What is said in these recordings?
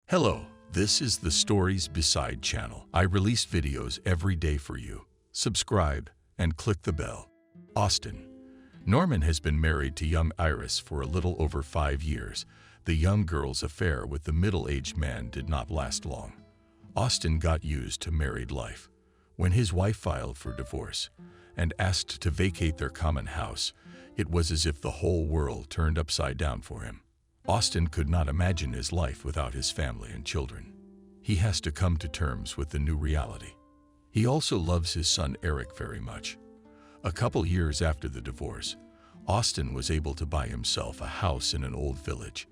Hello, this is the Stories Beside channel. I release videos every day for you. Subscribe and click the bell. Austin. Norman has been married to young Iris for a little over 5 years. The young girl's affair with the middle-aged man did not last long. Austin got used to married life. When his wife filed for divorce and asked to vacate their common house, it was as if the whole world turned upside down for him. Austin could not imagine his life without his family and children. He has to come to terms with the new reality. He also loves his son Eric very much. A couple years after the divorce, Austin was able to buy himself a house in an old village.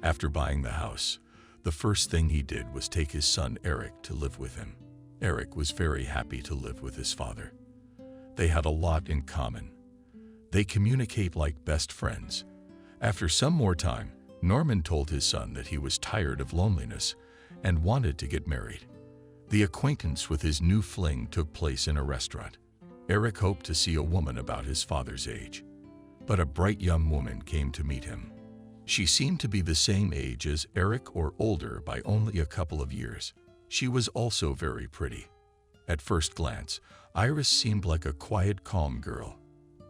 After buying the house, the first thing he did was take his son Eric to live with him. Eric was very happy to live with his father. They had a lot in common. They communicate like best friends. After some more time, Norman told his son that he was tired of loneliness and wanted to get married. The acquaintance with his new fling took place in a restaurant. Eric hoped to see a woman about his father's age, but a bright young woman came to meet him. She seemed to be the same age as Eric or older by only a couple of years. She was also very pretty. At first glance, Iris seemed like a quiet, calm girl.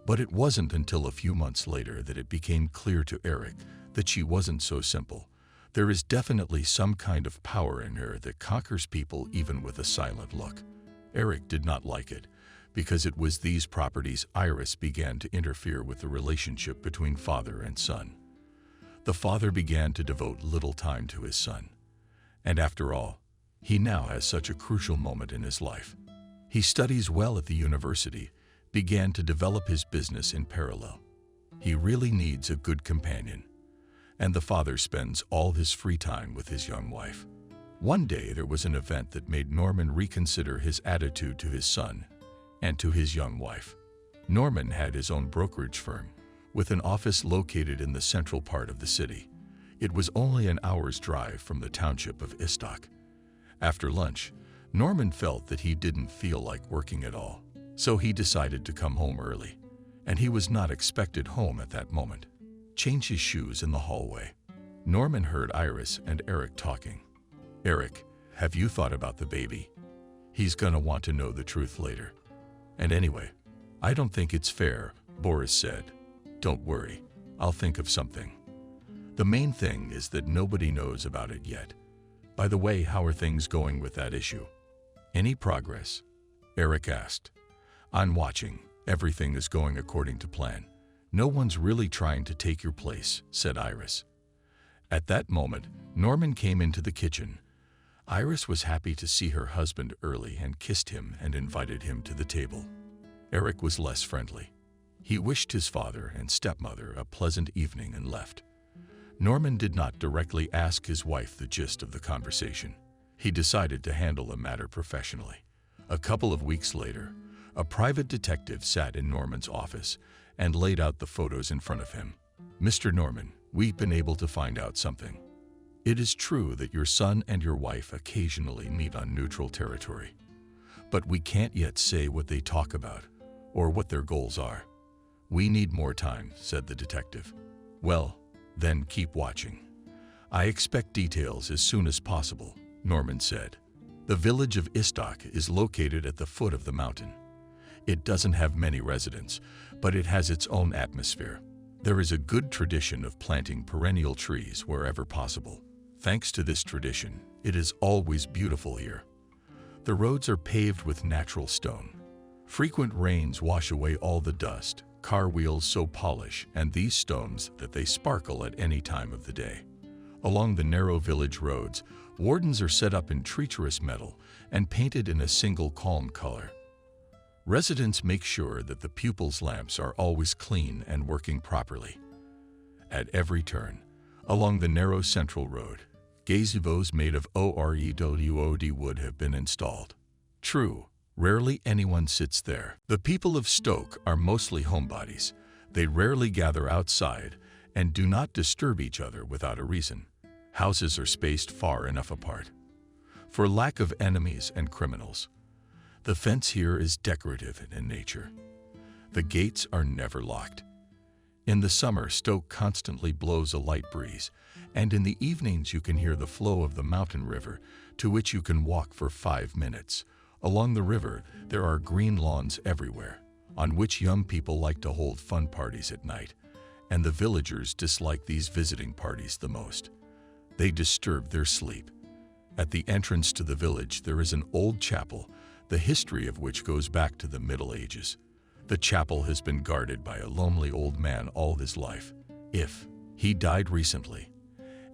But it wasn't until a few months later that it became clear to Eric that she wasn't so simple. There is definitely some kind of power in her that conquers people even with a silent look. Eric did not like it, because it was these properties Iris began to interfere with the relationship between father and son. The father began to devote little time to his son. And after all, he now has such a crucial moment in his life. He studies well at the university, began to develop his business in parallel. He really needs a good companion, and the father spends all his free time with his young wife. One day there was an event that made Norman reconsider his attitude to his son and to his young wife. Norman had his own brokerage firm, with an office located in the central part of the city. It was only an hour's drive from the township of Istock. After lunch, Norman felt that he didn't feel like working at all. So he decided to come home early, and he was not expected home at that moment. Change his shoes in the hallway. Norman heard Iris and Eric talking. "Eric, have you thought about the baby? He's gonna want to know the truth later. And anyway, I don't think it's fair," Boris said. "Don't worry, I'll think of something. The main thing is that nobody knows about it yet. By the way, how are things going with that issue? Any progress?" Eric asked. "I'm watching. Everything is going according to plan. No one's really trying to take your place," said Iris. At that moment, Norman came into the kitchen. Iris was happy to see her husband early and kissed him and invited him to the table. Eric was less friendly. He wished his father and stepmother a pleasant evening and left. Norman did not directly ask his wife the gist of the conversation. He decided to handle the matter professionally. A couple of weeks later, a private detective sat in Norman's office and laid out the photos in front of him. "Mr. Norman, we've been able to find out something. It is true that your son and your wife occasionally meet on neutral territory, but we can't yet say what they talk about or what their goals are. We need more time," said the detective. "Well, then keep watching. I expect details as soon as possible," Norman said. The village of Istock is located at the foot of the mountain. It doesn't have many residents, but it has its own atmosphere. There is a good tradition of planting perennial trees wherever possible. Thanks to this tradition, it is always beautiful here. The roads are paved with natural stone. Frequent rains wash away all the dust, car wheels so polish and these stones that they sparkle at any time of the day. Along the narrow village roads, wardens are set up in treacherous metal and painted in a single calm color. Residents make sure that the pupils' lamps are always clean and working properly. At every turn, along the narrow central road, gazebos made of OREWOD wood have been installed. True, rarely anyone sits there. The people of Stoke are mostly homebodies. They rarely gather outside and do not disturb each other without a reason. Houses are spaced far enough apart for lack of enemies and criminals. The fence here is decorative in nature. The gates are never locked. In the summer, Stoke constantly blows a light breeze, and in the evenings you can hear the flow of the mountain river, to which you can walk for 5 minutes. Along the river, there are green lawns everywhere, on which young people like to hold fun parties at night, and the villagers dislike these visiting parties the most. They disturb their sleep. At the entrance to the village, there is an old chapel, the history of which goes back to the Middle Ages. The chapel has been guarded by a lonely old man all his life. He died recently,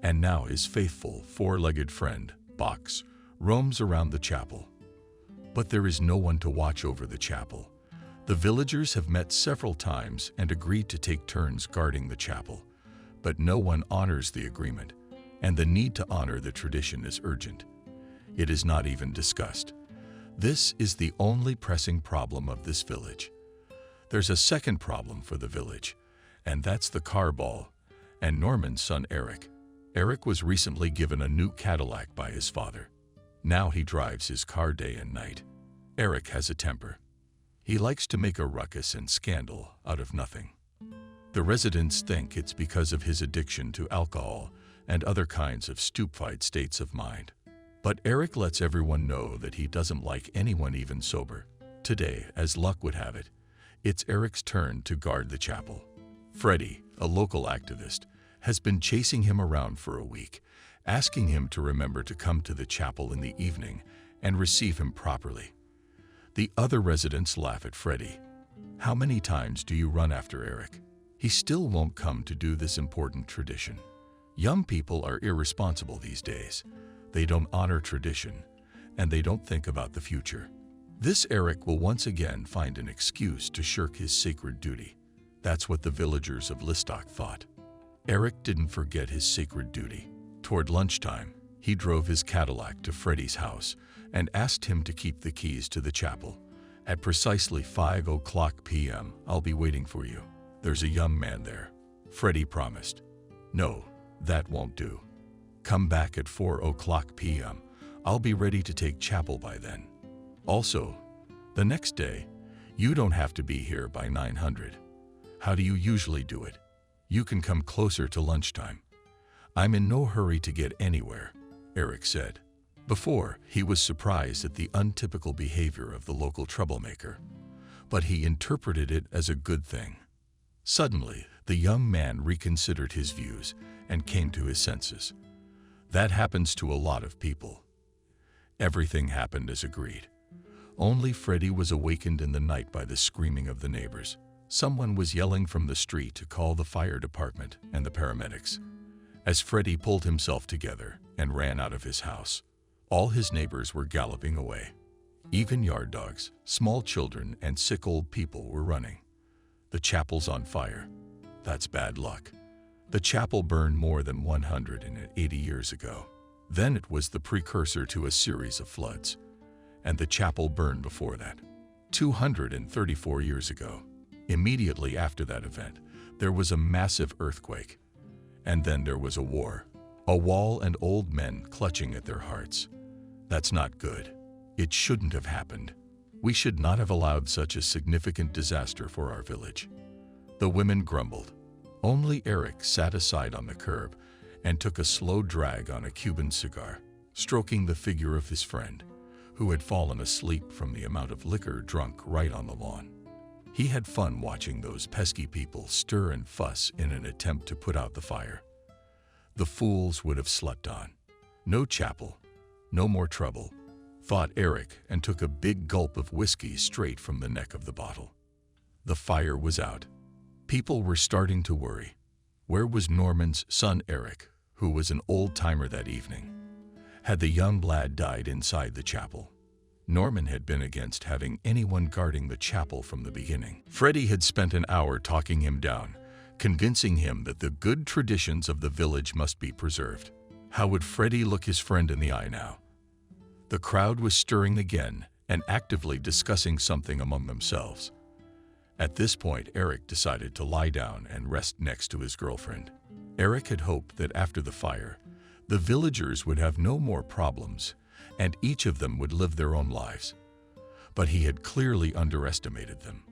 and now his faithful four-legged friend, Box, roams around the chapel. But there is no one to watch over the chapel. The villagers have met several times and agreed to take turns guarding the chapel, but no one honors the agreement, and the need to honor the tradition is urgent. It is not even discussed. This is the only pressing problem of this village. There's a second problem for the village, and that's the car ball and Norman's son Eric. Eric was recently given a new Cadillac by his father. Now he drives his car day and night. Eric has a temper. He likes to make a ruckus and scandal out of nothing. The residents think it's because of his addiction to alcohol and other kinds of stupefied states of mind. But Eric lets everyone know that he doesn't like anyone even sober. Today, as luck would have it, it's Eric's turn to guard the chapel. Freddie, a local activist, has been chasing him around for a week, asking him to remember to come to the chapel in the evening and receive him properly. The other residents laugh at Freddie. How many times do you run after Eric? He still won't come to do this important tradition. Young people are irresponsible these days. They don't honor tradition, and they don't think about the future. This Eric will once again find an excuse to shirk his sacred duty. That's what the villagers of Listock thought. Eric didn't forget his sacred duty. Toward lunchtime, he drove his Cadillac to Freddie's house and asked him to keep the keys to the chapel. At precisely 5:00 p.m., I'll be waiting for you. There's a young man there, Freddie promised. No, that won't do. Come back at 4:00 p.m. I'll be ready to take chapel by then. Also, the next day, you don't have to be here by 900. How do you usually do it? You can come closer to lunchtime. I'm in no hurry to get anywhere, Eric said. Before, he was surprised at the untypical behavior of the local troublemaker, but he interpreted it as a good thing. Suddenly, the young man reconsidered his views and came to his senses. That happens to a lot of people. Everything happened as agreed. Only Freddie was awakened in the night by the screaming of the neighbors. Someone was yelling from the street to call the fire department and the paramedics. As Freddie pulled himself together and ran out of his house, all his neighbors were galloping away. Even yard dogs, small children, and sick old people were running. The chapel's on fire. That's bad luck. The chapel burned more than 180 years ago. Then it was the precursor to a series of floods. And the chapel burned before that, 234 years ago. Immediately after that event, there was a massive earthquake. And then there was a war. A wall and old men clutching at their hearts. That's not good. It shouldn't have happened. We should not have allowed such a significant disaster for our village. The women grumbled. Only Eric sat aside on the curb and took a slow drag on a Cuban cigar, stroking the figure of his friend, who had fallen asleep from the amount of liquor drunk right on the lawn. He had fun watching those pesky people stir and fuss in an attempt to put out the fire. The fools would have slept on. No chapel, no more trouble, thought Eric, and took a big gulp of whiskey straight from the neck of the bottle. The fire was out. People were starting to worry. Where was Norman's son Eric, who was an old-timer that evening? Had the young lad died inside the chapel? Norman had been against having anyone guarding the chapel from the beginning. Freddie had spent an hour talking him down, convincing him that the good traditions of the village must be preserved. How would Freddie look his friend in the eye now? The crowd was stirring again and actively discussing something among themselves. At this point, Eric decided to lie down and rest next to his girlfriend. Eric had hoped that after the fire, the villagers would have no more problems and each of them would live their own lives. But he had clearly underestimated them.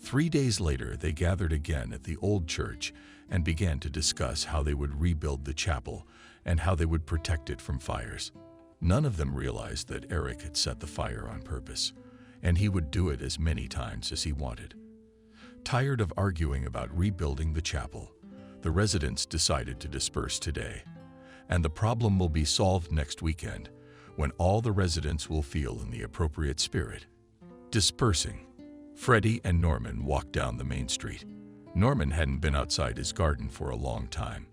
3 days later, they gathered again at the old church and began to discuss how they would rebuild the chapel and how they would protect it from fires. None of them realized that Eric had set the fire on purpose, and he would do it as many times as he wanted. Tired of arguing about rebuilding the chapel, the residents decided to disperse today, and the problem will be solved next weekend when all the residents will feel in the appropriate spirit. Dispersing. Freddie and Norman walked down the main street. Norman hadn't been outside his garden for a long time.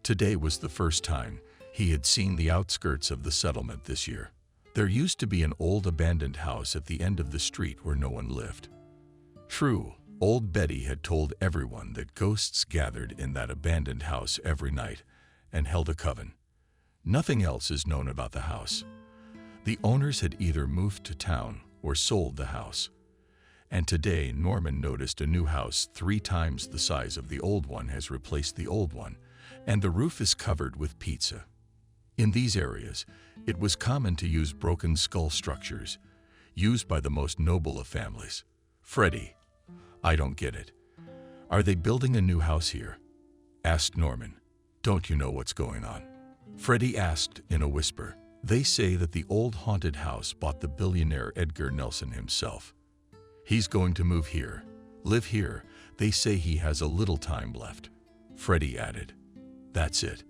Today was the first time he had seen the outskirts of the settlement this year. There used to be an old abandoned house at the end of the street where no one lived. True, old Betty had told everyone that ghosts gathered in that abandoned house every night and held a coven. Nothing else is known about the house. The owners had either moved to town or sold the house. And today Norman noticed a new house 3 times the size of the old one has replaced the old one, and the roof is covered with pizza. In these areas, it was common to use broken skull structures, used by the most noble of families. Freddie, I don't get it. Are they building a new house here? Asked Norman. Don't you know what's going on? Freddie asked in a whisper. They say that the old haunted house bought the billionaire Edgar Nelson himself. He's going to move here, live here. They say he has a little time left. Freddie added. That's it.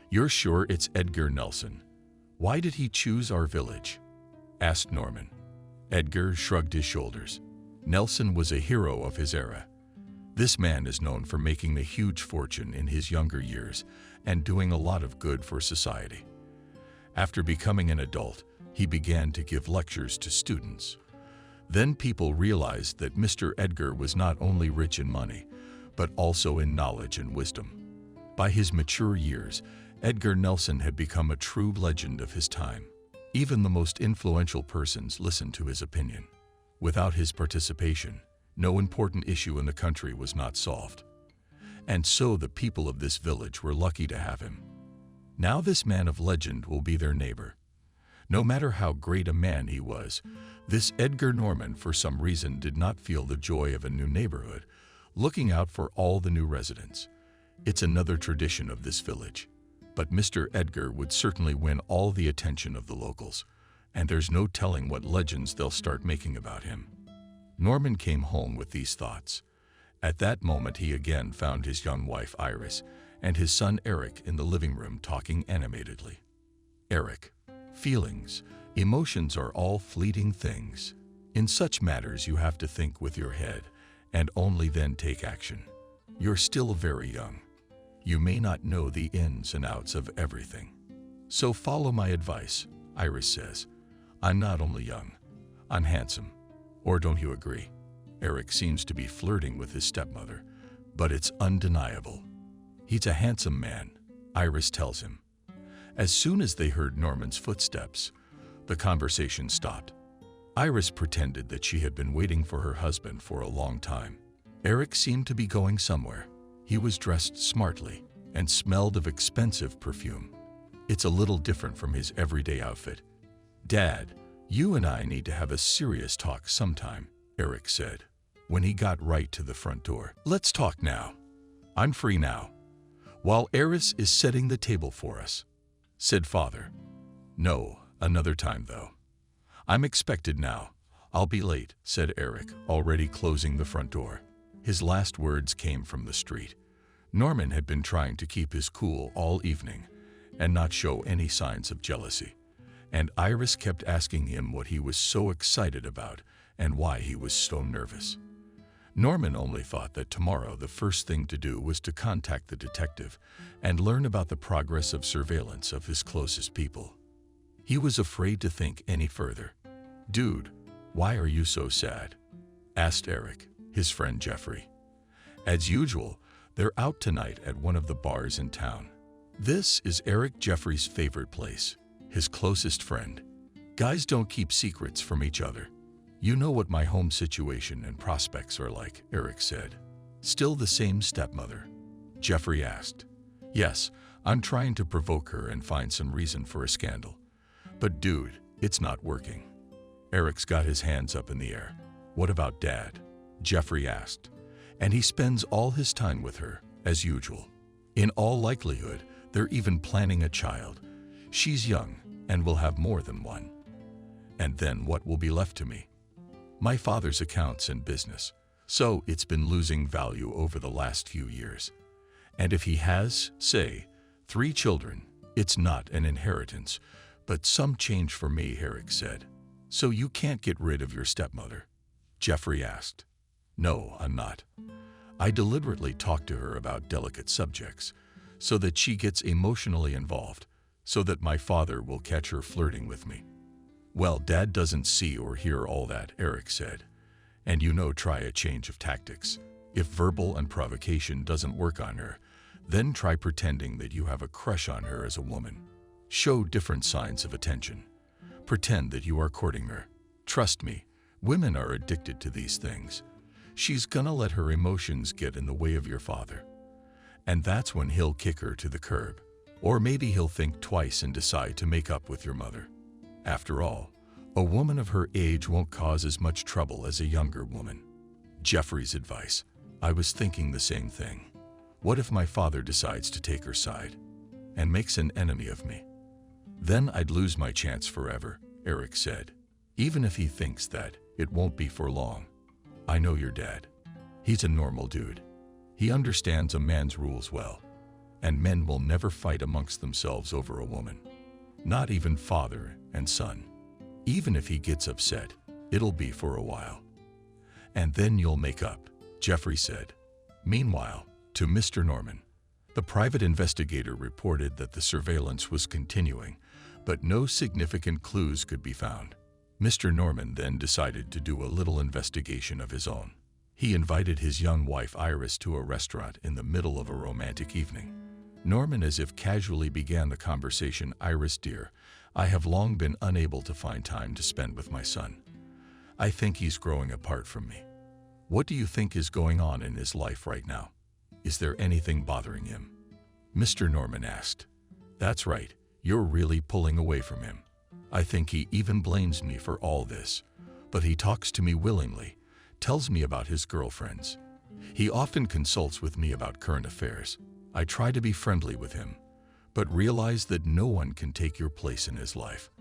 You're sure it's Edgar Nelson? Why did he choose our village? Asked Norman. Edgar shrugged his shoulders. Nelson was a hero of his era. This man is known for making a huge fortune in his younger years and doing a lot of good for society. After becoming an adult, he began to give lectures to students. Then people realized that Mr. Edgar was not only rich in money, but also in knowledge and wisdom. By his mature years, Edgar Nelson had become a true legend of his time. Even the most influential persons listened to his opinion. Without his participation, no important issue in the country was not solved. And so the people of this village were lucky to have him. Now this man of legend will be their neighbor. No matter how great a man he was, this Edgar Norman for some reason did not feel the joy of a new neighborhood, looking out for all the new residents. It's another tradition of this village. But Mr. Edgar would certainly win all the attention of the locals, and there's no telling what legends they'll start making about him. Norman came home with these thoughts. At that moment he again found his young wife Iris and his son Eric in the living room talking animatedly. Eric, feelings, emotions are all fleeting things. In such matters you have to think with your head and only then take action. You're still very young. You may not know the ins and outs of everything. So follow my advice, Iris says. I'm not only young, I'm handsome. Or don't you agree? Eric seems to be flirting with his stepmother, but it's undeniable. He's a handsome man, Iris tells him. As soon as they heard Norman's footsteps, the conversation stopped. Iris pretended that she had been waiting for her husband for a long time. Eric seemed to be going somewhere. He was dressed smartly and smelled of expensive perfume. It's a little different from his everyday outfit. Dad, you and I need to have a serious talk sometime, Eric said, when he got right to the front door. Let's talk now. I'm free now, while Iris is setting the table for us, said Father. No, another time though. I'm expected now. I'll be late, said Eric, already closing the front door. His last words came from the street. Norman had been trying to keep his cool all evening and not show any signs of jealousy. And Iris kept asking him what he was so excited about and why he was so nervous. Norman only thought that tomorrow the first thing to do was to contact the detective and learn about the progress of surveillance of his closest people. He was afraid to think any further. Dude, why are you so sad? Asked Eric, his friend Jeffrey. As usual, they're out tonight at one of the bars in town. This is Eric Jeffrey's favorite place, his closest friend. Guys don't keep secrets from each other. You know what my home situation and prospects are like, Eric said. Still the same stepmother? Jeffrey asked. Yes, I'm trying to provoke her and find some reason for a scandal. But dude, it's not working. Eric's got his hands up in the air. What about Dad? Jeffrey asked. And he spends all his time with her, as usual. In all likelihood, they're even planning a child. She's young and will have more than one. And then what will be left to me? My father's accounts and business. So it's been losing value over the last few years. And if he has, say, 3 children, it's not an inheritance, but some change for me, Eric said. So you can't get rid of your stepmother? Jeffrey asked. No, I'm not. I deliberately talk to her about delicate subjects, so that she gets emotionally involved, so that my father will catch her flirting with me. Well, Dad doesn't see or hear all that, Eric said. And try a change of tactics. If verbal and provocation doesn't work on her, then try pretending that you have a crush on her as a woman. Show different signs of attention. Pretend that you are courting her. Trust me, women are addicted to these things. She's gonna let her emotions get in the way of your father. And that's when he'll kick her to the curb. Or maybe he'll think twice and decide to make up with your mother. After all, a woman of her age won't cause as much trouble as a younger woman. Jeffrey's advice. I was thinking the same thing. What if my father decides to take her side and makes an enemy of me? Then I'd lose my chance forever, Eric said. Even if he thinks that, it won't be for long. I know your dad. He's a normal dude. He understands a man's rules well, and men will never fight amongst themselves over a woman. Not even father and son. Even if he gets upset, it'll be for a while. And then you'll make up, Jeffrey said. Meanwhile, to Mr. Norman, the private investigator reported that the surveillance was continuing, but no significant clues could be found. Mr. Norman then decided to do a little investigation of his own. He invited his young wife Iris to a restaurant in the middle of a romantic evening. Norman as if casually began the conversation, Iris dear, I have long been unable to find time to spend with my son. I think he's growing apart from me. What do you think is going on in his life right now? Is there anything bothering him? Mr. Norman asked. That's right, you're really pulling away from him. I think he even blames me for all this, but he talks to me willingly, tells me about his girlfriends. He often consults with me about current affairs. I try to be friendly with him, but realize that no one can take your place in his life.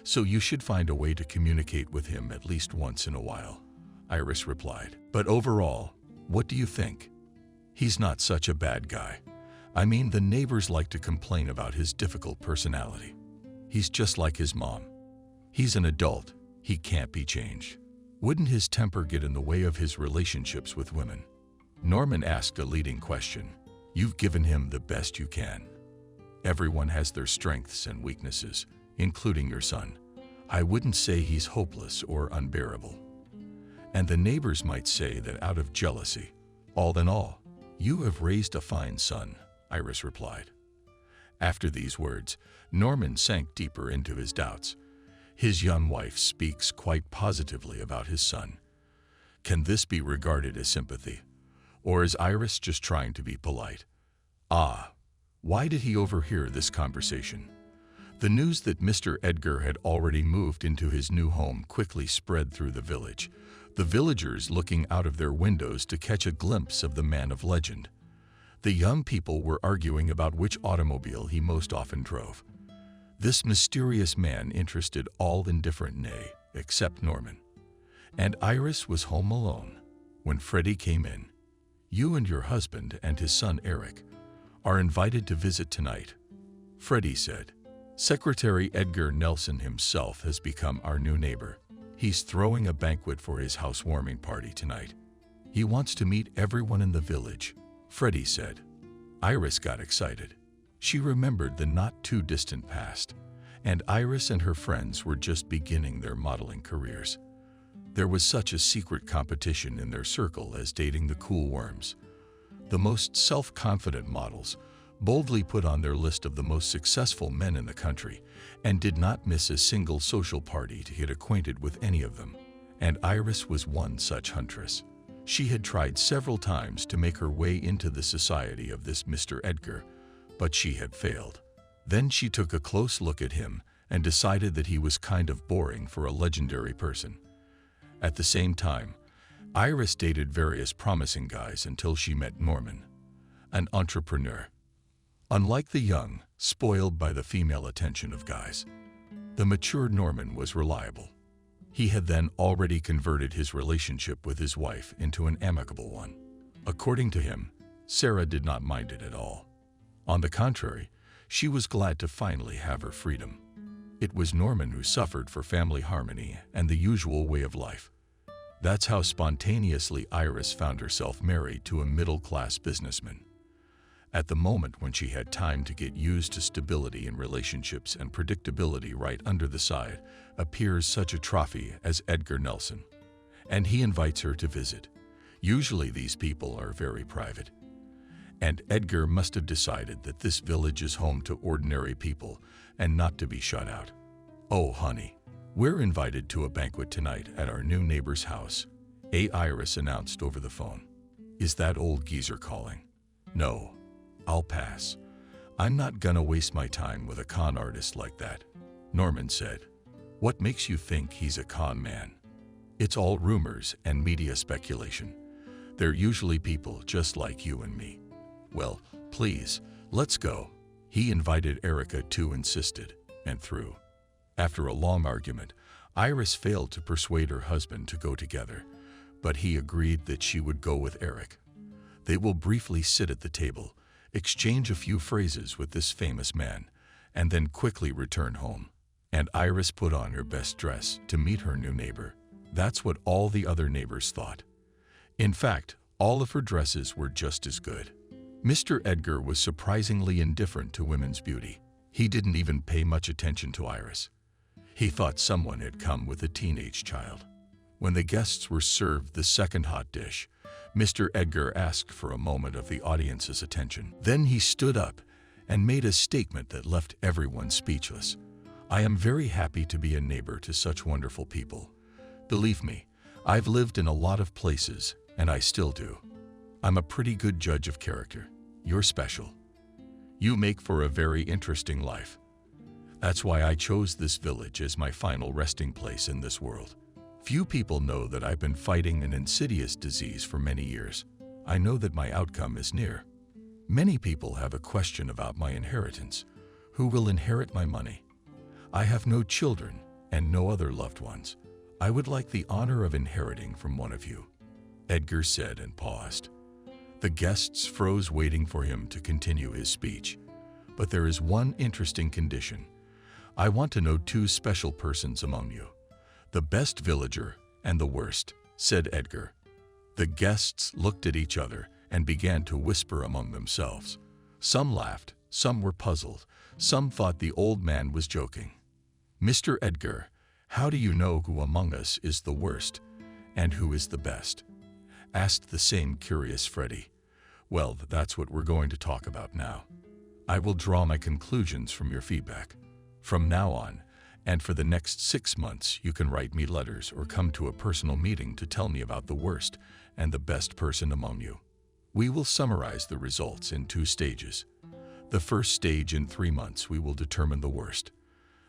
So you should find a way to communicate with him at least once in a while, Iris replied. But overall, what do you think? He's not such a bad guy. I mean, the neighbors like to complain about his difficult personality. He's just like his mom. He's an adult. He can't be changed. Wouldn't his temper get in the way of his relationships with women? Norman asked a leading question. You've given him the best you can. Everyone has their strengths and weaknesses, including your son. I wouldn't say he's hopeless or unbearable. And the neighbors might say that out of jealousy. All in all, you have raised a fine son, Iris replied. After these words, Norman sank deeper into his doubts. His young wife speaks quite positively about his son. Can this be regarded as sympathy? Or is Iris just trying to be polite? Why did he overhear this conversation? The news that Mr. Edgar had already moved into his new home quickly spread through the village, the villagers looking out of their windows to catch a glimpse of the man of legend. The young people were arguing about which automobile he most often drove. This mysterious man interested all indifferent, nay, except Norman. And Iris was home alone when Freddie came in. You and your husband and his son Eric are invited to visit tonight, Freddie said. Secretary Edgar Nelson himself has become our new neighbor. He's throwing a banquet for his housewarming party tonight. He wants to meet everyone in the village, Freddie said. Iris got excited. She remembered the not-too-distant past, and Iris and her friends were just beginning their modeling careers. There was such a secret competition in their circle as dating the cool worms. The most self-confident models boldly put on their list of the most successful men in the country and did not miss a single social party to get acquainted with any of them. And Iris was one such huntress. She had tried several times to make her way into the society of this Mr. Edgar, but she had failed. Then she took a close look at him and decided that he was kind of boring for a legendary person. At the same time, Iris dated various promising guys until she met Norman, an entrepreneur. Unlike the young, spoiled by the female attention of guys, the mature Norman was reliable. He had then already converted his relationship with his wife into an amicable one. According to him, Sarah did not mind it at all. On the contrary, she was glad to finally have her freedom. It was Norman who suffered for family harmony and the usual way of life. That's how spontaneously Iris found herself married to a middle-class businessman. At the moment when she had time to get used to stability in relationships and predictability, right under the side appears such a trophy as Edgar Nelson, and he invites her to visit. Usually these people are very private, and Edgar must have decided that this village is home to ordinary people and not to be shut out. "Oh, honey, we're invited to a banquet tonight at our new neighbor's house," Iris announced over the phone. "Is that old geezer calling?" "No, I'll pass. I'm not gonna waste my time with a con artist like that," Norman said. "What makes you think he's a con man?" "It's all rumors and media speculation. They're usually people just like you and me." "Well, please, let's go." He invited Erica too, insisted, and through. After a long argument, Iris failed to persuade her husband to go together, but he agreed that she would go with Eric. They will briefly sit at the table, exchange a few phrases with this famous man, and then quickly return home. And Iris put on her best dress to meet her new neighbor. That's what all the other neighbors thought. In fact, all of her dresses were just as good. Mr. Edgar was surprisingly indifferent to women's beauty. He didn't even pay much attention to Iris. He thought someone had come with a teenage child. When the guests were served the second hot dish, Mr. Edgar asked for a moment of the audience's attention. Then he stood up and made a statement that left everyone speechless. "I am very happy to be a neighbor to such wonderful people. Believe me, I've lived in a lot of places, and I still do. I'm a pretty good judge of character. You're special. You make for a very interesting life. That's why I chose this village as my final resting place in this world. Few people know that I've been fighting an insidious disease for many years. I know that my outcome is near. Many people have a question about my inheritance. Who will inherit my money? I have no children and no other loved ones. I would like the honor of inheriting from one of you," Edgar said and paused. The guests froze, waiting for him to continue his speech. "But there is one interesting condition. I want to know two special persons among you. The best villager and the worst," said Edgar. The guests looked at each other and began to whisper among themselves. Some laughed, some were puzzled, some thought the old man was joking. "Mr. Edgar, how do you know who among us is the worst and who is the best?" asked the same curious Freddie. "Well, that's what we're going to talk about now. I will draw my conclusions from your feedback. From now on, and for the next 6 months, you can write me letters or come to a personal meeting to tell me about the worst and the best person among you. We will summarize the results in 2 stages. The first stage, in 3 months, we will determine the worst.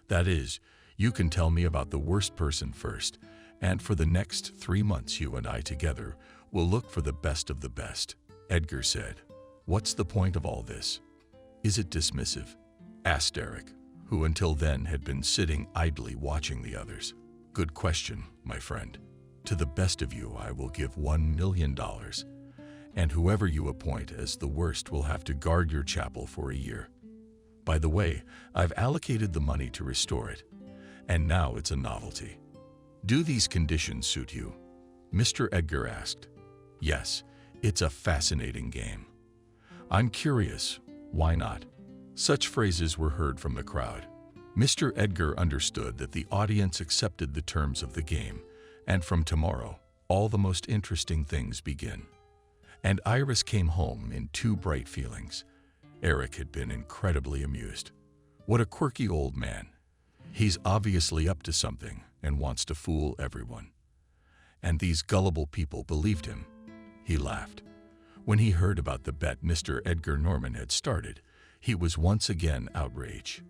That is, you can tell me about the worst person first, and for the next 3 months, you and I together will look for the best of the best," Edgar said. "What's the point of all this? Is it dismissive?" asked Eric, who until then had been sitting idly watching the others. "Good question, my friend. To the best of you, I will give $1 million, and whoever you appoint as the worst will have to guard your chapel for a year. By the way, I've allocated the money to restore it, and now it's a novelty. Do these conditions suit you?" Mr. Edgar asked. "Yes, it's a fascinating game." "I'm curious, why not?" Such phrases were heard from the crowd. Mr. Edgar understood that the audience accepted the terms of the game, and from tomorrow, all the most interesting things begin. And Iris came home in 2 bright feelings. Eric had been incredibly amused. What a quirky old man. He's obviously up to something and wants to fool everyone. And these gullible people believed him. He laughed. When he heard about the bet Mr. Edgar Norman had started, he was once again outraged.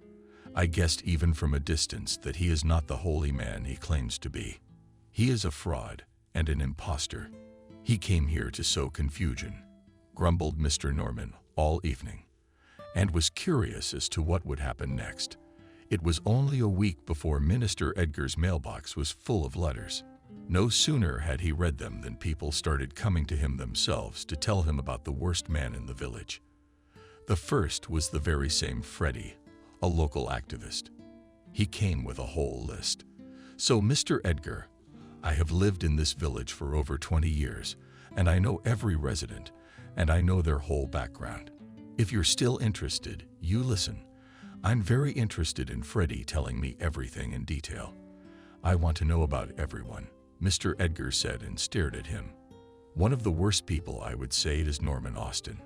"I guessed even from a distance that he is not the holy man he claims to be. He is a fraud, and an imposter. He came here to sow confusion, grumbled Mr. Norman all evening, and was curious as to what would happen next. It was only a week before Minister Edgar's mailbox was full of letters. No sooner had he read them than people started coming to him themselves to tell him about the worst man in the village. The first was the very same Freddie, a local activist. He came with a whole list. "So, Mr. Edgar, I have lived in this village for over 20 years, and I know every resident, and I know their whole background. If you're still interested, you listen. I'm very interested in Freddie telling me everything in detail. I want to know about everyone," Mr. Edgar said and stared at him. "One of the worst people, I would say, is Norman Austin.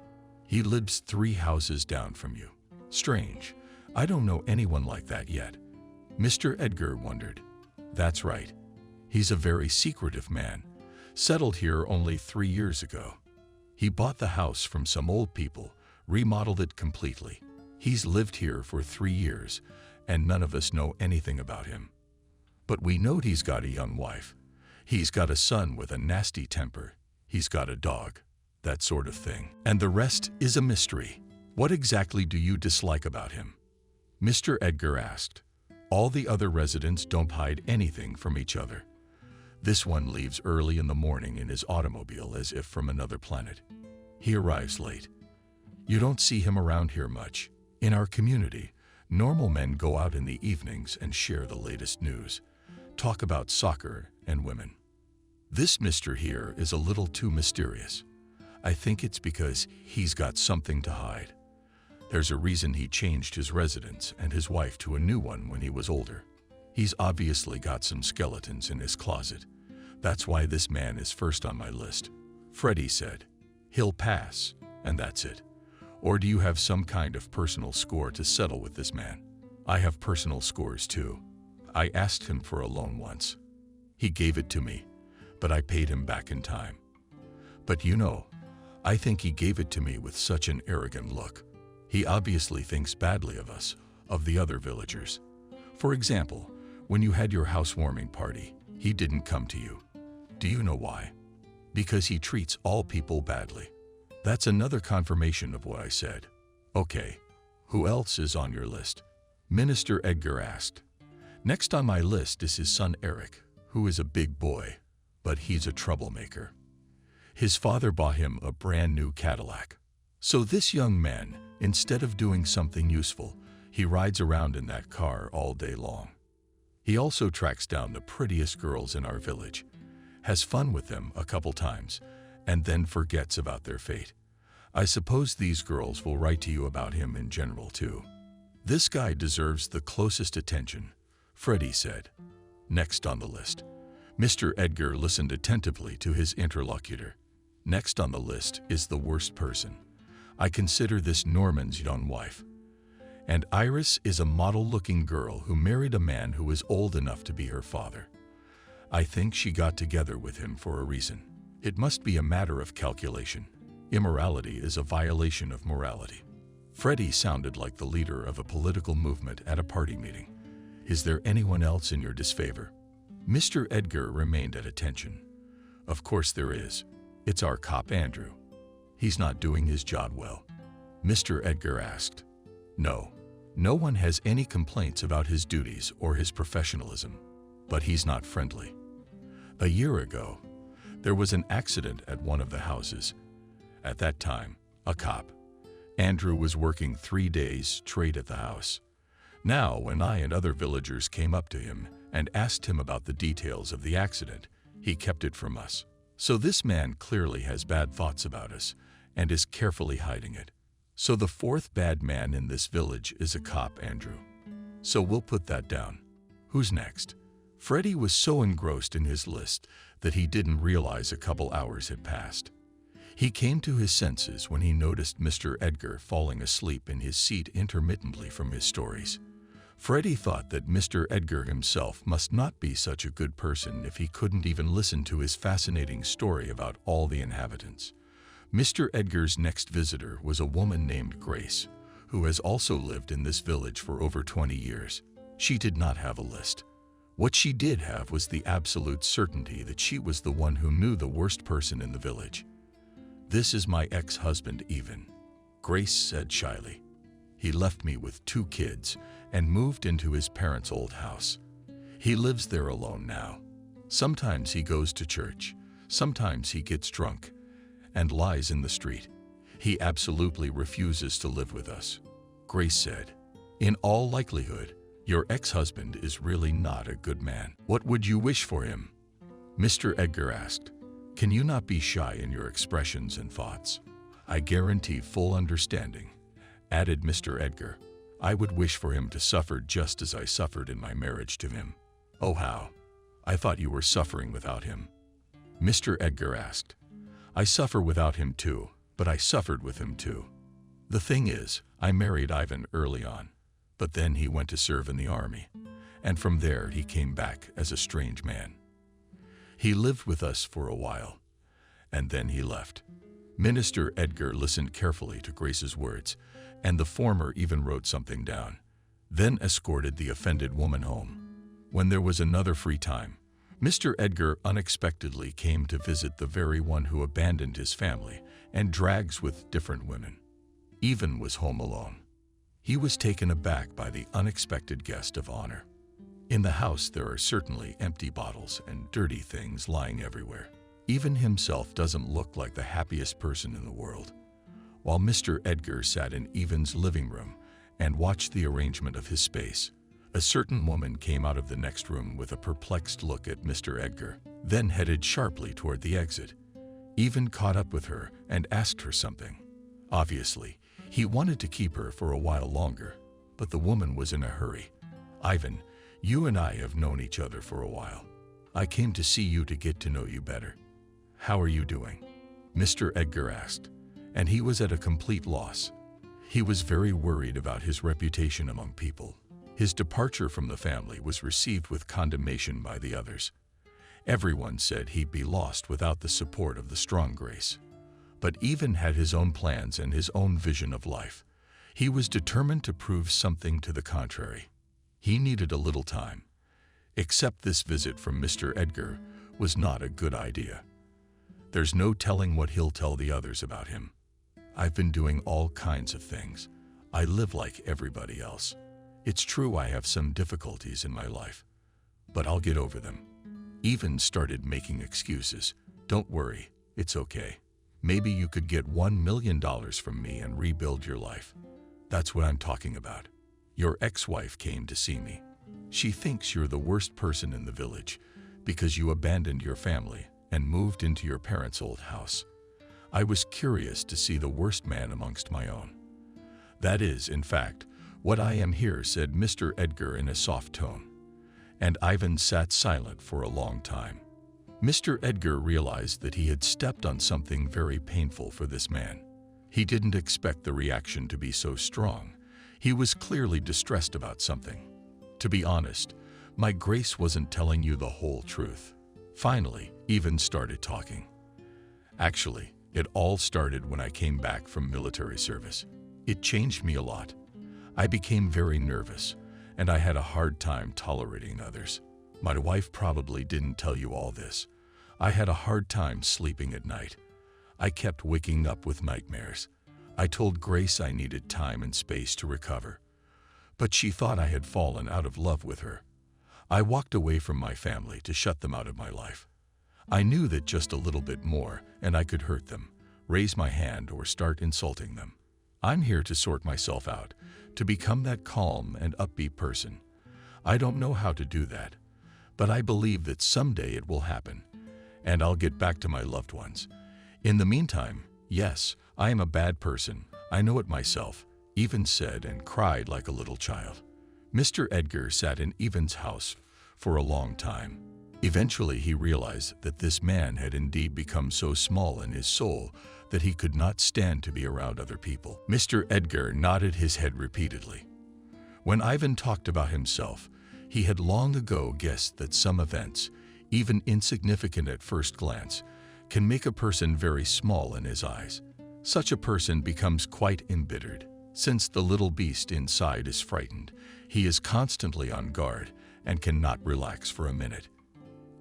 He lives 3 houses down from you. Strange. I don't know anyone like that yet." Mr. Edgar wondered. "That's right. He's a very secretive man. Settled here only 3 years ago. He bought the house from some old people, remodeled it completely. He's lived here for 3 years, and none of us know anything about him. But we know he's got a young wife. He's got a son with a nasty temper. He's got a dog. That sort of thing. And the rest is a mystery. What exactly do you dislike about him?" Mr. Edgar asked. "All the other residents don't hide anything from each other. This one leaves early in the morning in his automobile as if from another planet. He arrives late. You don't see him around here much. In our community, normal men go out in the evenings and share the latest news, talk about soccer and women. This mister here is a little too mysterious. I think it's because he's got something to hide. There's a reason he changed his residence and his wife to a new one when he was older. He's obviously got some skeletons in his closet. That's why this man is first on my list," Freddie said. "He'll pass, and that's it. Or do you have some kind of personal score to settle with this man?" "I have personal scores too. I asked him for a loan once. He gave it to me, but I paid him back in time. But you know, I think he gave it to me with such an arrogant look. He obviously thinks badly of us, of the other villagers. For example, when you had your housewarming party, he didn't come to you. Do you know why? Because he treats all people badly." "That's another confirmation of what I said." "Okay, who else is on your list?" Minister Edgar asked. "Next on my list is his son Eric, who is a big boy, but he's a troublemaker. His father bought him a brand new Cadillac. So this young man, instead of doing something useful, he rides around in that car all day long. He also tracks down the prettiest girls in our village, has fun with them a couple times, and then forgets about their fate. I suppose these girls will write to you about him in general too. This guy deserves the closest attention," Freddie said. Next on the list. Mr. Edgar listened attentively to his interlocutor. "Next on the list is the worst person. I consider this Norman's young wife. And Iris is a model-looking girl who married a man who is old enough to be her father. I think she got together with him for a reason. It must be a matter of calculation. Immorality is a violation of morality." Freddie sounded like the leader of a political movement at a party meeting. "Is there anyone else in your disfavor?" Mr. Edgar remained at attention. "Of course there is. It's our cop Andrew. He's not doing his job well." Mr. Edgar asked. "No. No one has any complaints about his duties or his professionalism, but he's not friendly. A year ago, there was an accident at one of the houses. At that time, a cop, Andrew, was working 3 days straight at the house. Now, when I and other villagers came up to him and asked him about the details of the accident, he kept it from us. So this man clearly has bad thoughts about us and is carefully hiding it. So the 4th bad man in this village is a cop, Andrew. So we'll put that down. Who's next?" Freddie was so engrossed in his list that he didn't realize a couple hours had passed. He came to his senses when he noticed Mr. Edgar falling asleep in his seat intermittently from his stories. Freddie thought that Mr. Edgar himself must not be such a good person if he couldn't even listen to his fascinating story about all the inhabitants. Mr. Edgar's next visitor was a woman named Grace, who has also lived in this village for over 20 years. She did not have a list. What she did have was the absolute certainty that she was the one who knew the worst person in the village. "This is my ex-husband, Even," Grace said shyly. "He left me with 2 kids and moved into his parents' old house. He lives there alone now. Sometimes he goes to church, sometimes he gets drunk and lies in the street. He absolutely refuses to live with us," Grace said. "In all likelihood, your ex-husband is really not a good man. What would you wish for him?" Mr. Edgar asked. "Can you not be shy in your expressions and thoughts? I guarantee full understanding," added Mr. Edgar. "I would wish for him to suffer just as I suffered in my marriage to him." "Oh, how? I thought you were suffering without him," Mr. Edgar asked. "I suffer without him too, but I suffered with him too. The thing is, I married Ivan early on, but then he went to serve in the army, and from there he came back as a strange man. He lived with us for a while, and then he left." Minister Edgar listened carefully to Grace's words, and the former even wrote something down, then escorted the offended woman home. When there was another free time, Mr. Edgar unexpectedly came to visit the very one who abandoned his family and drags with different women. Even was home alone. He was taken aback by the unexpected guest of honor. In the house there are certainly empty bottles and dirty things lying everywhere. Even himself doesn't look like the happiest person in the world. While Mr. Edgar sat in Evan's living room and watched the arrangement of his space, a certain woman came out of the next room with a perplexed look at Mr. Edgar, then headed sharply toward the exit. Even caught up with her and asked her something. Obviously, he wanted to keep her for a while longer, but the woman was in a hurry. "Ivan, you and I have known each other for a while. I came to see you to get to know you better. How are you doing?" Mr. Edgar asked, and he was at a complete loss. He was very worried about his reputation among people. His departure from the family was received with condemnation by the others. Everyone said he'd be lost without the support of the strong Grace. But Even had his own plans and his own vision of life. He was determined to prove something to the contrary. He needed a little time. Except this visit from Mr. Edgar was not a good idea. There's no telling what he'll tell the others about him. "I've been doing all kinds of things. I live like everybody else. It's true I have some difficulties in my life, but I'll get over them." Even started making excuses. "Don't worry, it's okay. Maybe you could get $1 million from me and rebuild your life. That's what I'm talking about. Your ex-wife came to see me. She thinks you're the worst person in the village because you abandoned your family and moved into your parents' old house. I was curious to see the worst man amongst my own. That is, in fact, what I am here," said Mr. Edgar in a soft tone. And Ivan sat silent for a long time. Mr. Edgar realized that he had stepped on something very painful for this man. He didn't expect the reaction to be so strong. He was clearly distressed about something. "To be honest, my Grace wasn't telling you the whole truth." Finally, Even started talking. "Actually, it all started when I came back from military service. It changed me a lot. I became very nervous, and I had a hard time tolerating others. My wife probably didn't tell you all this. I had a hard time sleeping at night. I kept waking up with nightmares. I told Grace I needed time and space to recover, but she thought I had fallen out of love with her. I walked away from my family to shut them out of my life. I knew that just a little bit more and I could hurt them, raise my hand, or start insulting them. I'm here to sort myself out, to become that calm and upbeat person. I don't know how to do that, but I believe that someday it will happen, and I'll get back to my loved ones. In the meantime, yes, I am a bad person. I know it myself," Even said, and cried like a little child. Mr. Edgar sat in Evan's house for a long time. Eventually he realized that this man had indeed become so small in his soul that he could not stand to be around other people. Mr. Edgar nodded his head repeatedly. When Ivan talked about himself, he had long ago guessed that some events, even insignificant at first glance, can make a person very small in his eyes. Such a person becomes quite embittered. Since the little beast inside is frightened, he is constantly on guard and cannot relax for a minute.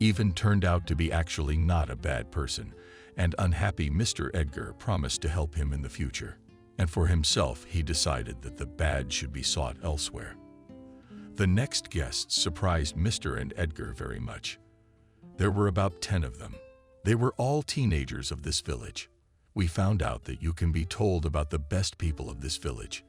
Even turned out to be actually not a bad person, and unhappy Mr. Edgar promised to help him in the future. And for himself, he decided that the bad should be sought elsewhere. The next guests surprised Mr. and Edgar very much. There were about 10 of them. They were all teenagers of this village. We found out that you can be told about the best people of this village.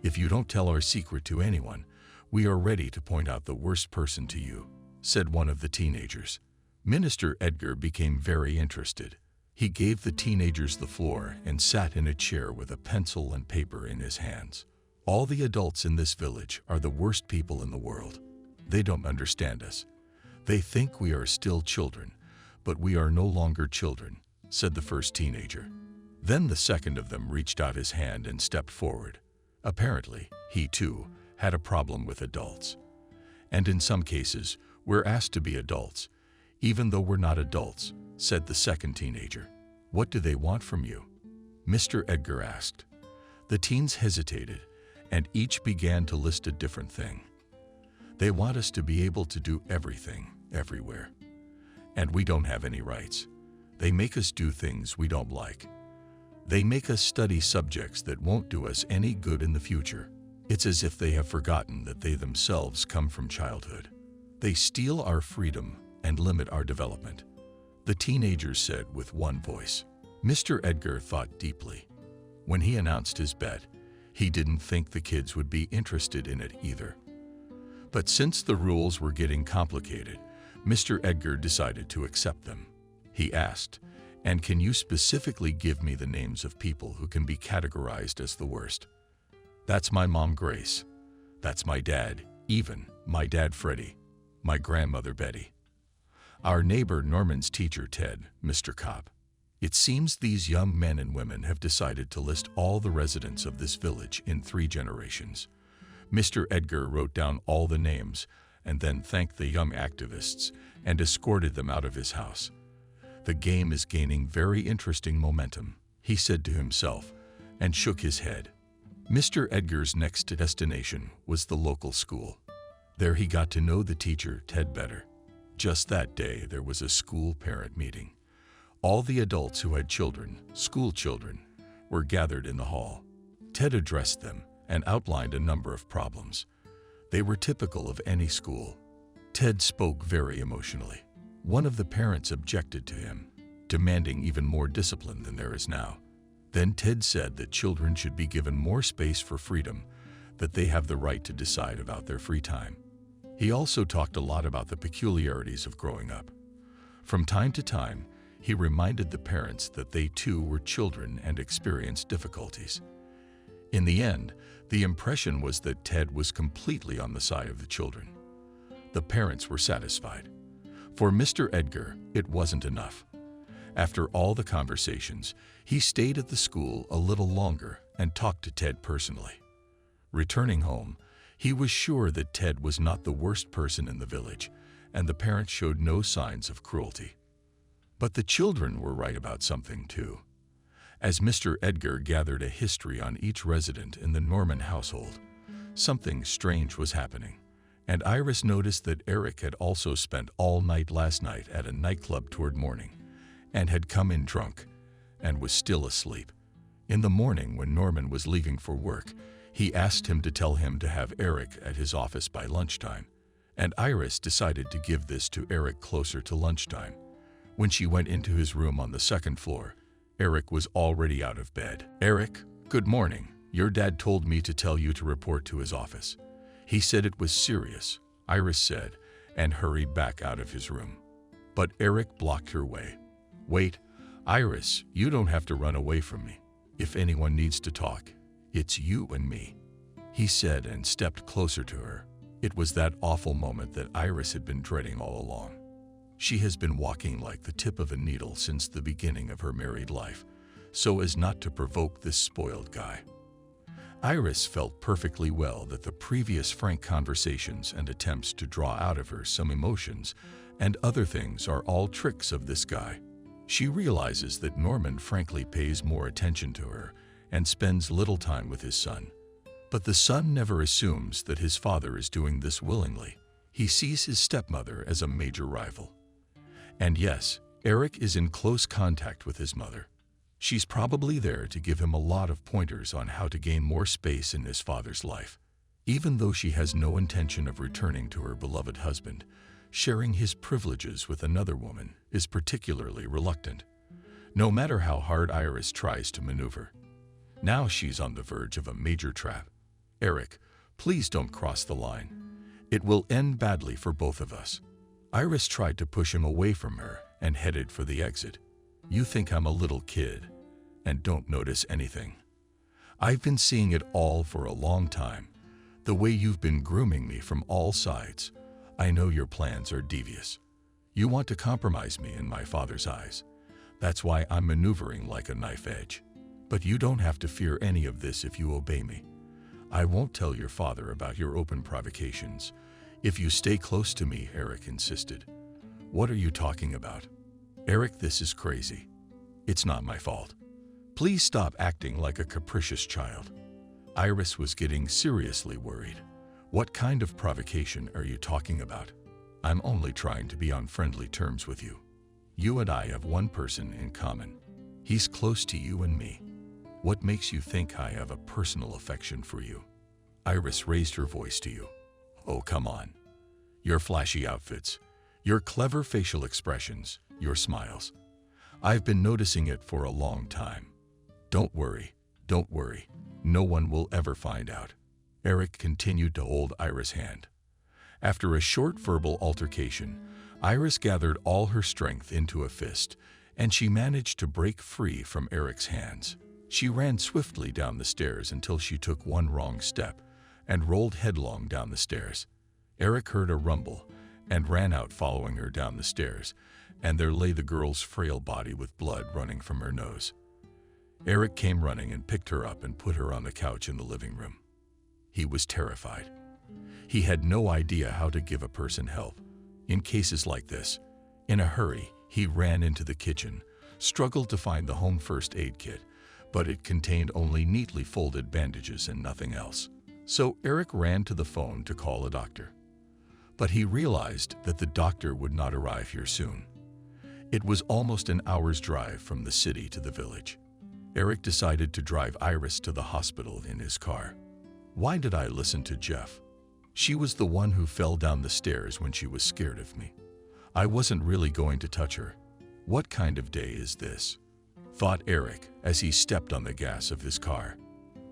If you don't tell our secret to anyone, we are ready to point out the worst person to you, said one of the teenagers. Minister Edgar became very interested. He gave the teenagers the floor and sat in a chair with a pencil and paper in his hands. All the adults in this village are the worst people in the world. They don't understand us. They think we are still children, but we are no longer children, said the first teenager. Then the second of them reached out his hand and stepped forward. Apparently, he too had a problem with adults. And in some cases, we're asked to be adults, even though we're not adults, said the second teenager. What do they want from you? Mr. Edgar asked. The teens hesitated, and each began to list a different thing. They want us to be able to do everything, everywhere. And we don't have any rights. They make us do things we don't like. They make us study subjects that won't do us any good in the future. It's as if they have forgotten that they themselves come from childhood. They steal our freedom and limit our development, the teenagers said with one voice. Mr. Edgar thought deeply. When he announced his bet, he didn't think the kids would be interested in it either. But since the rules were getting complicated, Mr. Edgar decided to accept them. He asked, "And can you specifically give me the names of people who can be categorized as the worst?" That's my mom, Grace. That's my dad, Even, my dad, Freddie, my grandmother, Betty. Our neighbor, Norman's teacher, Ted, Mr. Cop. It seems these young men and women have decided to list all the residents of this village in 3 generations. Mr. Edgar wrote down all the names and then thanked the young activists and escorted them out of his house. The game is gaining very interesting momentum, he said to himself, and shook his head. Mr. Edgar's next destination was the local school. There he got to know the teacher, Ted, better. Just that day, there was a school parent meeting. All the adults who had children, school children, were gathered in the hall. Ted addressed them and outlined a number of problems. They were typical of any school. Ted spoke very emotionally. One of the parents objected to him, demanding even more discipline than there is now. Then Ted said that children should be given more space for freedom, that they have the right to decide about their free time. He also talked a lot about the peculiarities of growing up. From time to time, he reminded the parents that they too were children and experienced difficulties. In the end, the impression was that Ted was completely on the side of the children. The parents were satisfied. For Mr. Edgar, it wasn't enough. After all the conversations, he stayed at the school a little longer and talked to Ted personally. Returning home, he was sure that Ted was not the worst person in the village, and the parents showed no signs of cruelty. But the children were right about something too. As Mr. Edgar gathered a history on each resident in the Norman household, something strange was happening, and Iris noticed that Eric had also spent all night last night at a nightclub toward morning, and had come in drunk, and was still asleep. In the morning, when Norman was leaving for work, he asked him to tell him to have Eric at his office by lunchtime, and Iris decided to give this to Eric closer to lunchtime. When she went into his room on the 2nd floor, Eric was already out of bed. "Eric, good morning. Your dad told me to tell you to report to his office. He said it was serious," Iris said, and hurried back out of his room. But Eric blocked her way. "Wait, Iris, you don't have to run away from me. If anyone needs to talk, it's you and me," he said and stepped closer to her. It was that awful moment that Iris had been dreading all along. She has been walking like the tip of a needle since the beginning of her married life, so as not to provoke this spoiled guy. Iris felt perfectly well that the previous frank conversations and attempts to draw out of her some emotions and other things are all tricks of this guy. She realizes that Norman frankly pays more attention to her and spends little time with his son. But the son never assumes that his father is doing this willingly. He sees his stepmother as a major rival. And yes, Eric is in close contact with his mother. She's probably there to give him a lot of pointers on how to gain more space in his father's life. Even though she has no intention of returning to her beloved husband, sharing his privileges with another woman is particularly reluctant. No matter how hard Iris tries to maneuver. Now she's on the verge of a major trap. Eric, please don't cross the line. It will end badly for both of us. Iris tried to push him away from her and headed for the exit. You think I'm a little kid and don't notice anything. I've been seeing it all for a long time. The way you've been grooming me from all sides. I know your plans are devious. You want to compromise me in my father's eyes. That's why I'm maneuvering like a knife edge. But you don't have to fear any of this if you obey me. I won't tell your father about your open provocations. If you stay close to me, Eric insisted. What are you talking about? Eric, this is crazy. It's not my fault. Please stop acting like a capricious child. Iris was getting seriously worried. What kind of provocation are you talking about? I'm only trying to be on friendly terms with you. You and I have one person in common. He's close to you and me. What makes you think I have a personal affection for you? Iris raised her voice to you. Oh, come on. Your flashy outfits, your clever facial expressions, your smiles. I've been noticing it for a long time. Don't worry, don't worry. No one will ever find out. Eric continued to hold Iris' hand. After a short verbal altercation, Iris gathered all her strength into a fist, and she managed to break free from Eric's hands. She ran swiftly down the stairs until she took one wrong step and rolled headlong down the stairs. Eric heard a rumble and ran out following her down the stairs, and there lay the girl's frail body with blood running from her nose. Eric came running and picked her up and put her on the couch in the living room. He was terrified. He had no idea how to give a person help. In cases like this, in a hurry, he ran into the kitchen, struggled to find the home first aid kit, but it contained only neatly folded bandages and nothing else. So Eric ran to the phone to call a doctor. But he realized that the doctor would not arrive here soon. It was almost an hour's drive from the city to the village. Eric decided to drive Iris to the hospital in his car. Why did I listen to Jeff? She was the one who fell down the stairs when she was scared of me. I wasn't really going to touch her. What kind of day is this? Thought Eric as he stepped on the gas of his car.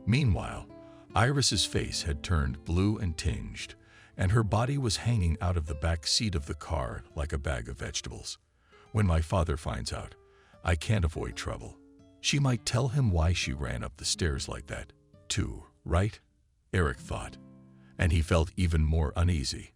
Meanwhile, Iris's face had turned blue and tinged, and her body was hanging out of the back seat of the car like a bag of vegetables. When my father finds out, I can't avoid trouble. She might tell him why she ran up the stairs like that, too, right? Eric thought, and he felt even more uneasy.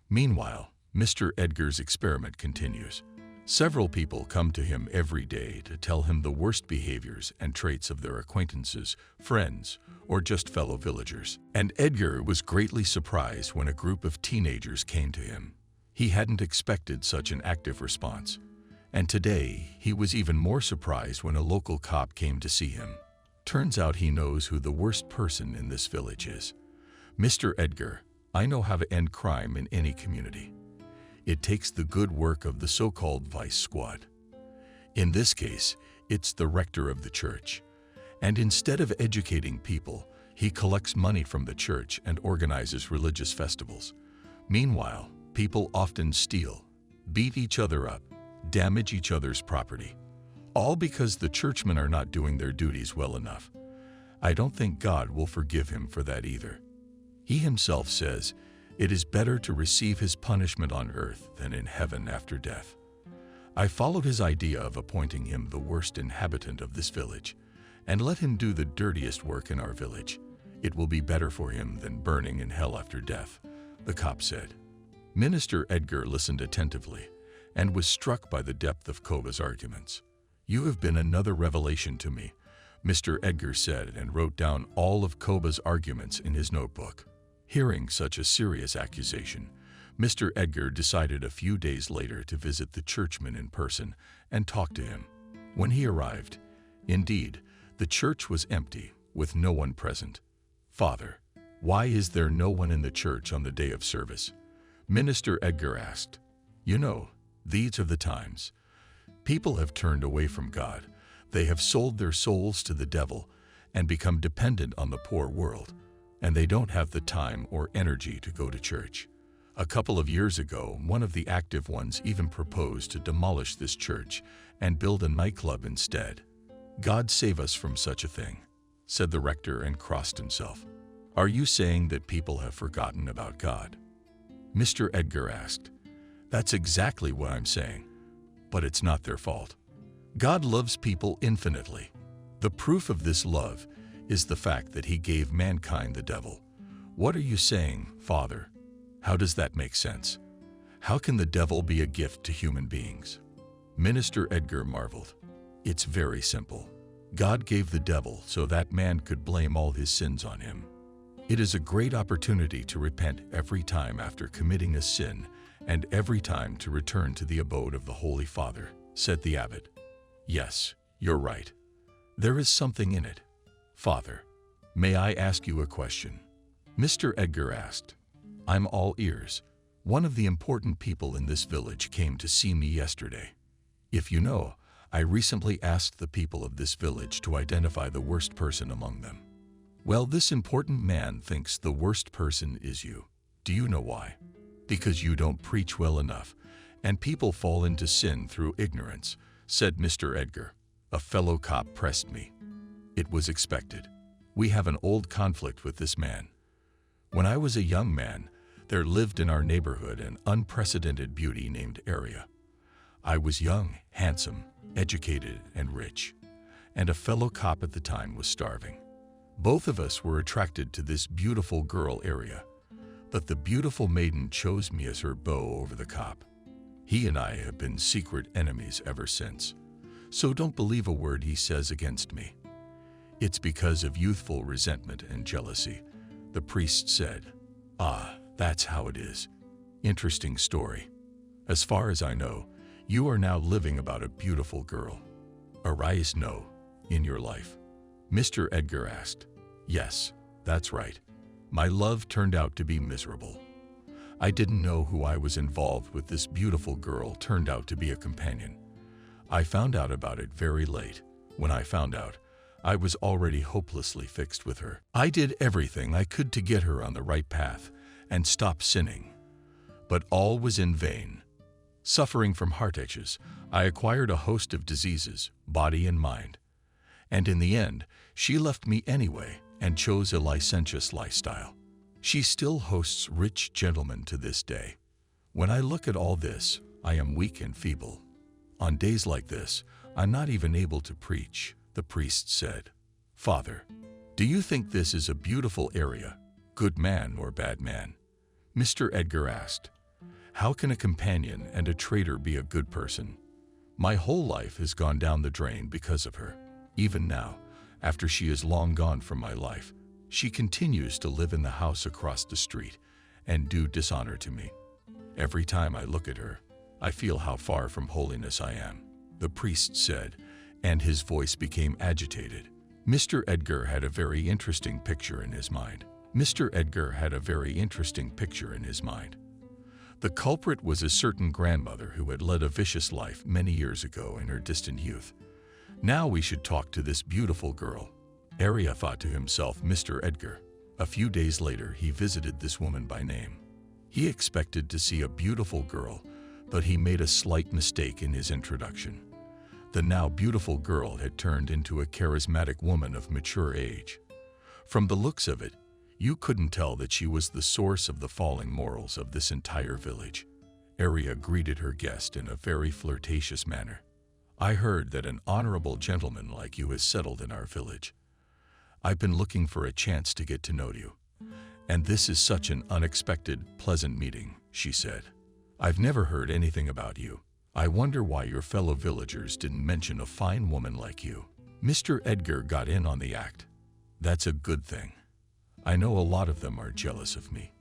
Meanwhile, Mr. Edgar's experiment continues. Several people come to him every day to tell him the worst behaviors and traits of their acquaintances, friends, or just fellow villagers. And Edgar was greatly surprised when a group of teenagers came to him. He hadn't expected such an active response. And today, he was even more surprised when a local cop came to see him. Turns out he knows who the worst person in this village is. Mr. Edgar, I know how to end crime in any community. It takes the good work of the so-called vice squad. In this case, it's the rector of the church. And instead of educating people, he collects money from the church and organizes religious festivals. Meanwhile, people often steal, beat each other up, damage each other's property, all because the churchmen are not doing their duties well enough. I don't think God will forgive him for that either. He himself says, "It is better to receive his punishment on earth than in heaven after death." I followed his idea of appointing him the worst inhabitant of this village, and let him do the dirtiest work in our village. It will be better for him than burning in hell after death, the cop said. Minister Edgar listened attentively and was struck by the depth of Kova's arguments. "You have been another revelation to me," Mr. Edgar said, and wrote down all of Kova's arguments in his notebook. Hearing such a serious accusation, Mr. Edgar decided a few days later to visit the churchman in person and talk to him. When he arrived, indeed, the church was empty, with no one present. "Father, why is there no one in the church on the day of service?" Minister Edgar asked. You know, these are the times. People have turned away from God. They have sold their souls to the devil and become dependent on the poor world, and they don't have the time or energy to go to church. A couple of years ago, one of the active ones even proposed to demolish this church and build a nightclub instead. God save us from such a thing, said the rector and crossed himself. Are you saying that people have forgotten about God? Mr. Edgar asked. That's exactly what I'm saying, but it's not their fault. God loves people infinitely. The proof of this love is the fact that he gave mankind the devil. What are you saying, Father? How does that make sense? How can the devil be a gift to human beings? Minister Edgar marveled. It's very simple. God gave the devil so that man could blame all his sins on him. It is a great opportunity to repent every time after committing a sin and every time to return to the abode of the Holy Father, said the abbot. Yes, you're right. There is something in it. Father, may I ask you a question? Mr. Edgar asked. I'm all ears. One of the important people in this village came to see me yesterday. If you know, I recently asked the people of this village to identify the worst person among them. Well, this important man thinks the worst person is you. Do you know why? Because you don't preach well enough, and people fall into sin through ignorance, said Mr. Edgar. A fellow cop pressed me. It was expected. We have an old conflict with this man. When I was a young man, there lived in our neighborhood an unprecedented beauty named Area. I was young, handsome, educated, and rich, and a fellow cop at the time was starving. Both of us were attracted to this beautiful girl Area, but the beautiful maiden chose me as her beau over the cop. He and I have been secret enemies ever since, so don't believe a word he says against me. It's because of youthful resentment and jealousy, the priest said. Ah, that's how it is. Interesting story. As far as I know, you are now living about a beautiful girl. Arise no, in your life. Mr. Edgar asked. Yes, that's right. My love turned out to be miserable. I didn't know who I was involved with. This beautiful girl turned out to be a companion. I found out about it very late. When I found out, I was already hopelessly fixed with her. I did everything I could to get her on the right path and stop sinning. But all was in vain. Suffering from heart itches, I acquired a host of diseases, body and mind. And in the end, she left me anyway and chose a licentious lifestyle. She still hosts rich gentlemen to this day. When I look at all this, I am weak and feeble. On days like this, I'm not even able to preach, the priest said. Father, do you think this is a beautiful area, good man or bad man? Mr. Edgar asked. How can a companion and a traitor be a good person? My whole life has gone down the drain because of her. Even now, after she is long gone from my life, she continues to live in the house across the street and do dishonor to me. Every time I look at her, I feel how far from holiness I am, the priest said, and his voice became agitated. Mr. Edgar had a very interesting picture in his mind. Mr. Edgar had a very interesting picture in his mind. The culprit was a certain grandmother who had led a vicious life many years ago in her distant youth. Now we should talk to this beautiful girl. Area thought to himself, Mr. Edgar. A few days later, he visited this woman by name. He expected to see a beautiful girl, but he made a slight mistake in his introduction. The now beautiful girl had turned into a charismatic woman of mature age. From the looks of it, you couldn't tell that she was the source of the falling morals of this entire village. Area greeted her guest in a very flirtatious manner. I heard that an honorable gentleman like you has settled in our village. I've been looking for a chance to get to know you. And this is such an unexpected, pleasant meeting, she said. I've never heard anything about you. I wonder why your fellow villagers didn't mention a fine woman like you. Mr. Edgar got in on the act. That's a good thing. I know a lot of them are jealous of me.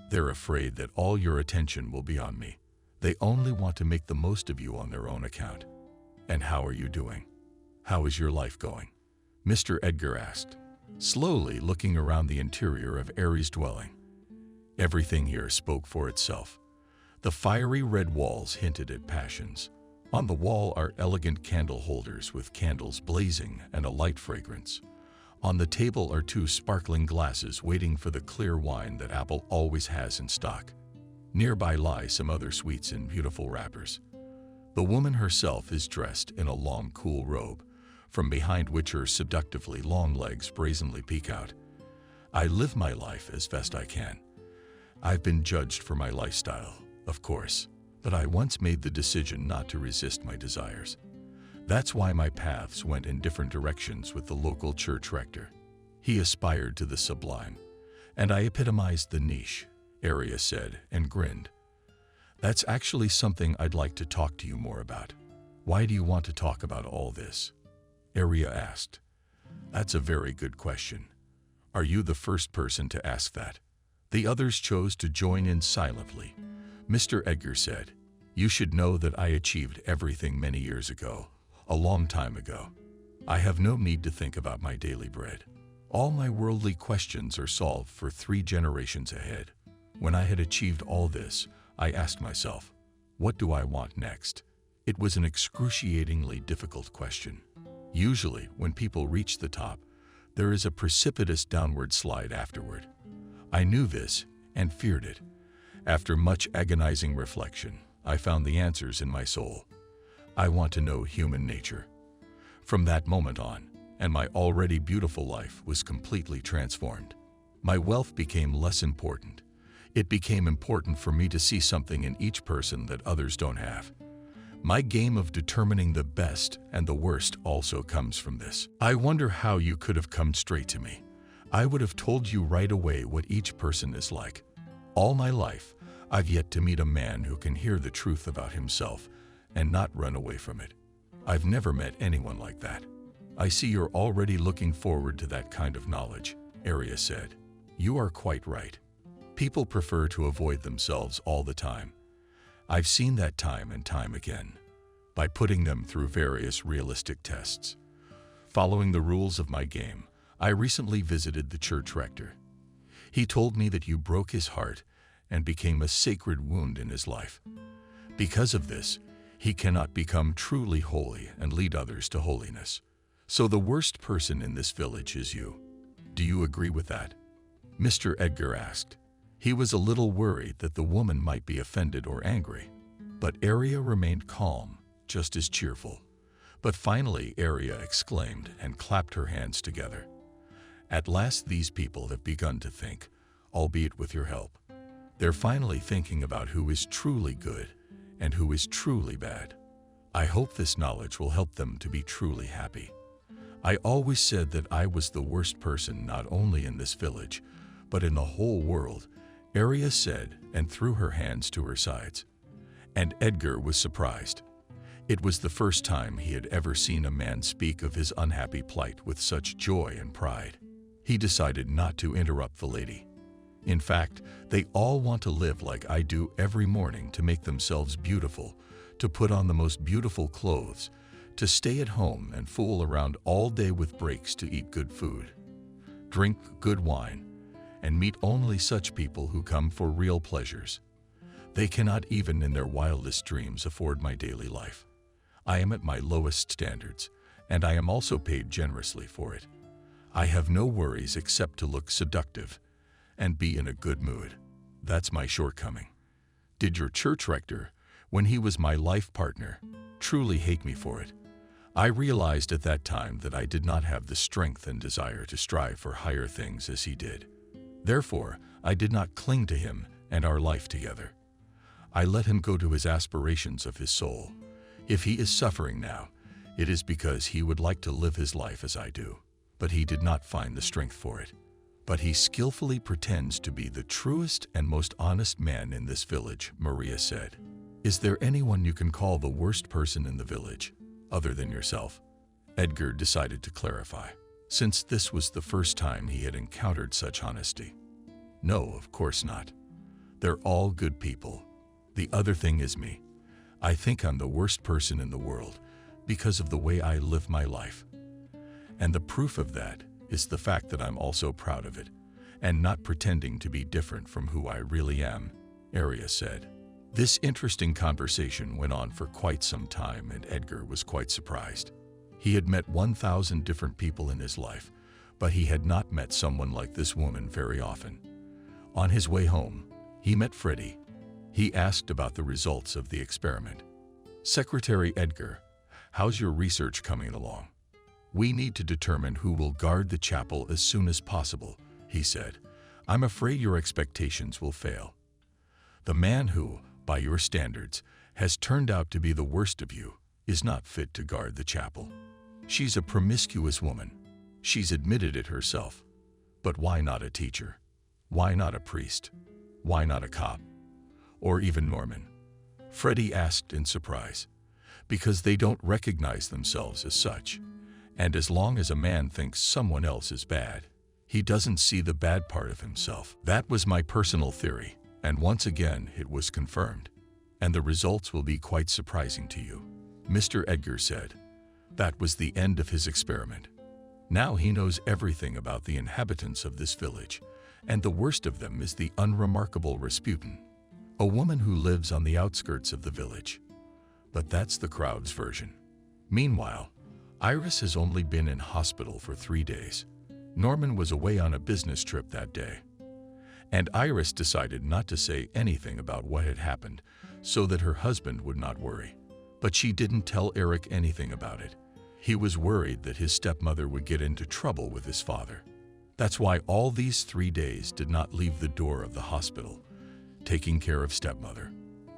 They're afraid that all your attention will be on me. They only want to make the most of you on their own account. And how are you doing? How is your life going? Mr. Edgar asked, slowly looking around the interior of Aries' dwelling. Everything here spoke for itself. The fiery red walls hinted at passions. On the wall are elegant candle holders with candles blazing and a light fragrance. On the table are 2 sparkling glasses waiting for the clear wine that Apple always has in stock. Nearby lie some other sweets in beautiful wrappers. The woman herself is dressed in a long, cool robe, from behind which her seductively long legs brazenly peek out. I live my life as best I can. I've been judged for my lifestyle, of course, but I once made the decision not to resist my desires. That's why my paths went in different directions with the local church rector. He aspired to the sublime, and I epitomized the niche, Aria said and grinned. That's actually something I'd like to talk to you more about. Why do you want to talk about all this? Aria asked. That's a very good question. Are you the first person to ask that? The others chose to join in silently. Mr. Edgar said, You should know that I achieved everything many years ago, a long time ago. I have no need to think about my daily bread. All my worldly questions are solved for 3 generations ahead. When I had achieved all this, I asked myself, what do I want next? It was an excruciatingly difficult question. Usually, when people reach the top, there is a precipitous downward slide afterward. I knew this and feared it. After much agonizing reflection, I found the answers in my soul. I want to know human nature. From that moment on, and my already beautiful life was completely transformed. My wealth became less important. It became important for me to see something in each person that others don't have. My game of determining the best and the worst also comes from this. I wonder how you could have come straight to me. I would have told you right away what each person is like. All my life, I've yet to meet a man who can hear the truth about himself and not run away from it. I've never met anyone like that. I see you're already looking forward to that kind of knowledge, Aria said. You are quite right. People prefer to avoid themselves all the time. I've seen that time and time again, by putting them through various realistic tests. Following the rules of my game, I recently visited the church rector. He told me that you broke his heart and became a sacred wound in his life. Because of this, he cannot become truly holy and lead others to holiness. So the worst person in this village is you. Do you agree with that? Mr. Edgar asked. He was a little worried that the woman might be offended or angry, but Aria remained calm, just as cheerful. But finally Aria exclaimed and clapped her hands together. At last these people have begun to think, albeit with your help. They're finally thinking about who is truly good and who is truly bad. I hope this knowledge will help them to be truly happy. I always said that I was the worst person not only in this village, but in the whole world, Aria said and threw her hands to her sides. And Edgar was surprised. It was the first time he had ever seen a man speak of his unhappy plight with such joy and pride. He decided not to interrupt the lady. In fact, they all want to live like I do every morning, to make themselves beautiful, to put on the most beautiful clothes, to stay at home and fool around all day with breaks to eat good food, drink good wine, and meet only such people who come for real pleasures. They cannot even in their wildest dreams afford my daily life. I am at my lowest standards, and I am also paid generously for it. I have no worries except to look seductive and be in a good mood. That's my shortcoming. Did your church rector, when he was my life partner, truly hate me for it? I realized at that time that I did not have the strength and desire to strive for higher things as he did. Therefore, I did not cling to him and our life together. I let him go to his aspirations of his soul. If he is suffering now, it is because he would like to live his life as I do, but he did not find the strength for it. But he skillfully pretends to be the truest and most honest man in this village, Maria said. Is there anyone you can call the worst person in the village, other than yourself? Edgar decided to clarify, since this was the first time he had encountered such honesty. No, of course not. They're all good people. The other thing is me. I think I'm the worst person in the world because of the way I live my life. And the proof of that is the fact that I'm also proud of it and not pretending to be different from who I really am, Aria said. This interesting conversation went on for quite some time, and Edgar was quite surprised. He had met 1,000 different people in his life, but he had not met someone like this woman very often. On his way home, he met Freddie. He asked about the results of the experiment. "Secretary Edgar, how's your research coming along? We need to determine who will guard the chapel as soon as possible," he said. "I'm afraid your expectations will fail. The man who, by your standards, has turned out to be the worst of you is not fit to guard the chapel. She's a promiscuous woman. She's admitted it herself. But why not a teacher? Why not a priest? Why not a cop? Or even Norman?" Freddie asked in surprise. "Because they don't recognize themselves as such. And as long as a man thinks someone else is bad, he doesn't see the bad part of himself. That was my personal theory, and once again it was confirmed. And the results will be quite surprising to you," Mr. Edgar said. That was the end of his experiment. Now he knows everything about the inhabitants of this village, and the worst of them is the unremarkable Rasputin, a woman who lives on the outskirts of the village. But that's the crowd's version. Meanwhile, Iris has only been in hospital for 3 days. Norman was away on a business trip that day, and Iris decided not to say anything about what had happened so that her husband would not worry. But she didn't tell Eric anything about it. He was worried that his stepmother would get into trouble with his father. That's why all these 3 days did not leave the door of the hospital, taking care of stepmother.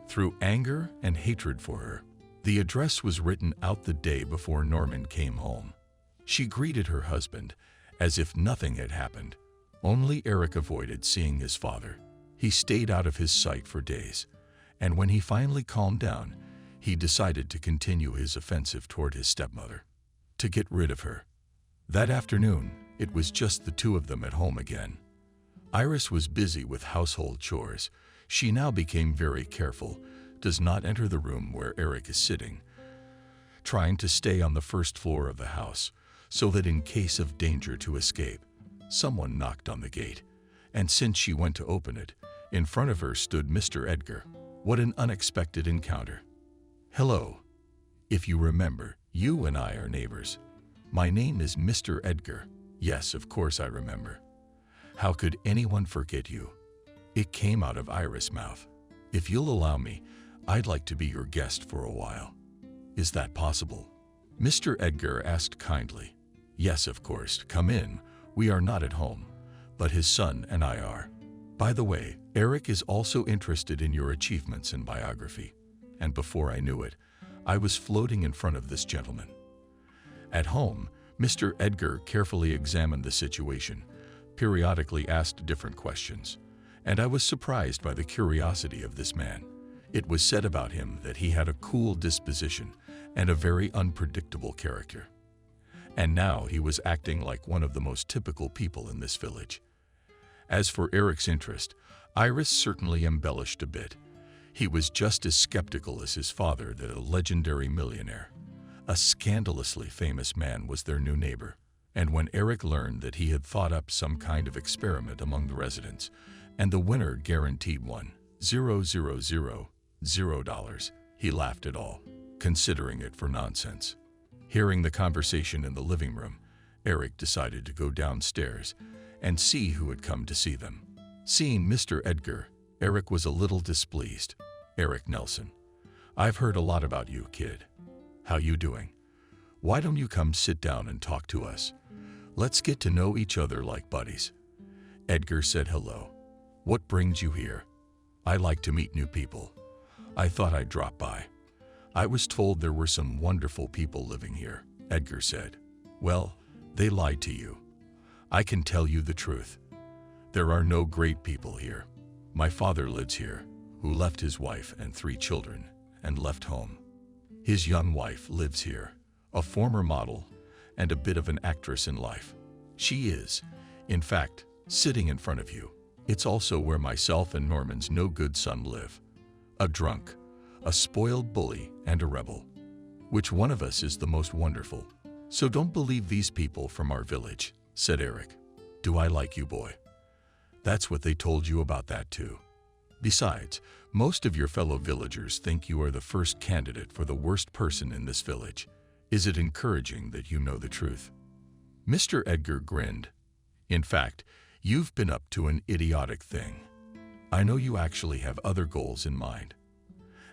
Through anger and hatred for her, the address was written out the day before Norman came home. She greeted her husband as if nothing had happened. Only Eric avoided seeing his father. He stayed out of his sight for days, and when he finally calmed down, he decided to continue his offensive toward his stepmother, to get rid of her. That afternoon, it was just the two of them at home again. Iris was busy with household chores. She now became very careful, does not enter the room where Eric is sitting, trying to stay on the first floor of the house, so that in case of danger to escape, someone knocked on the gate, and since she went to open it, in front of her stood Mr. Edgar. What an unexpected encounter. "Hello. If you remember, you and I are neighbors. My name is Mr. Edgar." "Yes, of course I remember. How could anyone forget you?" It came out of Iris' mouth. "If you'll allow me, I'd like to be your guest for a while." "Is that possible?" Mr. Edgar asked kindly. "Yes, of course. Come in. We are not at home, but his son and I are. By the way, Eric is also interested in your achievements and biography." And before I knew it, I was floating in front of this gentleman. At home, Mr. Edgar carefully examined the situation, periodically asked different questions, and I was surprised by the curiosity of this man. It was said about him that he had a cool disposition and a very unpredictable character. And now he was acting like one of the most typical people in this village. As for Eric's interest, Iris certainly embellished a bit. He was just as skeptical as his father that a legendary millionaire, a scandalously famous man, was their new neighbor. And when Eric learned that he had thought up some kind of experiment among the residents, and the winner guaranteed $0,000, he laughed it all, considering it for nonsense. Hearing the conversation in the living room, Eric decided to go downstairs and see who had come to see them. Seeing Mr. Edgar, Eric was a little displeased. "Eric Nelson, I've heard a lot about you, kid. How you doing? Why don't you come sit down and talk to us? Let's get to know each other like buddies." Edgar said hello. "What brings you here?" "I like to meet new people. I thought I'd drop by. I was told there were some wonderful people living here," Edgar said. "Well, they lied to you. I can tell you the truth. There are no great people here. My father lives here, who left his wife and 3 children and left home. His young wife lives here, a former model and a bit of an actress in life. She is, in fact, sitting in front of you. It's also where myself and Norman's no-good son live. A drunk, a spoiled bully, and a rebel. Which one of us is the most wonderful? So don't believe these people from our village," said Eric. "Do I like you, boy? That's what they told you about that too. Besides, most of your fellow villagers think you are the first candidate for the worst person in this village. Is it encouraging that you know the truth?" Mr. Edgar grinned. "In fact, you've been up to an idiotic thing. I know you actually have other goals in mind.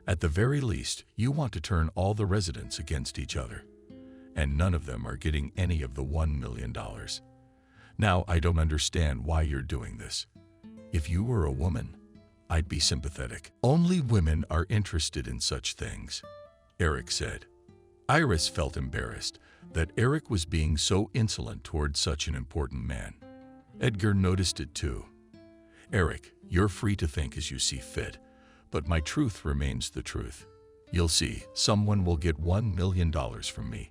At the very least, you want to turn all the residents against each other, and none of them are getting any of the $1 million. Now, I don't understand why you're doing this. If you were a woman, I'd be sympathetic. Only women are interested in such things," Eric said. Iris felt embarrassed that Eric was being so insolent toward such an important man. Edgar noticed it too. "Eric, you're free to think as you see fit, but my truth remains the truth. You'll see, someone will get $1 million from me,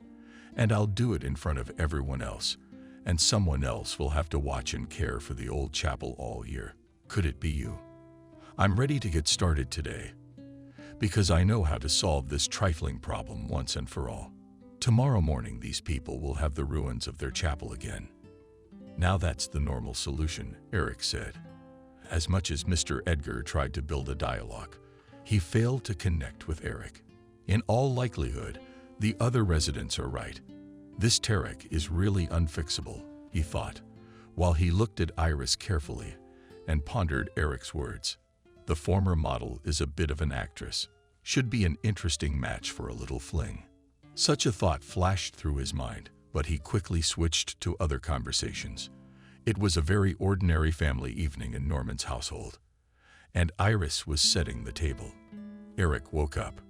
and I'll do it in front of everyone else, and someone else will have to watch and care for the old chapel all year. Could it be you? I'm ready to get started today, because I know how to solve this trifling problem once and for all. Tomorrow morning, these people will have the ruins of their chapel again." "Now that's the normal solution," Eric said. As much as Mr. Edgar tried to build a dialogue, he failed to connect with Eric. In all likelihood, the other residents are right. This Tarek is really unfixable, he thought, while he looked at Iris carefully and pondered Eric's words. The former model is a bit of an actress. Should be an interesting match for a little fling. Such a thought flashed through his mind, but he quickly switched to other conversations. It was a very ordinary family evening in Norman's household, and Iris was setting the table. Eric woke up.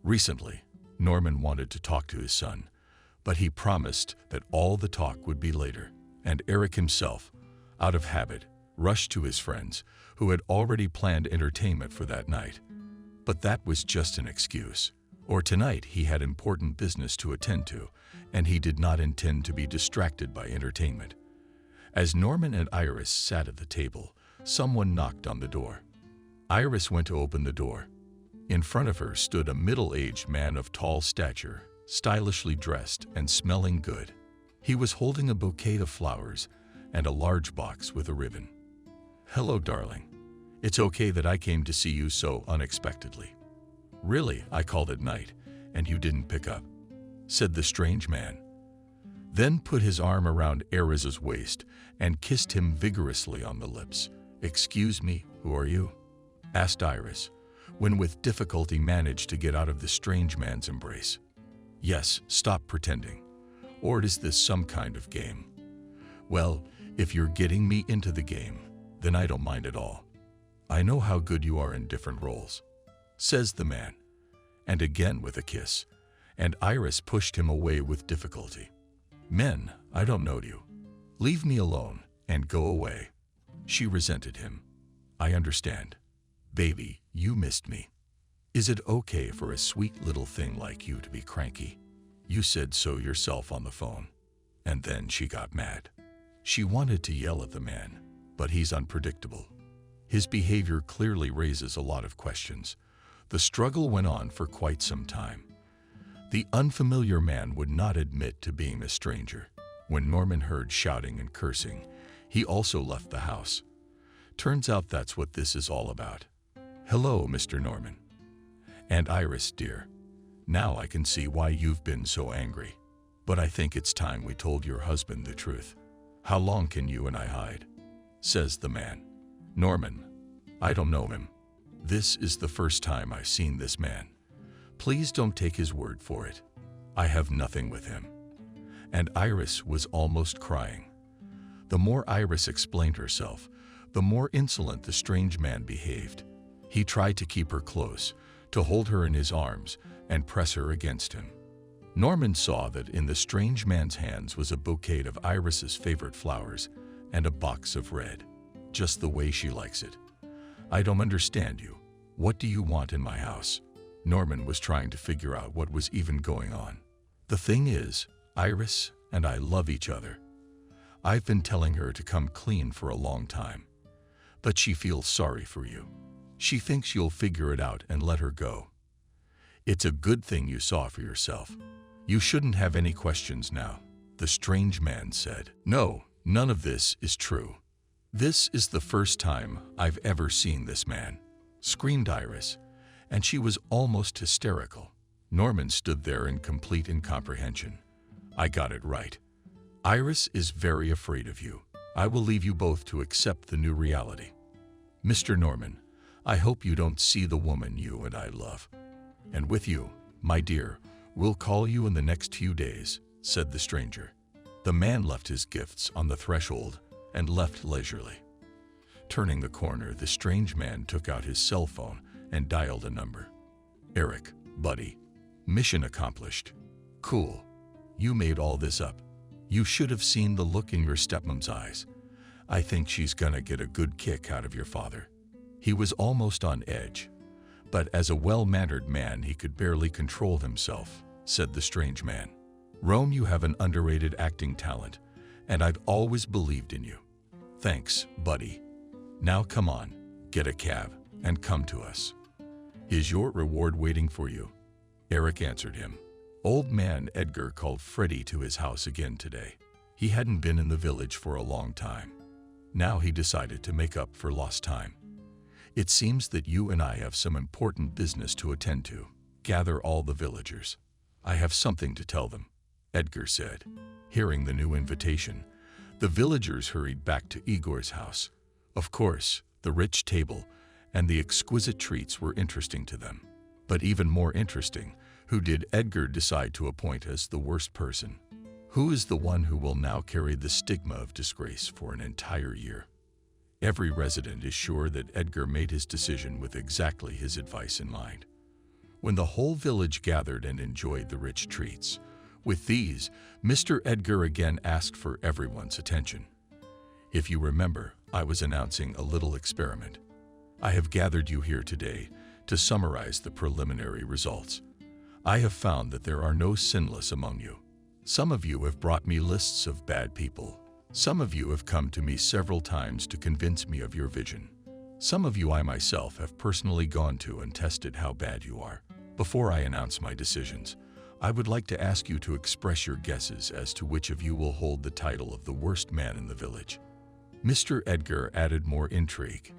Recently, Norman wanted to talk to his son, but he promised that all the talk would be later, and Eric himself, out of habit, rushed to his friends, who had already planned entertainment for that night. But that was just an excuse, or tonight he had important business to attend to, and he did not intend to be distracted by entertainment. As Norman and Iris sat at the table, someone knocked on the door. Iris went to open the door. In front of her stood a middle-aged man of tall stature, stylishly dressed and smelling good. He was holding a bouquet of flowers and a large box with a ribbon. "Hello, darling. It's okay that I came to see you so unexpectedly." "Really, I called at night, and you didn't pick up," said the strange man. Then put his arm around Iris's waist and kissed him vigorously on the lips. "Excuse me, who are you?" asked Iris, when with difficulty managed to get out of the strange man's embrace. "Yes, stop pretending. Or is this some kind of game?" "Well, if you're getting me into the game, then I don't mind at all. I know how good you are in different roles," says the man, and again with a kiss, and Iris pushed him away with difficulty. "Men, I don't know you. Leave me alone and go away." She resented him. "I understand. Baby, you missed me. Is it okay for a sweet little thing like you to be cranky? You said so yourself on the phone." And then she got mad. She wanted to yell at the man, but he's unpredictable. His behavior clearly raises a lot of questions. The struggle went on for quite some time. The unfamiliar man would not admit to being a stranger. When Norman heard shouting and cursing, he also left the house. Turns out that's what this is all about. "Hello, Mr. Norman. And Iris, dear. Now I can see why you've been so angry. But I think it's time we told your husband the truth. How long can you and I hide?" says the man. "Norman, I don't know him. This is the first time I've seen this man. Please don't take his word for it. I have nothing with him." And Iris was almost crying. The more Iris explained herself, the more insolent the strange man behaved. He tried to keep her close, to hold her in his arms and press her against him. Norman saw that in the strange man's hands was a bouquet of Iris's favorite flowers and a box of red, just the way she likes it. "I don't understand you. What do you want in my house?" Norman was trying to figure out what was even going on. "The thing is, Iris and I love each other. I've been telling her to come clean for a long time, but she feels sorry for you. She thinks you'll figure it out and let her go. It's a good thing you saw for yourself. You shouldn't have any questions now," the strange man said. "No, none of this is true. This is the first time I've ever seen this man. screamed Iris, and she was almost hysterical. Norman stood there in complete incomprehension. I got it right. Iris is very afraid of you. I will leave you both to accept the new reality. Mr. Norman, I hope you don't see the woman you and I love. And with you, my dear, we'll call you in the next few days, said the stranger. The man left his gifts on the threshold and left leisurely. Turning the corner, the strange man took out his cell phone and dialed a number. Eric, buddy. Mission accomplished. Cool. You made all this up. You should have seen the look in your stepmom's eyes. I think she's gonna get a good kick out of your father. He was almost on edge, but as a well-mannered man, he could barely control himself, said the strange man. Rome, you have an underrated acting talent, and I've always believed in you. Thanks, buddy. Now come on, get a cab, and come to us. Is your reward waiting for you? Eric answered him. Old man Edgar called Freddie to his house again today. He hadn't been in the village for a long time. Now he decided to make up for lost time. It seems that you and I have some important business to attend to. Gather all the villagers. I have something to tell them, Edgar said. Hearing the new invitation, the villagers hurried back to Igor's house. Of course, the rich table and the exquisite treats were interesting to them. But even more interesting, who did Edgar decide to appoint as the worst person? Who is the one who will now carry the stigma of disgrace for an entire year? Every resident is sure that Edgar made his decision with exactly his advice in mind. When the whole village gathered and enjoyed the rich treats, with these, Mr. Edgar again asked for everyone's attention. If you remember, I was announcing a little experiment. I have gathered you here today to summarize the preliminary results. I have found that there are no sinless among you. Some of you have brought me lists of bad people. Some of you have come to me several times to convince me of your vision. Some of you I myself have personally gone to and tested how bad you are. Before I announce my decisions, I would like to ask you to express your guesses as to which of you will hold the title of the worst man in the village. Mr. Edgar added more intrigue.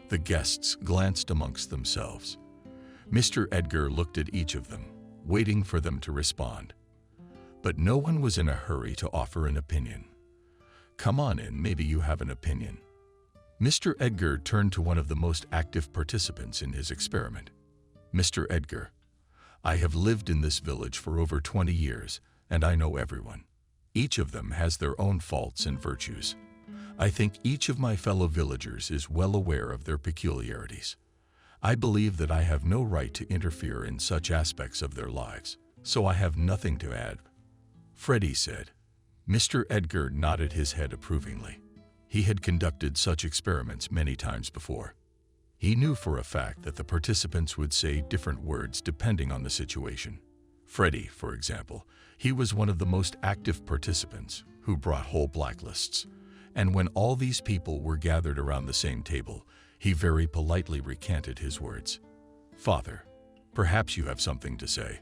The guests glanced amongst themselves. Mr. Edgar looked at each of them, waiting for them to respond. But no one was in a hurry to offer an opinion. Come on in, maybe you have an opinion. Mr. Edgar turned to one of the most active participants in his experiment. Mr. Edgar, I have lived in this village for over 20 years, and I know everyone. Each of them has their own faults and virtues. I think each of my fellow villagers is well aware of their peculiarities. I believe that I have no right to interfere in such aspects of their lives, so I have nothing to add. Freddie said. Mr. Edgar nodded his head approvingly. He had conducted such experiments many times before. He knew for a fact that the participants would say different words depending on the situation. Freddie, for example, he was one of the most active participants who brought whole blacklists. And when all these people were gathered around the same table, he very politely recanted his words. Father, perhaps you have something to say.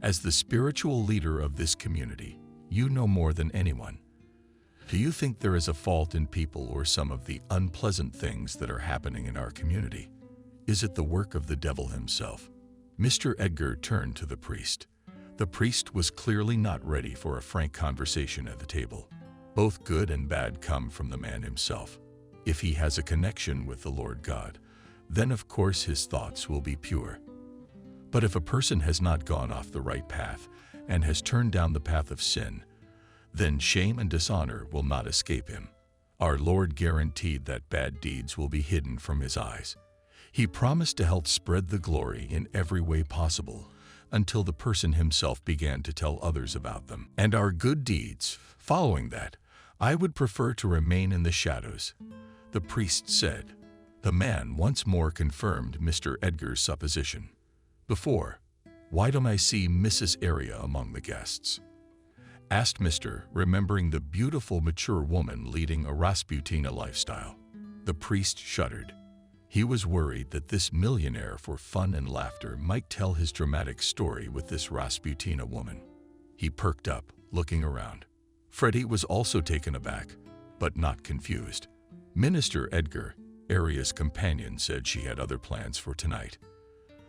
As the spiritual leader of this community, you know more than anyone. Do you think there is a fault in people or some of the unpleasant things that are happening in our community? Is it the work of the devil himself? Mr. Edgar turned to the priest. The priest was clearly not ready for a frank conversation at the table. Both good and bad come from the man himself. If he has a connection with the Lord God, then of course his thoughts will be pure. But if a person has not gone off the right path and has turned down the path of sin, then shame and dishonor will not escape him. Our Lord guaranteed that bad deeds will be hidden from his eyes. He promised to help spread the glory in every way possible until the person himself began to tell others about them. And our good deeds, following that, I would prefer to remain in the shadows, the priest said. The man once more confirmed Mr. Edgar's supposition. Before, why don't I see Mrs. Area among the guests? Asked Mr., remembering the beautiful mature woman leading a Rasputina lifestyle. The priest shuddered. He was worried that this millionaire for fun and laughter might tell his dramatic story with this Rasputina woman. He perked up, looking around. Freddie was also taken aback, but not confused. Minister Edgar, Aria's companion said she had other plans for tonight,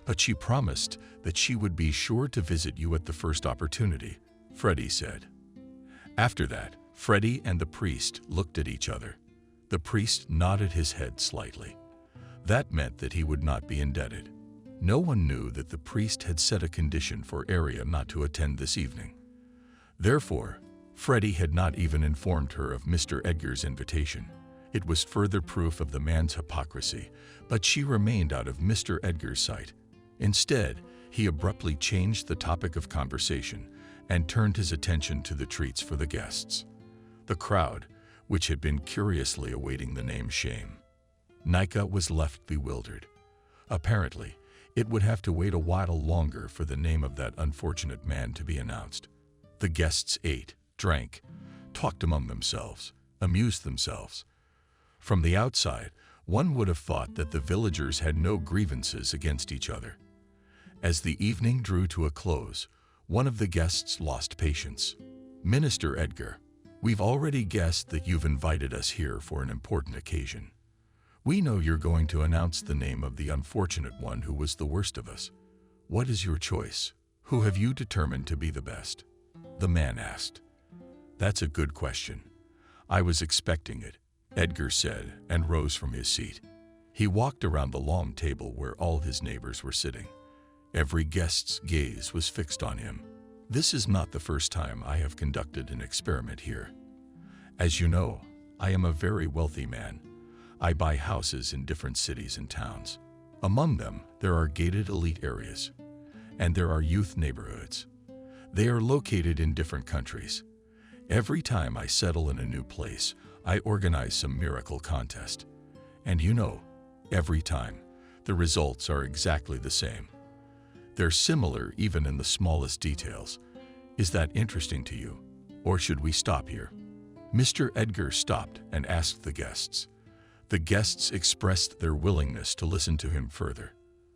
but she promised that she would be sure to visit you at the first opportunity, Freddie said. After that, Freddie and the priest looked at each other. The priest nodded his head slightly. That meant that he would not be indebted. No one knew that the priest had set a condition for Aria not to attend this evening. Therefore, Freddie had not even informed her of Mr. Edgar's invitation. It was further proof of the man's hypocrisy, but she remained out of Mr. Edgar's sight. Instead, he abruptly changed the topic of conversation and turned his attention to the treats for the guests. The crowd, which had been curiously awaiting the name Shame, Nika was left bewildered. Apparently, it would have to wait a while longer for the name of that unfortunate man to be announced. The guests ate, drank, talked among themselves, amused themselves. From the outside, one would have thought that the villagers had no grievances against each other. As the evening drew to a close, one of the guests lost patience. "Minister Edgar, we've already guessed that you've invited us here for an important occasion. We know you're going to announce the name of the unfortunate one who was the worst of us. What is your choice? Who have you determined to be the best?" The man asked. "That's a good question. I was expecting it," Edgar said, and rose from his seat. He walked around the long table where all his neighbors were sitting. Every guest's gaze was fixed on him. "This is not the first time I have conducted an experiment here. As you know, I am a very wealthy man. I buy houses in different cities and towns. Among them, there are gated elite areas, and there are youth neighborhoods. They are located in different countries. Every time I settle in a new place, I organize some miracle contest. And you know, every time, the results are exactly the same. They're similar even in the smallest details. Is that interesting to you? Or should we stop here?" Mr. Edgar stopped and asked the guests. The guests expressed their willingness to listen to him further.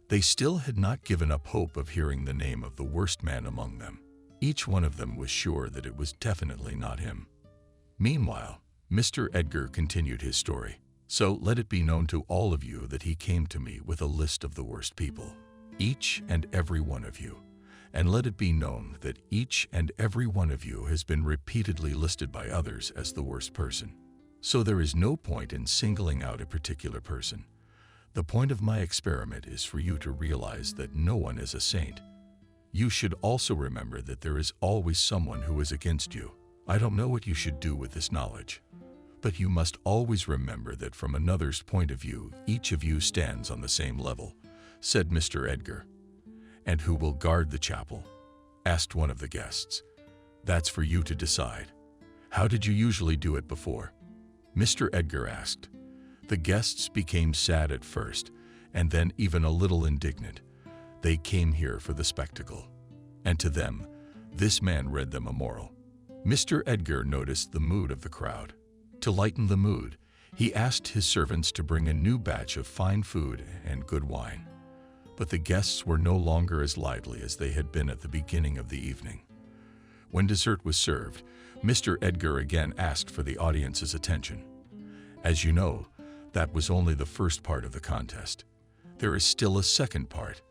They still had not given up hope of hearing the name of the worst man among them. Each one of them was sure that it was definitely not him. Meanwhile, Mr. Edgar continued his story. "So let it be known to all of you that he came to me with a list of the worst people, each and every one of you. And let it be known that each and every one of you has been repeatedly listed by others as the worst person. So there is no point in singling out a particular person. The point of my experiment is for you to realize that no one is a saint. You should also remember that there is always someone who is against you. I don't know what you should do with this knowledge, but you must always remember that from another's point of view, each of you stands on the same level," said Mr. Edgar. "And who will guard the chapel?" asked one of the guests. "That's for you to decide. How did you usually do it before?" Mr. Edgar asked. The guests became sad at first, and then even a little indignant. They came here for the spectacle, and to them, this man read them a moral. Mr. Edgar noticed the mood of the crowd. To lighten the mood, he asked his servants to bring a new batch of fine food and good wine. But the guests were no longer as lively as they had been at the beginning of the evening. When dessert was served, Mr. Edgar again asked for the audience's attention. "As you know, that was only the first part of the contest. There is still a second part.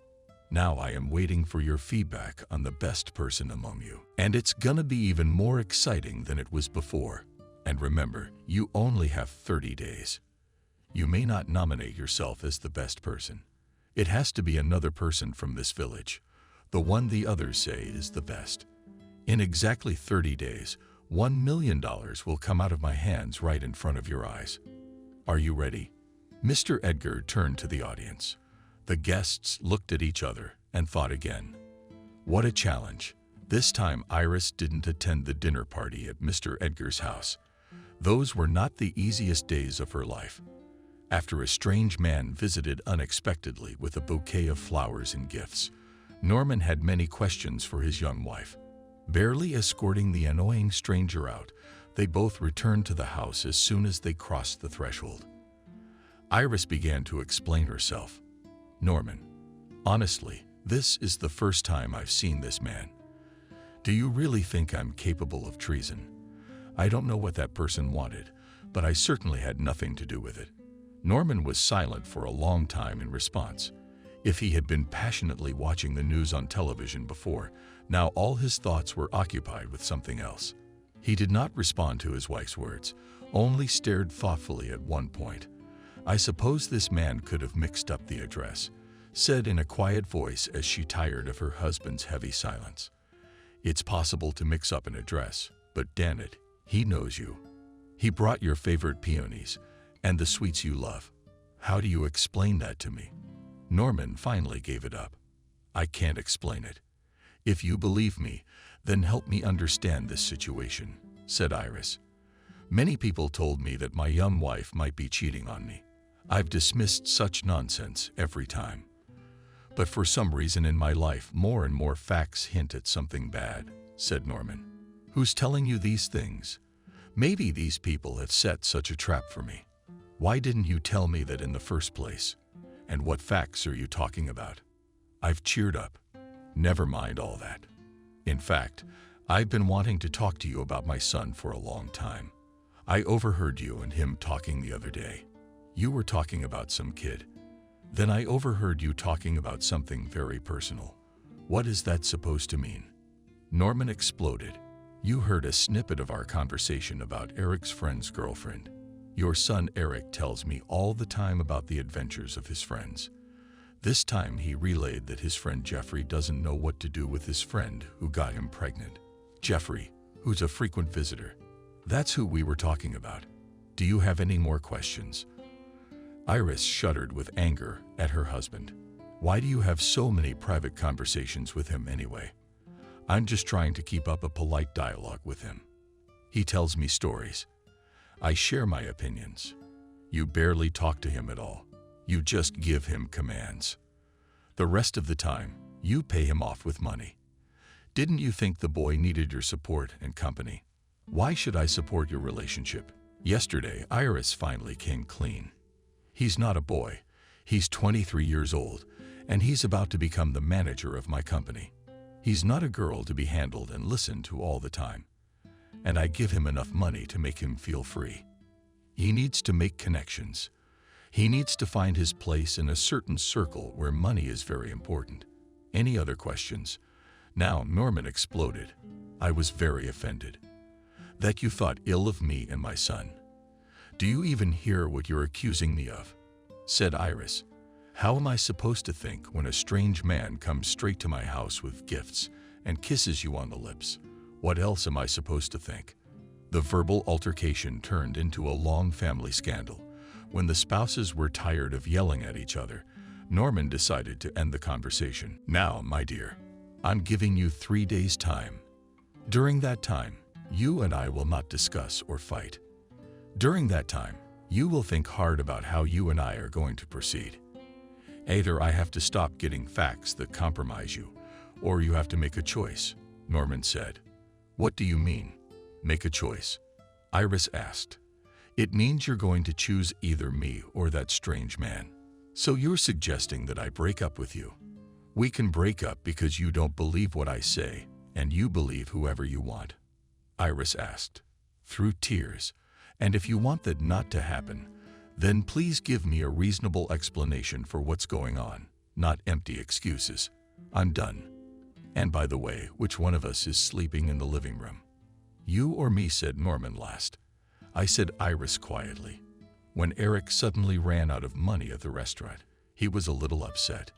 Now I am waiting for your feedback on the best person among you. And it's gonna be even more exciting than it was before. And remember, you only have 30 days. You may not nominate yourself as the best person. It has to be another person from this village, the one the others say is the best. In exactly 30 days, $1 million will come out of my hands right in front of your eyes. Are you ready?" Mr. Edgar turned to the audience. The guests looked at each other and thought again. What a challenge. This time Iris didn't attend the dinner party at Mr. Edgar's house. Those were not the easiest days of her life. After a strange man visited unexpectedly with a bouquet of flowers and gifts, Norman had many questions for his young wife. Barely escorting the annoying stranger out, they both returned to the house as soon as they crossed the threshold. Iris began to explain herself. "Norman, honestly, this is the first time I've seen this man. Do you really think I'm capable of treason? I don't know what that person wanted, but I certainly had nothing to do with it. Norman was silent for a long time in response. If he had been passionately watching the news on television before, now all his thoughts were occupied with something else. He did not respond to his wife's words, only stared thoughtfully at one point. "I suppose this man could have mixed up the address," said in a quiet voice as she tired of her husband's heavy silence. "It's possible to mix up an address, but damn it, he knows you. He brought your favorite peonies and the sweets you love. How do you explain that to me?" Norman finally gave it up. "I can't explain it. If you believe me, then help me understand this situation," said Iris. "Many people told me that my young wife might be cheating on me. I've dismissed such nonsense every time. But for some reason in my life, more and more facts hint at something bad," said Norman. "Who's telling you these things? Maybe these people have set such a trap for me. Why didn't you tell me that in the first place? And what facts are you talking about?" I've cheered up. "Never mind all that. In fact, I've been wanting to talk to you about my son for a long time. I overheard you and him talking the other day. You were talking about some kid. Then I overheard you talking about something very personal. What is that supposed to mean?" Norman exploded. "You heard a snippet of our conversation about Eric's friend's girlfriend. Your son Eric tells me all the time about the adventures of his friends. This time he relayed that his friend Jeffrey doesn't know what to do with his friend who got him pregnant. Jeffrey, who's a frequent visitor. That's who we were talking about. Do you have any more questions?" Iris shuddered with anger at her husband. "Why do you have so many private conversations with him anyway?" "I'm just trying to keep up a polite dialogue with him. He tells me stories. I share my opinions. You barely talk to him at all. You just give him commands. The rest of the time, you pay him off with money. Didn't you think the boy needed your support and company? Why should I support your relationship?" Yesterday, Iris finally came clean. "He's not a boy. He's 23 years old, and he's about to become the manager of my company. He's not a girl to be handled and listened to all the time. And I give him enough money to make him feel free. He needs to make connections. He needs to find his place in a certain circle where money is very important. Any other questions?" Now Norman exploded. "I was very offended. That you thought ill of me and my son. Do you even hear what you're accusing me of?" said Iris. "How am I supposed to think when a strange man comes straight to my house with gifts and kisses you on the lips? What else am I supposed to think?" The verbal altercation turned into a long family scandal. When the spouses were tired of yelling at each other, Norman decided to end the conversation. "Now, my dear, I'm giving you 3 days' time. During that time, you and I will not discuss or fight. During that time, you will think hard about how you and I are going to proceed. Either I have to stop getting facts that compromise you, or you have to make a choice," Norman said. "What do you mean, make a choice?" Iris asked. "It means you're going to choose either me or that strange man. So you're suggesting that I break up with you? We can break up because you don't believe what I say, and you believe whoever you want?" Iris asked, through tears. "And if you want that not to happen, then please give me a reasonable explanation for what's going on, not empty excuses. I'm done. And by the way, which one of us is sleeping in the living room? You or me?" said Norman last. "I," said Iris quietly. When Eric suddenly ran out of money at the restaurant, he was a little upset.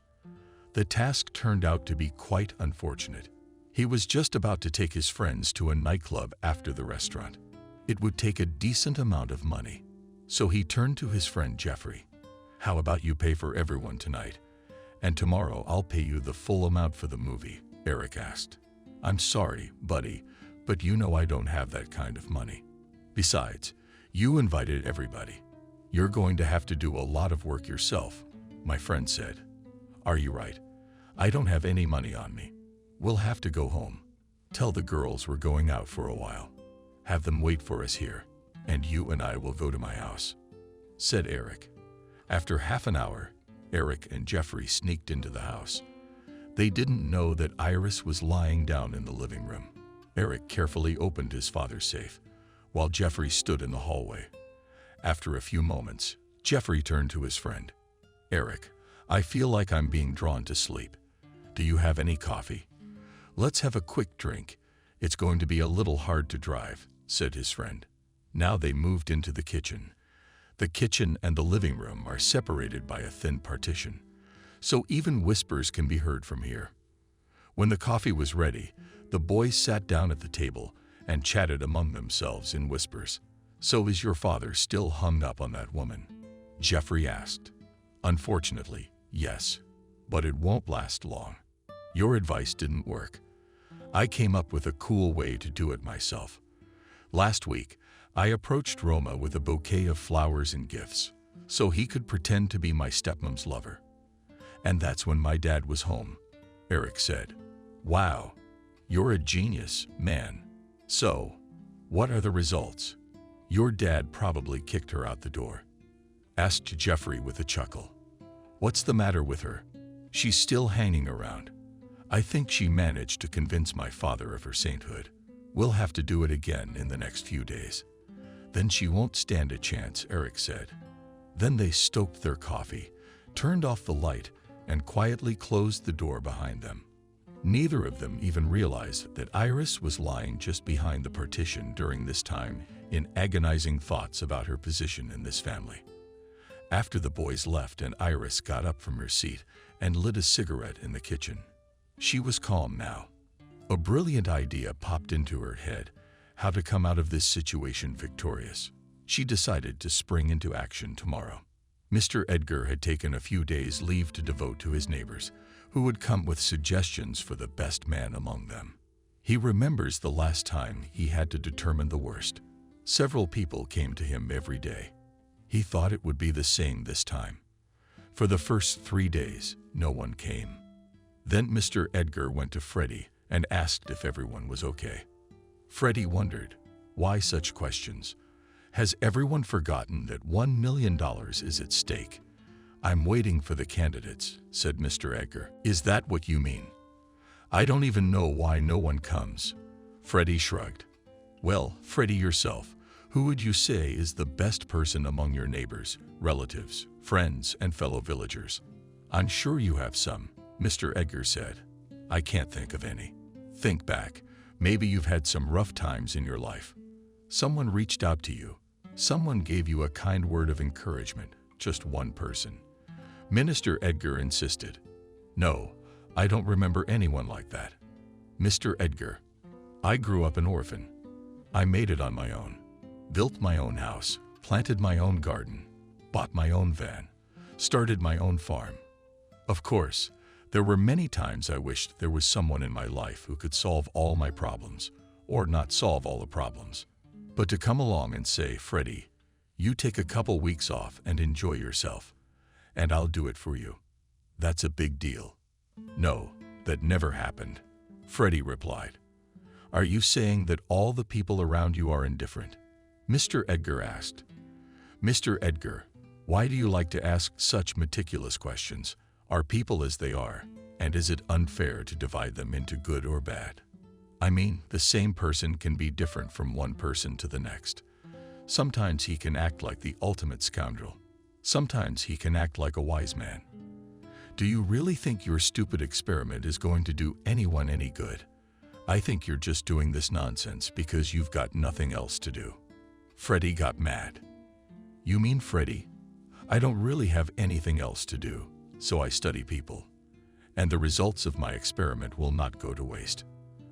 The task turned out to be quite unfortunate. He was just about to take his friends to a nightclub after the restaurant. It would take a decent amount of money. So he turned to his friend Jeffrey. "How about you pay for everyone tonight? And tomorrow I'll pay you the full amount for the movie," Eric asked. "I'm sorry, buddy, but you know I don't have that kind of money. Besides, you invited everybody. You're going to have to do a lot of work yourself," my friend said. "Are you right? I don't have any money on me. We'll have to go home. Tell the girls we're going out for a while. Have them wait for us here, and you and I will go to my house," said Eric. After half an hour, Eric and Jeffrey sneaked into the house. They didn't know that Iris was lying down in the living room. Eric carefully opened his father's safe, while Jeffrey stood in the hallway. After a few moments, Jeffrey turned to his friend. Eric, I feel like I'm being drawn to sleep. Do you have any coffee? Let's have a quick drink. It's going to be a little hard to drive, said his friend. Now they moved into the kitchen. The kitchen and the living room are separated by a thin partition, so even whispers can be heard from here. When the coffee was ready, the boys sat down at the table and chatted among themselves in whispers. So is your father still hung up on that woman? Jeffrey asked. Unfortunately, yes, but it won't last long. Your advice didn't work. I came up with a cool way to do it myself. Last week, I approached Roma with a bouquet of flowers and gifts, so he could pretend to be my stepmom's lover. And that's when my dad was home, Eric said. Wow, you're a genius, man. So, what are the results? Your dad probably kicked her out the door, asked Jeffrey with a chuckle. What's the matter with her? She's still hanging around. I think she managed to convince my father of her sainthood. We'll have to do it again in the next few days. Then she won't stand a chance, Eric said. Then they stoked their coffee, turned off the light, and quietly closed the door behind them. Neither of them even realized that Iris was lying just behind the partition during this time in agonizing thoughts about her position in this family. After the boys left and Iris got up from her seat and lit a cigarette in the kitchen, she was calm now. A brilliant idea popped into her head, how to come out of this situation victorious. She decided to spring into action tomorrow. Mr. Edgar had taken a few days' leave to devote to his neighbors, who would come with suggestions for the best man among them. He remembers the last time he had to determine the worst. Several people came to him every day. He thought it would be the same this time. For the first 3 days, no one came. Then Mr. Edgar went to Freddie and asked if everyone was okay. Freddie wondered, why such questions? Has everyone forgotten that $1 million is at stake? I'm waiting for the candidates, said Mr. Edgar. Is that what you mean? I don't even know why no one comes. Freddie shrugged. Well, Freddie yourself, who would you say is the best person among your neighbors, relatives, friends, and fellow villagers? I'm sure you have some, Mr. Edgar said. I can't think of any. Think back. Maybe you've had some rough times in your life. Someone reached out to you. Someone gave you a kind word of encouragement. Just one person. Minister Edgar insisted. No, I don't remember anyone like that. Mr. Edgar, I grew up an orphan. I made it on my own. Built my own house, planted my own garden, bought my own van, started my own farm. Of course, there were many times I wished there was someone in my life who could solve all my problems, or not solve all the problems. But to come along and say, Freddie, you take a couple weeks off and enjoy yourself, and I'll do it for you. That's a big deal. No, that never happened, Freddie replied. Are you saying that all the people around you are indifferent? Mr. Edgar asked. Mr. Edgar, why do you like to ask such meticulous questions? Are people as they are, and is it unfair to divide them into good or bad? I mean, the same person can be different from one person to the next. Sometimes he can act like the ultimate scoundrel. Sometimes he can act like a wise man. Do you really think your stupid experiment is going to do anyone any good? I think you're just doing this nonsense because you've got nothing else to do. Freddie got mad. You mean Freddie? I don't really have anything else to do, so I study people. And the results of my experiment will not go to waste.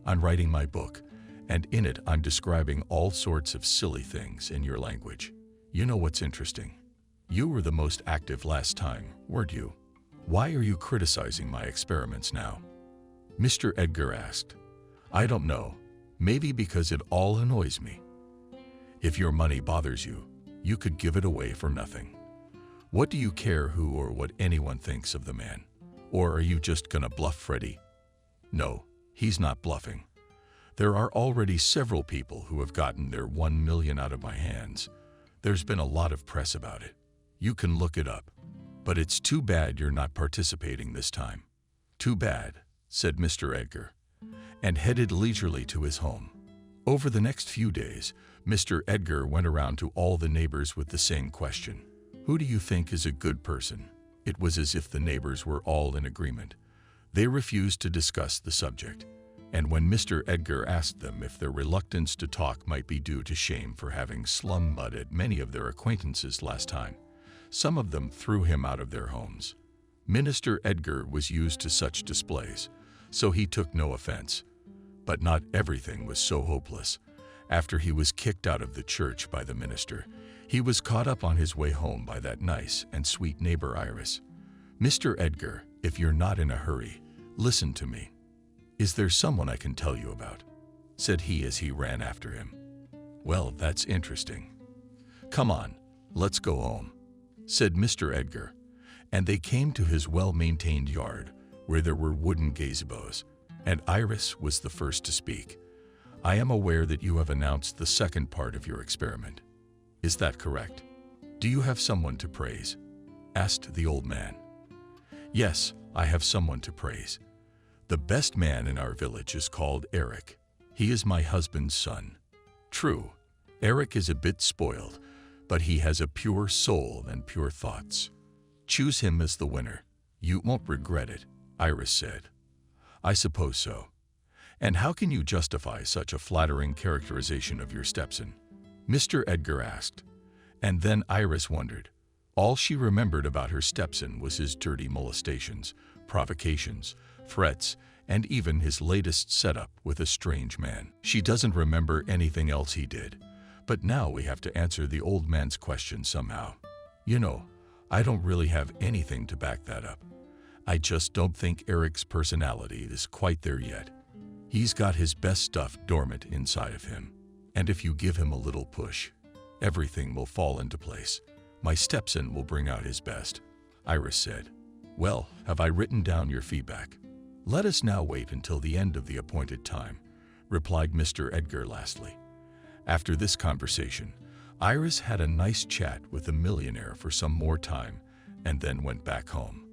I'm writing my book, and in it I'm describing all sorts of silly things in your language. You know what's interesting? You were the most active last time, weren't you? Why are you criticizing my experiments now? Mr. Edgar asked. I don't know. Maybe because it all annoys me. If your money bothers you, you could give it away for nothing. What do you care who or what anyone thinks of the man? Or are you just gonna bluff Freddie? No, he's not bluffing. There are already several people who have gotten their 1 million out of my hands. There's been a lot of press about it. You can look it up. But it's too bad you're not participating this time. Too bad, said Mr. Edgar, and headed leisurely to his home. Over the next few days, Mr. Edgar went around to all the neighbors with the same question. Who do you think is a good person? It was as if the neighbors were all in agreement. They refused to discuss the subject, and when Mr. Edgar asked them if their reluctance to talk might be due to shame for having slum mud at many of their acquaintances last time, some of them threw him out of their homes. Minister Edgar was used to such displays, so he took no offense. But not everything was so hopeless. After he was kicked out of the church by the minister, he was caught up on his way home by that nice and sweet neighbor Iris. "Mr. Edgar, if you're not in a hurry, listen to me. Is there someone I can tell you about?" said he as he ran after him. "Well, that's interesting. Come on, let's go home," said Mr. Edgar, and they came to his well-maintained yard where there were wooden gazebos, and Iris was the first to speak. "I am aware that you have announced the second part of your experiment. Is that correct? Do you have someone to praise?" asked the old man. "Yes, I have someone to praise. The best man in our village is called Eric. He is my husband's son. True, Eric is a bit spoiled, but he has a pure soul and pure thoughts. Choose him as the winner. You won't regret it," Iris said. "I suppose so. And how can you justify such a flattering characterization of your stepson?" Mr. Edgar asked. And then Iris wondered. All she remembered about her stepson was his dirty molestations, provocations, threats, and even his latest setup with a strange man. She doesn't remember anything else he did. But now we have to answer the old man's question somehow. You know, I don't really have anything to back that up. I just don't think Eric's personality is quite there yet. He's got his best stuff dormant inside of him. And if you give him a little push, everything will fall into place. My stepson will bring out his best," Iris said. "Well, have I written down your feedback? Let us now wait until the end of the appointed time," replied Mr. Edgar lastly. After this conversation, Iris had a nice chat with the millionaire for some more time and then went back home.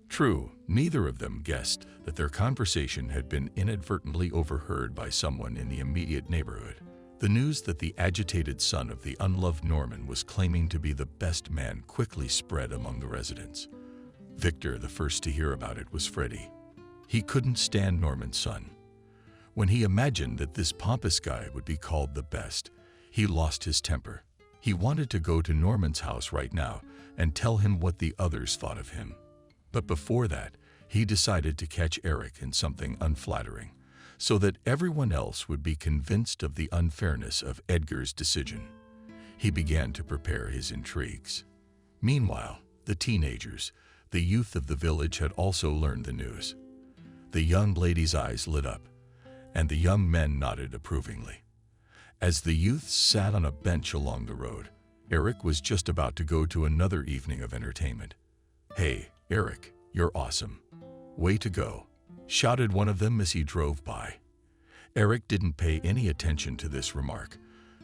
True, neither of them guessed that their conversation had been inadvertently overheard by someone in the immediate neighborhood. The news that the agitated son of the unloved Norman was claiming to be the best man quickly spread among the residents. Victor, the first to hear about it, was Freddie. He couldn't stand Norman's son. When he imagined that this pompous guy would be called the best, he lost his temper. He wanted to go to Norman's house right now and tell him what the others thought of him. But before that, he decided to catch Eric in something unflattering, so that everyone else would be convinced of the unfairness of Edgar's decision. He began to prepare his intrigues. Meanwhile, the teenagers, the youth of the village, had also learned the news. The young lady's eyes lit up, and the young men nodded approvingly. As the youths sat on a bench along the road, Eric was just about to go to another evening of entertainment. "Hey, Eric, you're awesome. Way to go," shouted one of them as he drove by. Eric didn't pay any attention to this remark,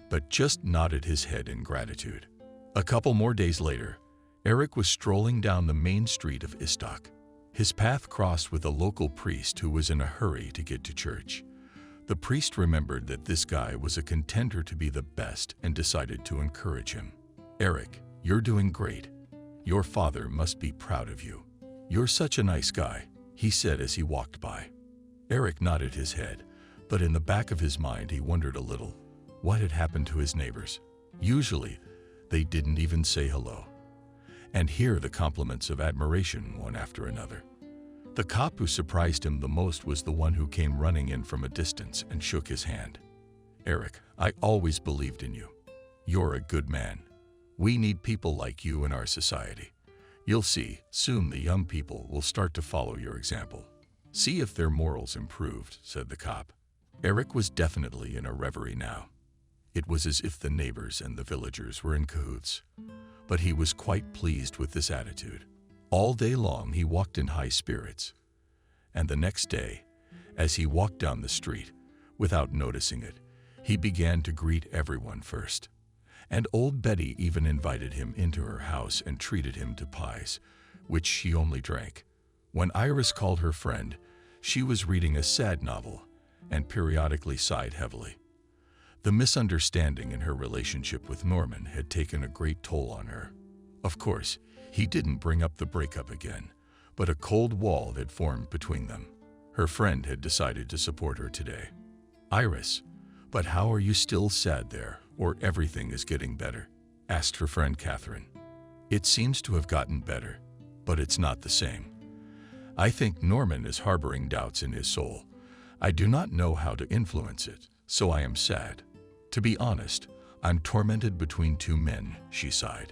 but just nodded his head in gratitude. A couple more days later, Eric was strolling down the main street of Istok. His path crossed with a local priest who was in a hurry to get to church. The priest remembered that this guy was a contender to be the best and decided to encourage him. "Eric, you're doing great. Your father must be proud of you. You're such a nice guy," he said as he walked by. Eric nodded his head, but in the back of his mind he wondered a little what had happened to his neighbors. Usually, they didn't even say hello. And here the compliments of admiration one after another. The cop who surprised him the most was the one who came running in from a distance and shook his hand. "Eric, I always believed in you. You're a good man. We need people like you in our society. You'll see, soon the young people will start to follow your example. See if their morals improved," said the cop. Eric was definitely in a reverie now. It was as if the neighbors and the villagers were in cahoots. But he was quite pleased with this attitude. All day long he walked in high spirits. And the next day, as he walked down the street, without noticing it, he began to greet everyone first. And old Betty even invited him into her house and treated him to pies, which she only drank. When Iris called her friend, she was reading a sad novel and periodically sighed heavily. The misunderstanding in her relationship with Norman had taken a great toll on her. Of course, he didn't bring up the breakup again, but a cold wall had formed between them. Her friend had decided to support her today. "Iris, but how are you still sad there, or everything is getting better?" asked her friend Catherine. "It seems to have gotten better, but it's not the same. I think Norman is harboring doubts in his soul. I do not know how to influence it, so I am sad. To be honest, I'm tormented between two men," she sighed.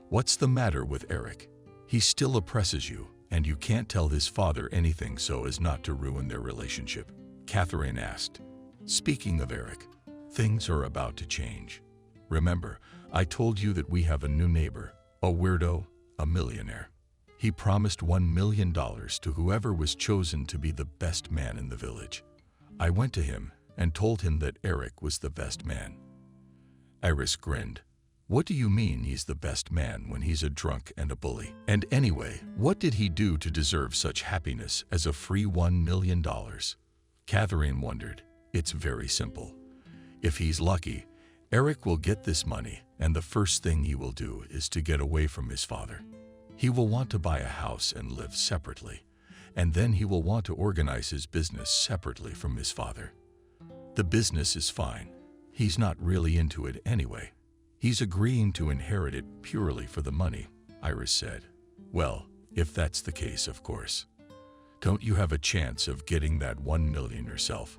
"What's the matter with Eric? He still oppresses you, and you can't tell his father anything so as not to ruin their relationship?" Catherine asked. "Speaking of Eric, things are about to change. Remember, I told you that we have a new neighbor, a weirdo, a millionaire. He promised $1 million to whoever was chosen to be the best man in the village. I went to him and told him that Eric was the best man." Iris grinned. "What do you mean he's the best man when he's a drunk and a bully? And anyway, what did he do to deserve such happiness as a free $1 million? Catherine wondered. "It's very simple. If he's lucky, Eric will get this money, and the first thing he will do is to get away from his father. He will want to buy a house and live separately, and then he will want to organize his business separately from his father. The business is fine. He's not really into it anyway. He's agreeing to inherit it purely for the money," Iris said. "Well, if that's the case, of course. Don't you have a chance of getting that $1 million yourself?"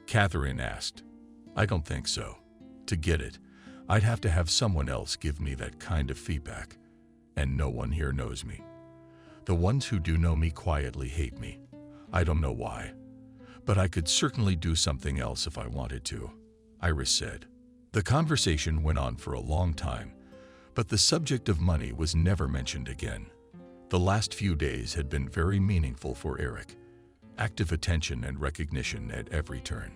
Catherine asked. "I don't think so. To get it, I'd have to have someone else give me that kind of feedback, and no one here knows me. The ones who do know me quietly hate me. I don't know why, but I could certainly do something else if I wanted to," Iris said. The conversation went on for a long time, but the subject of money was never mentioned again. The last few days had been very meaningful for Eric. Active attention and recognition at every turn.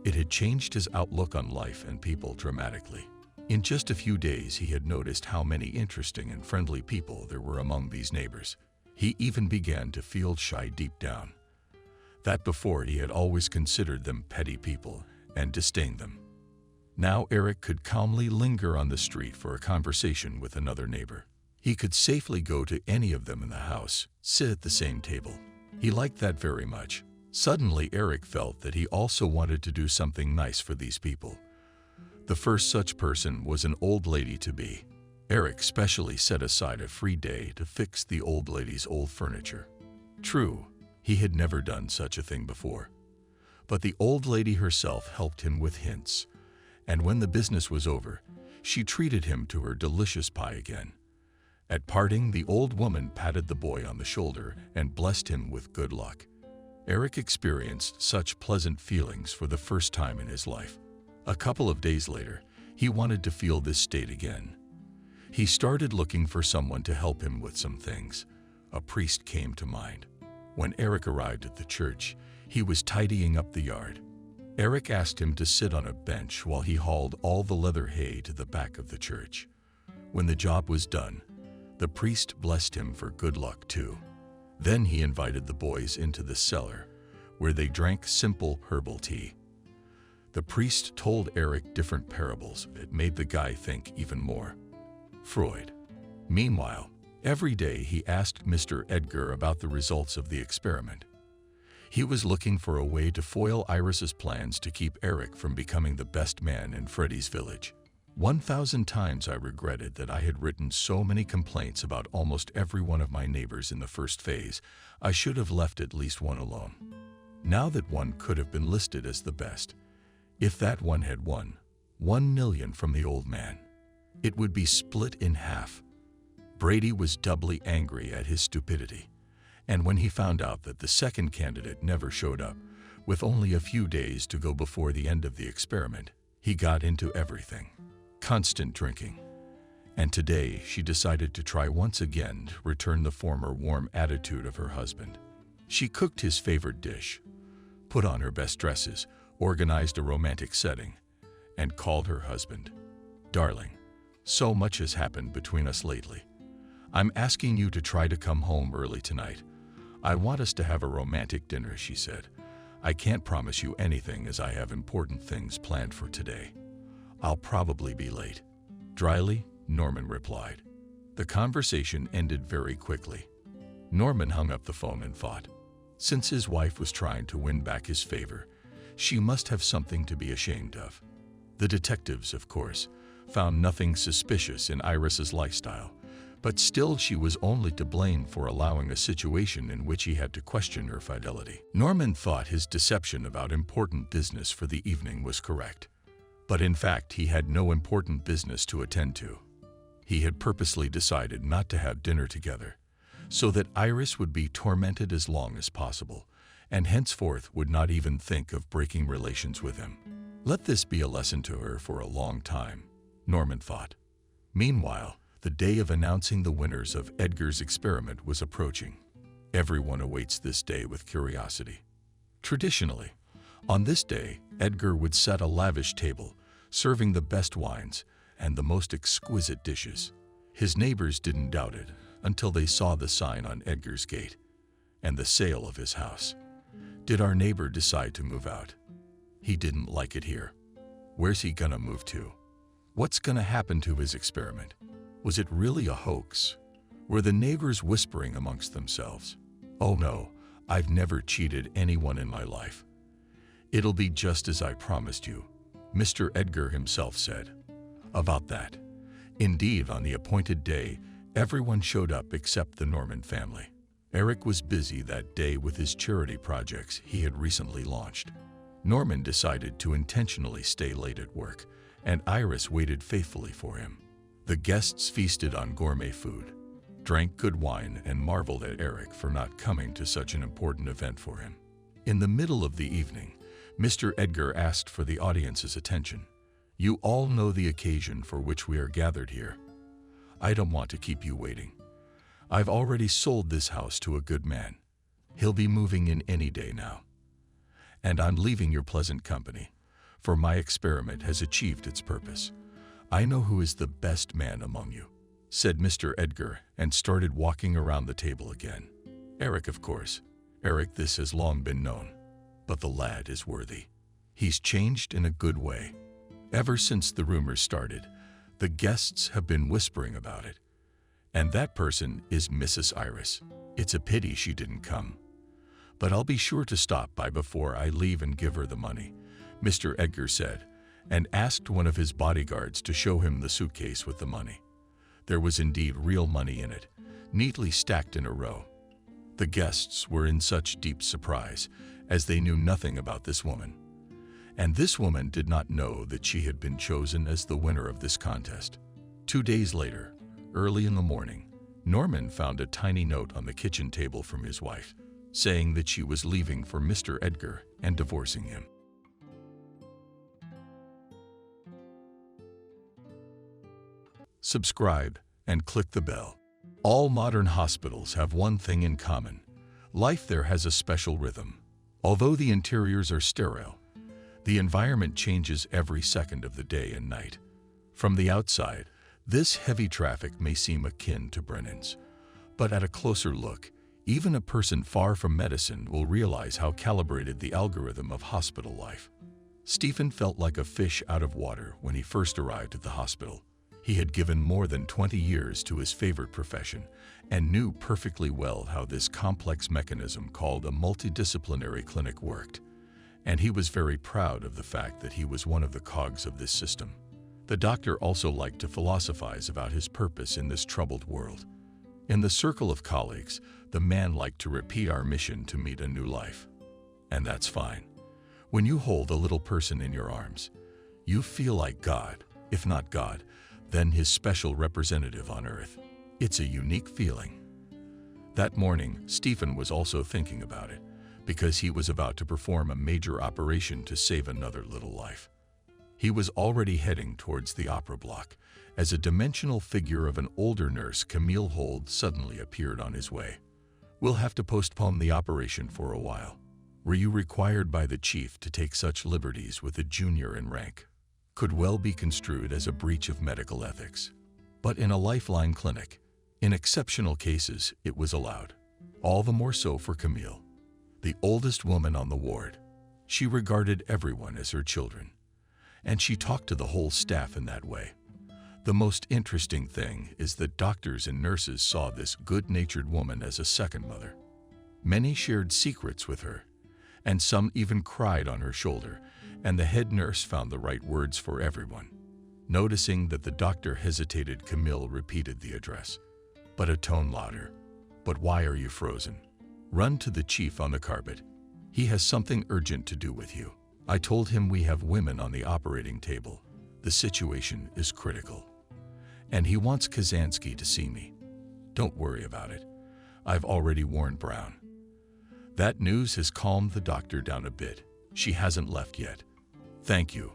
It had changed his outlook on life and people dramatically. In just a few days, he had noticed how many interesting and friendly people there were among these neighbors. He even began to feel shy deep down. That before he had always considered them petty people and disdained them. Now Eric could calmly linger on the street for a conversation with another neighbor. He could safely go to any of them in the house, sit at the same table. He liked that very much. Suddenly, Eric felt that he also wanted to do something nice for these people. The first such person was an old lady-to-be. Eric specially set aside a free day to fix the old lady's old furniture. True, he had never done such a thing before. But the old lady herself helped him with hints, and when the business was over, she treated him to her delicious pie again. At parting, the old woman patted the boy on the shoulder and blessed him with good luck. Eric experienced such pleasant feelings for the first time in his life. A couple of days later, he wanted to feel this state again. He started looking for someone to help him with some things. A priest came to mind. When Eric arrived at the church, he was tidying up the yard. Eric asked him to sit on a bench while he hauled all the leather hay to the back of the church. When the job was done, the priest blessed him for good luck too. Then he invited the boys into the cellar, where they drank simple herbal tea. The priest told Eric different parables that made the guy think even more. Freud. Meanwhile, every day he asked Mr. Edgar about the results of the experiment. He was looking for a way to foil Iris's plans to keep Eric from becoming the best man in Freddy's village. 1,000 times I regretted that I had written so many complaints about almost every one of my neighbors in the first phase. I should have left at least one alone. Now that one could have been listed as the best, if that one had won $1 million from the old man, it would be split in half. Brady was doubly angry at his stupidity, and when he found out that the second candidate never showed up, with only a few days to go before the end of the experiment, he got into everything. Constant drinking. And today she decided to try once again to return the former warm attitude of her husband. She cooked his favorite dish, put on her best dresses, organized a romantic setting, and called her husband. "Darling, so much has happened between us lately. I'm asking you to try to come home early tonight. I want us to have a romantic dinner," she said. "I can't promise you anything as I have important things planned for today. I'll probably be late." Dryly, Norman replied. The conversation ended very quickly. Norman hung up the phone and thought, since his wife was trying to win back his favor, she must have something to be ashamed of. The detectives, of course, found nothing suspicious in Iris's lifestyle, but still she was only to blame for allowing a situation in which he had to question her fidelity. Norman thought his deception about important business for the evening was correct, but in fact he had no important business to attend to. He had purposely decided not to have dinner together, so that Iris would be tormented as long as possible, and henceforth would not even think of breaking relations with him. Let this be a lesson to her for a long time, Norman thought. Meanwhile, the day of announcing the winners of Edgar's experiment was approaching. Everyone awaits this day with curiosity. Traditionally, on this day, Edgar would set a lavish table, serving the best wines and the most exquisite dishes. His neighbors didn't doubt it until they saw the sign on Edgar's gate and the sale of his house. Did our neighbor decide to move out? He didn't like it here. Where's he gonna move to? What's gonna happen to his experiment? Was it really a hoax? Were the neighbors whispering amongst themselves? Oh no, I've never cheated anyone in my life. It'll be just as I promised you, Mr. Edgar himself said. About that. Indeed, on the appointed day, everyone showed up except the Norman family. Eric was busy that day with his charity projects he had recently launched. Norman decided to intentionally stay late at work, and Iris waited faithfully for him. The guests feasted on gourmet food, drank good wine, and marveled at Eric for not coming to such an important event for him. In the middle of the evening, Mr. Edgar asked for the audience's attention. You all know the occasion for which we are gathered here. I don't want to keep you waiting. I've already sold this house to a good man. He'll be moving in any day now. And I'm leaving your pleasant company, for my experiment has achieved its purpose. I know who is the best man among you, said Mr. Edgar, and started walking around the table again. Eric, of course. Eric, this has long been known. But the lad is worthy. He's changed in a good way. Ever since the rumors started, the guests have been whispering about it. And that person is Mrs. Iris. It's a pity she didn't come. But I'll be sure to stop by before I leave and give her the money, Mr. Edgar said, and asked one of his bodyguards to show him the suitcase with the money. There was indeed real money in it, neatly stacked in a row. The guests were in such deep surprise, as they knew nothing about this woman. And this woman did not know that she had been chosen as the winner of this contest. 2 days later, early in the morning, Norman found a tiny note on the kitchen table from his wife, saying that she was leaving for Mr. Edgar and divorcing him. Subscribe and click the bell. All modern hospitals have one thing in common. Life there has a special rhythm. Although the interiors are sterile, the environment changes every second of the day and night. From the outside, this heavy traffic may seem akin to Brennan's, but at a closer look, even a person far from medicine will realize how calibrated the algorithm of hospital life. Stephen felt like a fish out of water when he first arrived at the hospital. He had given more than 20 years to his favorite profession and knew perfectly well how this complex mechanism called a multidisciplinary clinic worked. And he was very proud of the fact that he was one of the cogs of this system. The doctor also liked to philosophize about his purpose in this troubled world. In the circle of colleagues, the man liked to repeat our mission to meet a new life. And that's fine. When you hold a little person in your arms, you feel like God, if not God, then his special representative on earth. It's a unique feeling. That morning, Stephen was also thinking about it, because he was about to perform a major operation to save another little life. He was already heading towards the opera block, as a dimensional figure of an older nurse, Camille Hold, suddenly appeared on his way. We'll have to postpone the operation for a while. Were you required by the chief to take such liberties with a junior in rank? Could well be construed as a breach of medical ethics. But in a lifeline clinic, in exceptional cases, it was allowed. All the more so for Camille, the oldest woman on the ward. She regarded everyone as her children, and she talked to the whole staff in that way. The most interesting thing is that doctors and nurses saw this good-natured woman as a second mother. Many shared secrets with her, and some even cried on her shoulder, and the head nurse found the right words for everyone. Noticing that the doctor hesitated, Camille repeated the address, but a tone louder. "But why are you frozen? Run to the chief on the carpet. He has something urgent to do with you." I told him we have women on the operating table. The situation is critical. And he wants Kazansky to see me. Don't worry about it. I've already warned Brown. That news has calmed the doctor down a bit. She hasn't left yet. Thank you.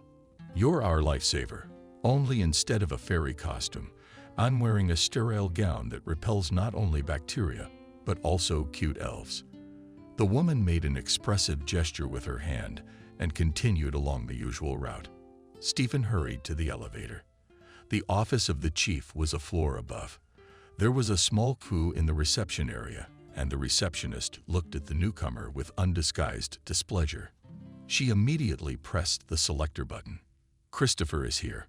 You're our lifesaver. Only instead of a fairy costume, I'm wearing a sterile gown that repels not only bacteria, but also cute elves. The woman made an expressive gesture with her hand and continued along the usual route. Stephen hurried to the elevator. The office of the chief was a floor above. There was a small queue in the reception area, and the receptionist looked at the newcomer with undisguised displeasure. She immediately pressed the selector button. "Christopher is here."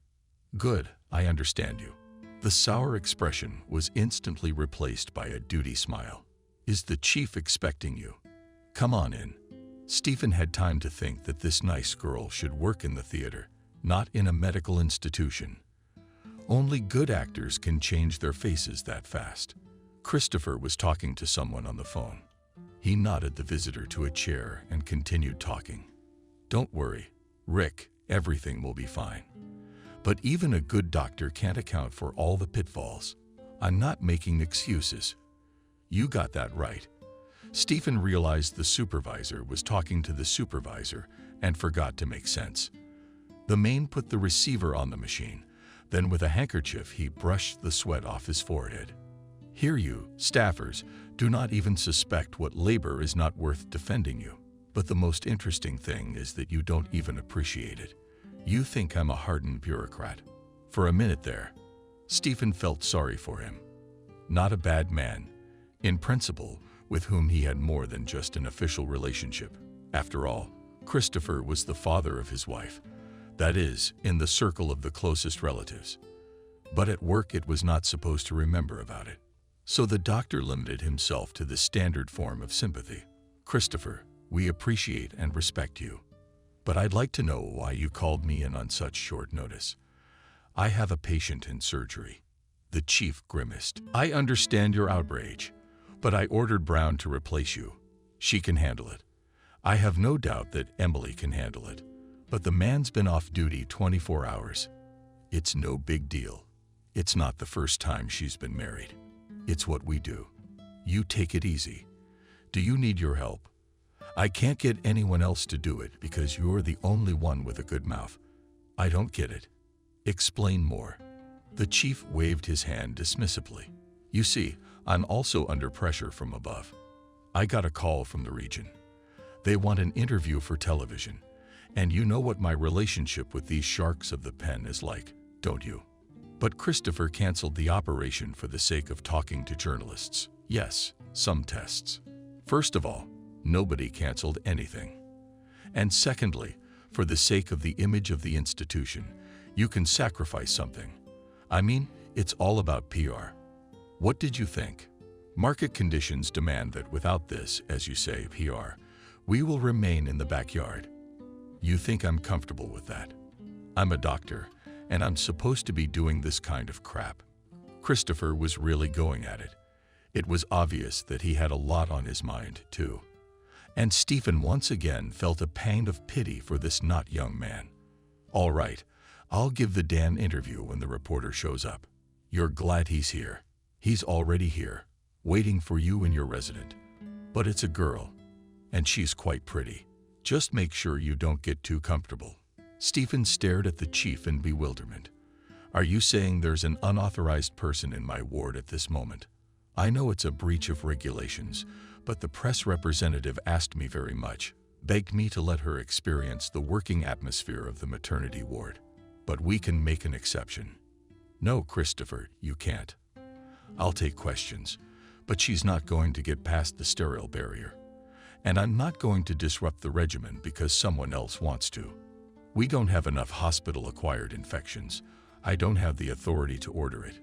"Good, I understand you." The sour expression was instantly replaced by a duty smile. "Is the chief expecting you?" "Come on in." Stephen had time to think that this nice girl should work in the theater, not in a medical institution. Only good actors can change their faces that fast. Christopher was talking to someone on the phone. He nodded the visitor to a chair and continued talking. "Don't worry, Rick, everything will be fine. But even a good doctor can't account for all the pitfalls. I'm not making excuses." "You got that right." Stephen realized the supervisor was talking to the supervisor and forgot to make sense. The man put the receiver on the machine. Then with a handkerchief he brushed the sweat off his forehead. "Here you, staffers, do not even suspect what labor is not worth defending you. But the most interesting thing is that you don't even appreciate it. You think I'm a hardened bureaucrat." For a minute there, Stephen felt sorry for him. Not a bad man, in principle, with whom he had more than just an official relationship. After all, Christopher was the father of his wife. That is, in the circle of the closest relatives. But at work it was not supposed to remember about it. So the doctor limited himself to the standard form of sympathy. "Christopher, we appreciate and respect you. But I'd like to know why you called me in on such short notice." "I have a patient in surgery." The chief grimaced. "I understand your outrage, but I ordered Brown to replace you. She can handle it. I have no doubt that Emily can handle it. But the man's been off duty 24 hours. It's no big deal. It's not the first time she's been married. It's what we do. You take it easy. Do you need your help? I can't get anyone else to do it because you're the only one with a good mouth." "I don't get it. Explain more." The chief waved his hand dismissively. "You see, I'm also under pressure from above. I got a call from the region. They want an interview for television. And you know what my relationship with these sharks of the pen is like, don't you?" But Christopher canceled the operation for the sake of talking to journalists. Yes, some tests. First of all, nobody canceled anything. And secondly, for the sake of the image of the institution, you can sacrifice something. I mean, it's all about PR. What did you think? Market conditions demand that without this, as you say, PR, we will remain in the backyard. You think I'm comfortable with that? I'm a doctor, and I'm supposed to be doing this kind of crap. Christopher was really going at it. It was obvious that he had a lot on his mind, too. And Stephen once again felt a pang of pity for this not young man. "All right, I'll give the damn interview when the reporter shows up. You're glad he's here. He's already here, waiting for you and your resident. But it's a girl, and she's quite pretty. Just make sure you don't get too comfortable." Stephen stared at the chief in bewilderment. "Are you saying there's an unauthorized person in my ward at this moment? I know it's a breach of regulations, but the press representative asked me very much, begged me to let her experience the working atmosphere of the maternity ward. But we can make an exception." "No, Christopher, you can't. I'll take questions, but she's not going to get past the sterile barrier. And I'm not going to disrupt the regimen because someone else wants to. We don't have enough hospital-acquired infections. I don't have the authority to order it.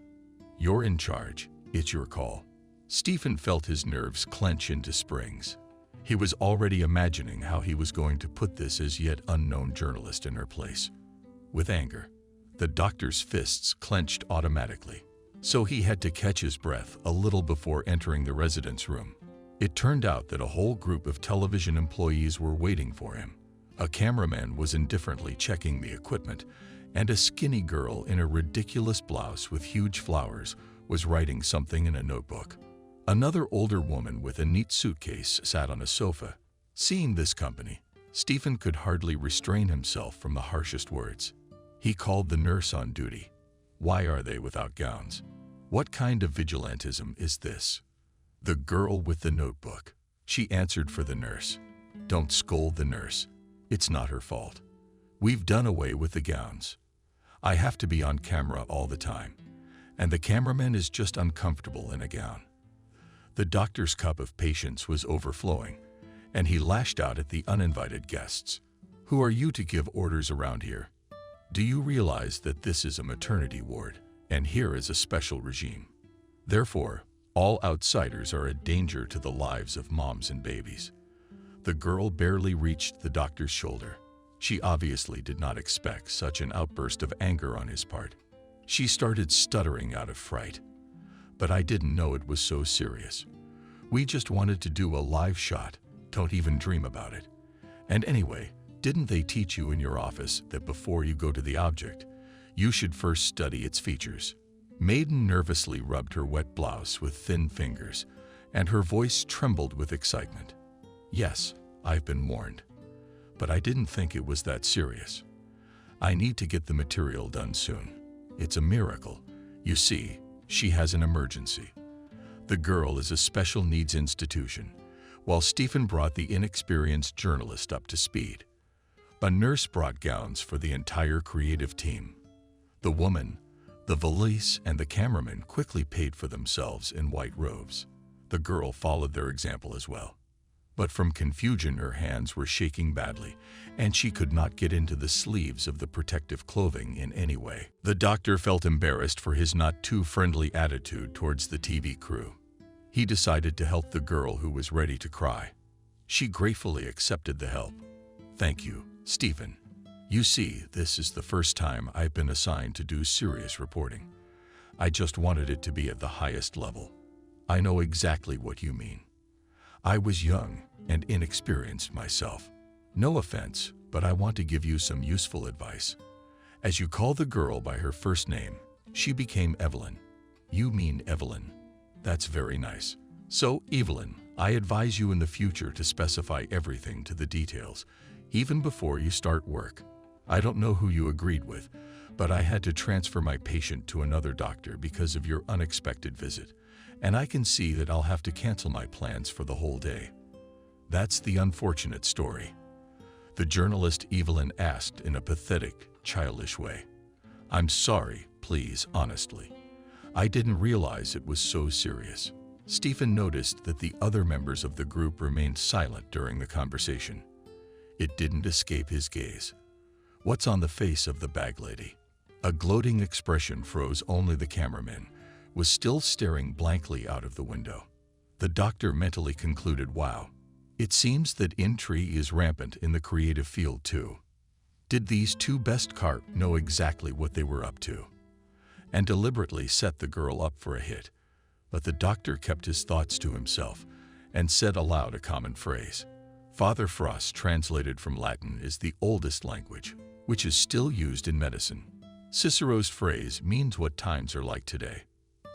You're in charge. It's your call." Stephen felt his nerves clench into springs. He was already imagining how he was going to put this as yet unknown journalist in her place. With anger, the doctor's fists clenched automatically, so he had to catch his breath a little before entering the residence room. It turned out that a whole group of television employees were waiting for him. A cameraman was indifferently checking the equipment, and a skinny girl in a ridiculous blouse with huge flowers was writing something in a notebook. Another older woman with a neat suitcase sat on a sofa. Seeing this company, Stephen could hardly restrain himself from the harshest words. He called the nurse on duty. Why are they without gowns? What kind of vigilantism is this? The girl with the notebook. She answered for the nurse. Don't scold the nurse. It's not her fault. We've done away with the gowns. I have to be on camera all the time, and the cameraman is just uncomfortable in a gown. The doctor's cup of patience was overflowing, and he lashed out at the uninvited guests. Who are you to give orders around here? Do you realize that this is a maternity ward, and here is a special regime? Therefore, all outsiders are a danger to the lives of moms and babies. The girl barely reached the doctor's shoulder. She obviously did not expect such an outburst of anger on his part. She started stuttering out of fright. But I didn't know it was so serious. We just wanted to do a live shot. Don't even dream about it. And anyway, didn't they teach you in your office that before you go to the object, you should first study its features? Maiden nervously rubbed her wet blouse with thin fingers, and her voice trembled with excitement. Yes, I've been warned. But I didn't think it was that serious. I need to get the material done soon. It's a miracle. You see, she has an emergency. The girl is a special needs institution, while Stephen brought the inexperienced journalist up to speed. A nurse brought gowns for the entire creative team. The woman, the valise, and the cameraman quickly paid for themselves in white robes. The girl followed their example as well. But from confusion, her hands were shaking badly, and she could not get into the sleeves of the protective clothing in any way. The doctor felt embarrassed for his not too friendly attitude towards the TV crew. He decided to help the girl who was ready to cry. She gratefully accepted the help. Thank you, Stephen. You see, this is the first time I've been assigned to do serious reporting. I just wanted it to be at the highest level. I know exactly what you mean. I was young and inexperienced myself. No offense, but I want to give you some useful advice. As you call the girl by her first name, she became Evelyn. You mean Evelyn. That's very nice. So, Evelyn, I advise you in the future to specify everything to the details, even before you start work. I don't know who you agreed with, but I had to transfer my patient to another doctor because of your unexpected visit, and I can see that I'll have to cancel my plans for the whole day. That's the unfortunate story. The journalist Evelyn asked in a pathetic, childish way. I'm sorry, please, honestly. I didn't realize it was so serious. Stephen noticed that the other members of the group remained silent during the conversation. It didn't escape his gaze. What's on the face of the bag lady? A gloating expression froze. Only the cameraman was still staring blankly out of the window. The doctor mentally concluded, wow, it seems that intrigue is rampant in the creative field too. Did these two best carp know exactly what they were up to? And deliberately set the girl up for a hit. But the doctor kept his thoughts to himself and said aloud a common phrase. Father Frost, translated from Latin, is the oldest language, which is still used in medicine. Cicero's phrase means what times are like today.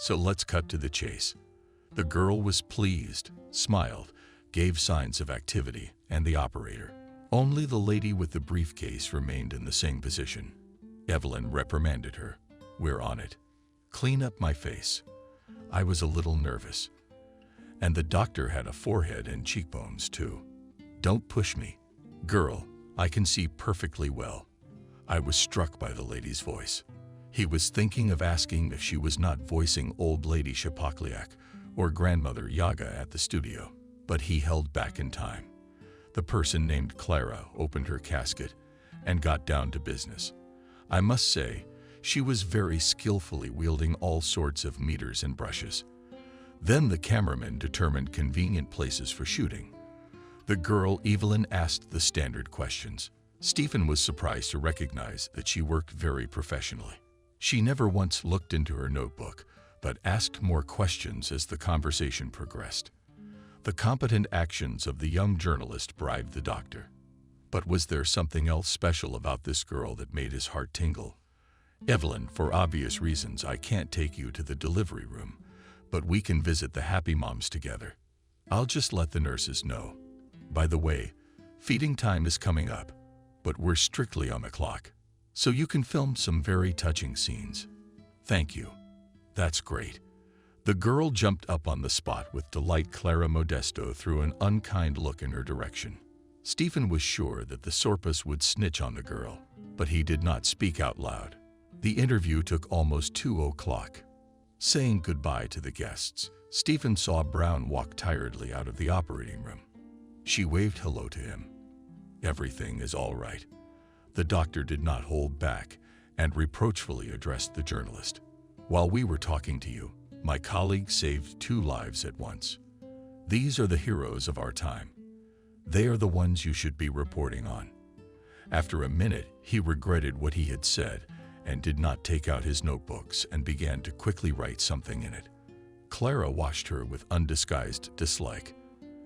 So let's cut to the chase. The girl was pleased, smiled, gave signs of activity, and the operator. Only the lady with the briefcase remained in the same position. Evelyn reprimanded her. We're on it. Clean up my face. I was a little nervous. And the doctor had a forehead and cheekbones too. Don't push me. Girl, I can see perfectly well. I was struck by the lady's voice. He was thinking of asking if she was not voicing old lady Shapokliak or grandmother Yaga at the studio, but he held back in time. The person named Clara opened her casket and got down to business. I must say, She was very skillfully wielding all sorts of meters and brushes. Then the cameraman determined convenient places for shooting. The girl, Evelyn, asked the standard questions. Stephen was surprised to recognize that she worked very professionally. She never once looked into her notebook, but asked more questions as the conversation progressed. The competent actions of the young journalist bribed the doctor. But was there something else special about this girl that made his heart tingle? Evelyn, for obvious reasons, I can't take you to the delivery room, but we can visit the happy moms together. I'll just let the nurses know. By the way, feeding time is coming up, but we're strictly on the clock, so you can film some very touching scenes. Thank you. That's great. The girl jumped up on the spot with delight. Clara Modesto threw an unkind look in her direction. Stephen was sure that the Sorpas would snitch on the girl, but he did not speak out loud. The interview took almost 2 o'clock. Saying goodbye to the guests, Stephen saw Brown walk tiredly out of the operating room. She waved hello to him. Everything is all right. The doctor did not hold back and reproachfully addressed the journalist. While we were talking to you, my colleague saved 2 lives at once. These are the heroes of our time. They are the ones you should be reporting on. After a minute, he regretted what he had said and did not take out his notebooks and began to quickly write something in it. Clara watched her with undisguised dislike.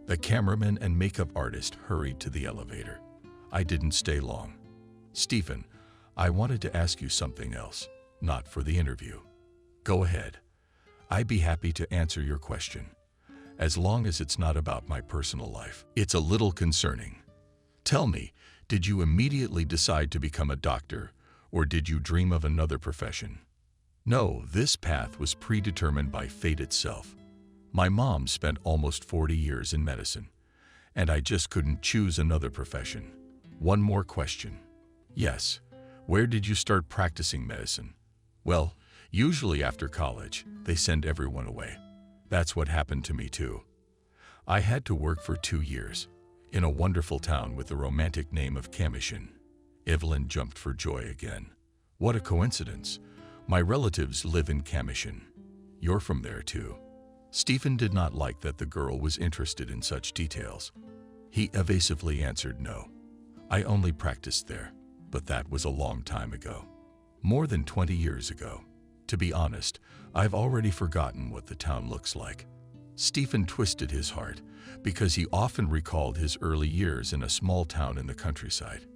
The cameraman and makeup artist hurried to the elevator. I didn't stay long. Stephen, I wanted to ask you something else, not for the interview. Go ahead. I'd be happy to answer your question, as long as it's not about my personal life. It's a little concerning. Tell me, did you immediately decide to become a doctor, or did you dream of another profession? No, this path was predetermined by fate itself. My mom spent almost 40 years in medicine, and I just couldn't choose another profession. One more question. Yes, where did you start practicing medicine? Well, usually after college, they send everyone away. That's what happened to me too. I had to work for 2 years in a wonderful town with the romantic name of Kamishin. Evelyn jumped for joy again. What a coincidence. My relatives live in Kamishin. You're from there too. Stephen did not like that the girl was interested in such details. He evasively answered no. I only practiced there, but that was a long time ago. More than 20 years ago. To be honest, I've already forgotten what the town looks like. Stephen twisted his heart because he often recalled his early years in a small town in the countryside.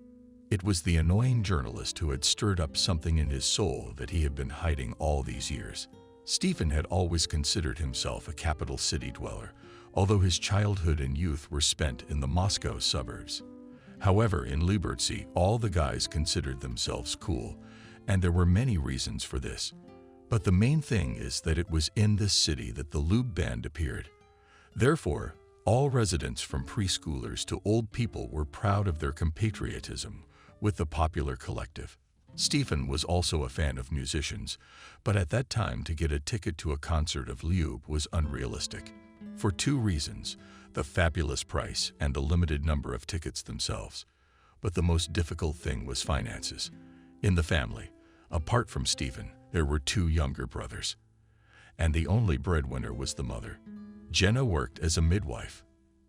It was the annoying journalist who had stirred up something in his soul that he had been hiding all these years. Stephen had always considered himself a capital city dweller, although his childhood and youth were spent in the Moscow suburbs. However, in Liberty, all the guys considered themselves cool, and there were many reasons for this. But the main thing is that it was in this city that the lube band appeared. Therefore, all residents from preschoolers to old people were proud of their compatriotism with the popular collective. Stephen was also a fan of musicians, but at that time to get a ticket to a concert of lube was unrealistic. For 2 reasons, the fabulous price and the limited number of tickets themselves. But the most difficult thing was finances. In the family, apart from Stephen, there were 2 younger brothers, and the only breadwinner was the mother. Jenna worked as a midwife,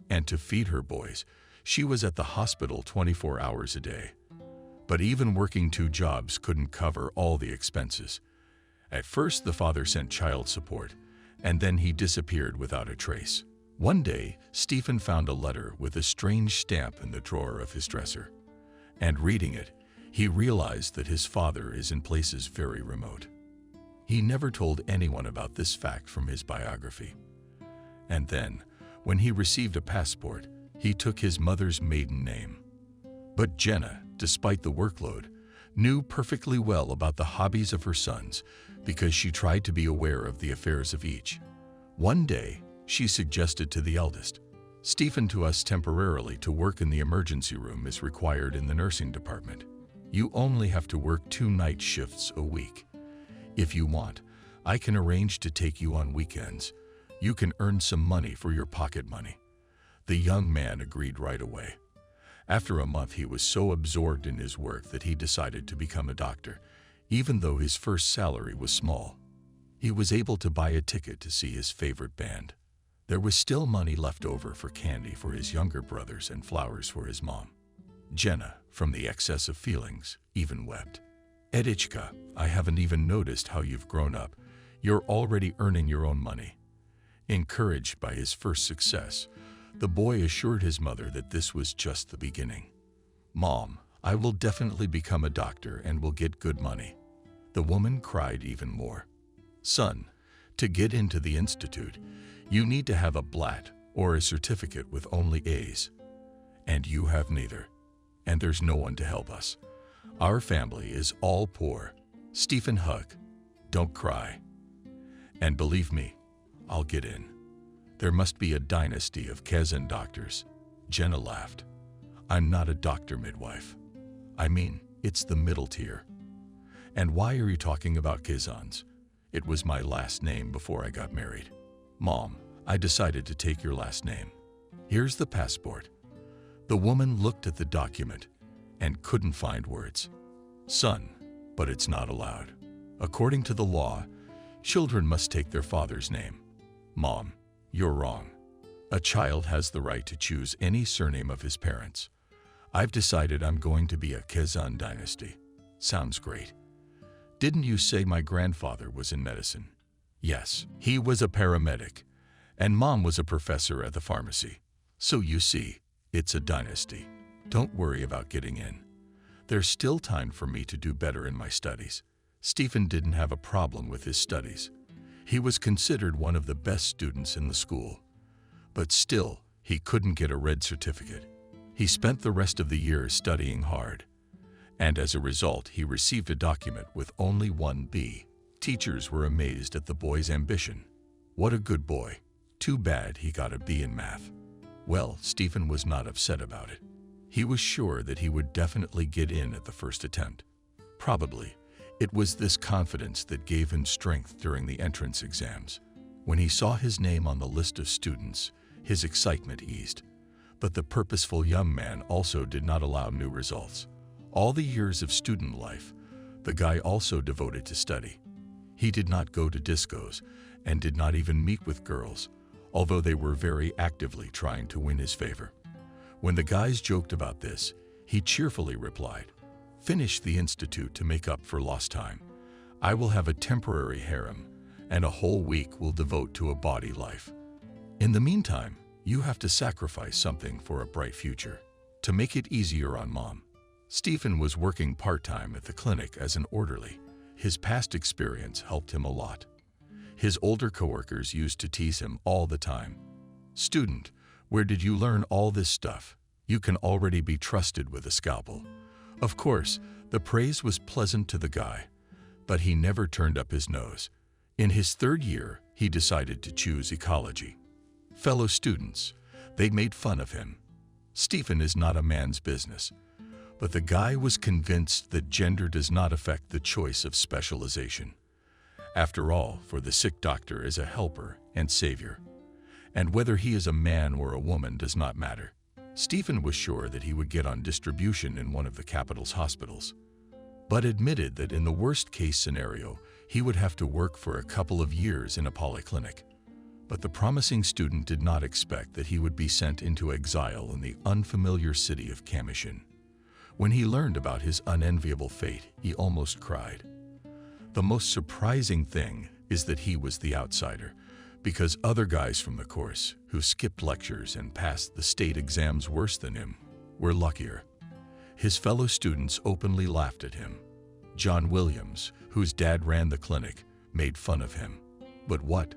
and to feed her boys, she was at the hospital 24 hours a day. But even working 2 jobs couldn't cover all the expenses. At first, the father sent child support, and then he disappeared without a trace. One day, Stephen found a letter with a strange stamp in the drawer of his dresser, and reading it, he realized that his father is in places very remote. He never told anyone about this fact from his biography. And then, when he received a passport, he took his mother's maiden name. But Jenna, despite the workload, knew perfectly well about the hobbies of her sons because she tried to be aware of the affairs of each. One day, she suggested to the eldest, "Stephen, to us temporarily to work in the emergency room is required in the nursing department. You only have to work 2 night shifts a week. If you want, I can arrange to take you on weekends. You can earn some money for your pocket money." The young man agreed right away. After a month, he was so absorbed in his work that he decided to become a doctor. Even though his first salary was small, he was able to buy a ticket to see his favorite band. There was still money left over for candy for his younger brothers and flowers for his mom. Jenna, from the excess of feelings, even wept. Edichka, I haven't even noticed how you've grown up. You're already earning your own money. Encouraged by his first success, the boy assured his mother that this was just the beginning. Mom, I will definitely become a doctor and will get good money. The woman cried even more. Son, to get into the institute, you need to have a BLAT or a certificate with only A's. And you have neither. And there's no one to help us. Our family is all poor. Stephen, hug. Don't cry. And believe me, I'll get in. There must be a dynasty of Kazan doctors. Jenna laughed. I'm not a doctor, midwife. I mean, it's the middle tier. And why are you talking about Kazans? It was my last name before I got married. Mom, I decided to take your last name. Here's the passport. The woman looked at the document and couldn't find words. Son, but it's not allowed. According to the law, children must take their father's name. Mom, you're wrong. A child has the right to choose any surname of his parents. I've decided I'm going to be a Kazan dynasty. Sounds great. Didn't you say my grandfather was in medicine? Yes, he was a paramedic, and Mom was a professor at the pharmacy. So you see, it's a dynasty. Don't worry about getting in. There's still time for me to do better in my studies. Stephen didn't have a problem with his studies. He was considered one of the best students in the school. But still, he couldn't get a red certificate. He spent the rest of the year studying hard. And as a result, he received a document with only one B. Teachers were amazed at the boy's ambition. What a good boy. Too bad he got a B in math. Well, Stephen was not upset about it. He was sure that he would definitely get in at the first attempt. Probably, it was this confidence that gave him strength during the entrance exams. When he saw his name on the list of students, his excitement eased. But the purposeful young man also did not allow new results. All the years of student life, the guy also devoted to study. He did not go to discos and did not even meet with girls, although they were very actively trying to win his favor. When the guys joked about this, he cheerfully replied, "Finish the institute to make up for lost time. I will have a temporary harem, and a whole week will devote to a body life. In the meantime, you have to sacrifice something for a bright future, to make it easier on Mom." Stephen was working part-time at the clinic as an orderly. His past experience helped him a lot. His older coworkers used to tease him all the time. "Student, where did you learn all this stuff? You can already be trusted with a scalpel." Of course, the praise was pleasant to the guy, but he never turned up his nose. In his third year, he decided to choose ecology. Fellow students, they made fun of him. Stephen is not a man's business. But the guy was convinced that gender does not affect the choice of specialization. After all, for the sick doctor is a helper and savior. And whether he is a man or a woman does not matter. Stephen was sure that he would get on distribution in one of the capital's hospitals, but admitted that in the worst-case scenario, he would have to work for a couple of years in a polyclinic. But the promising student did not expect that he would be sent into exile in the unfamiliar city of Kamishin. When he learned about his unenviable fate, he almost cried. The most surprising thing is that he was the outsider, because other guys from the course, who skipped lectures and passed the state exams worse than him, were luckier. His fellow students openly laughed at him. John Williams, whose dad ran the clinic, made fun of him. But what?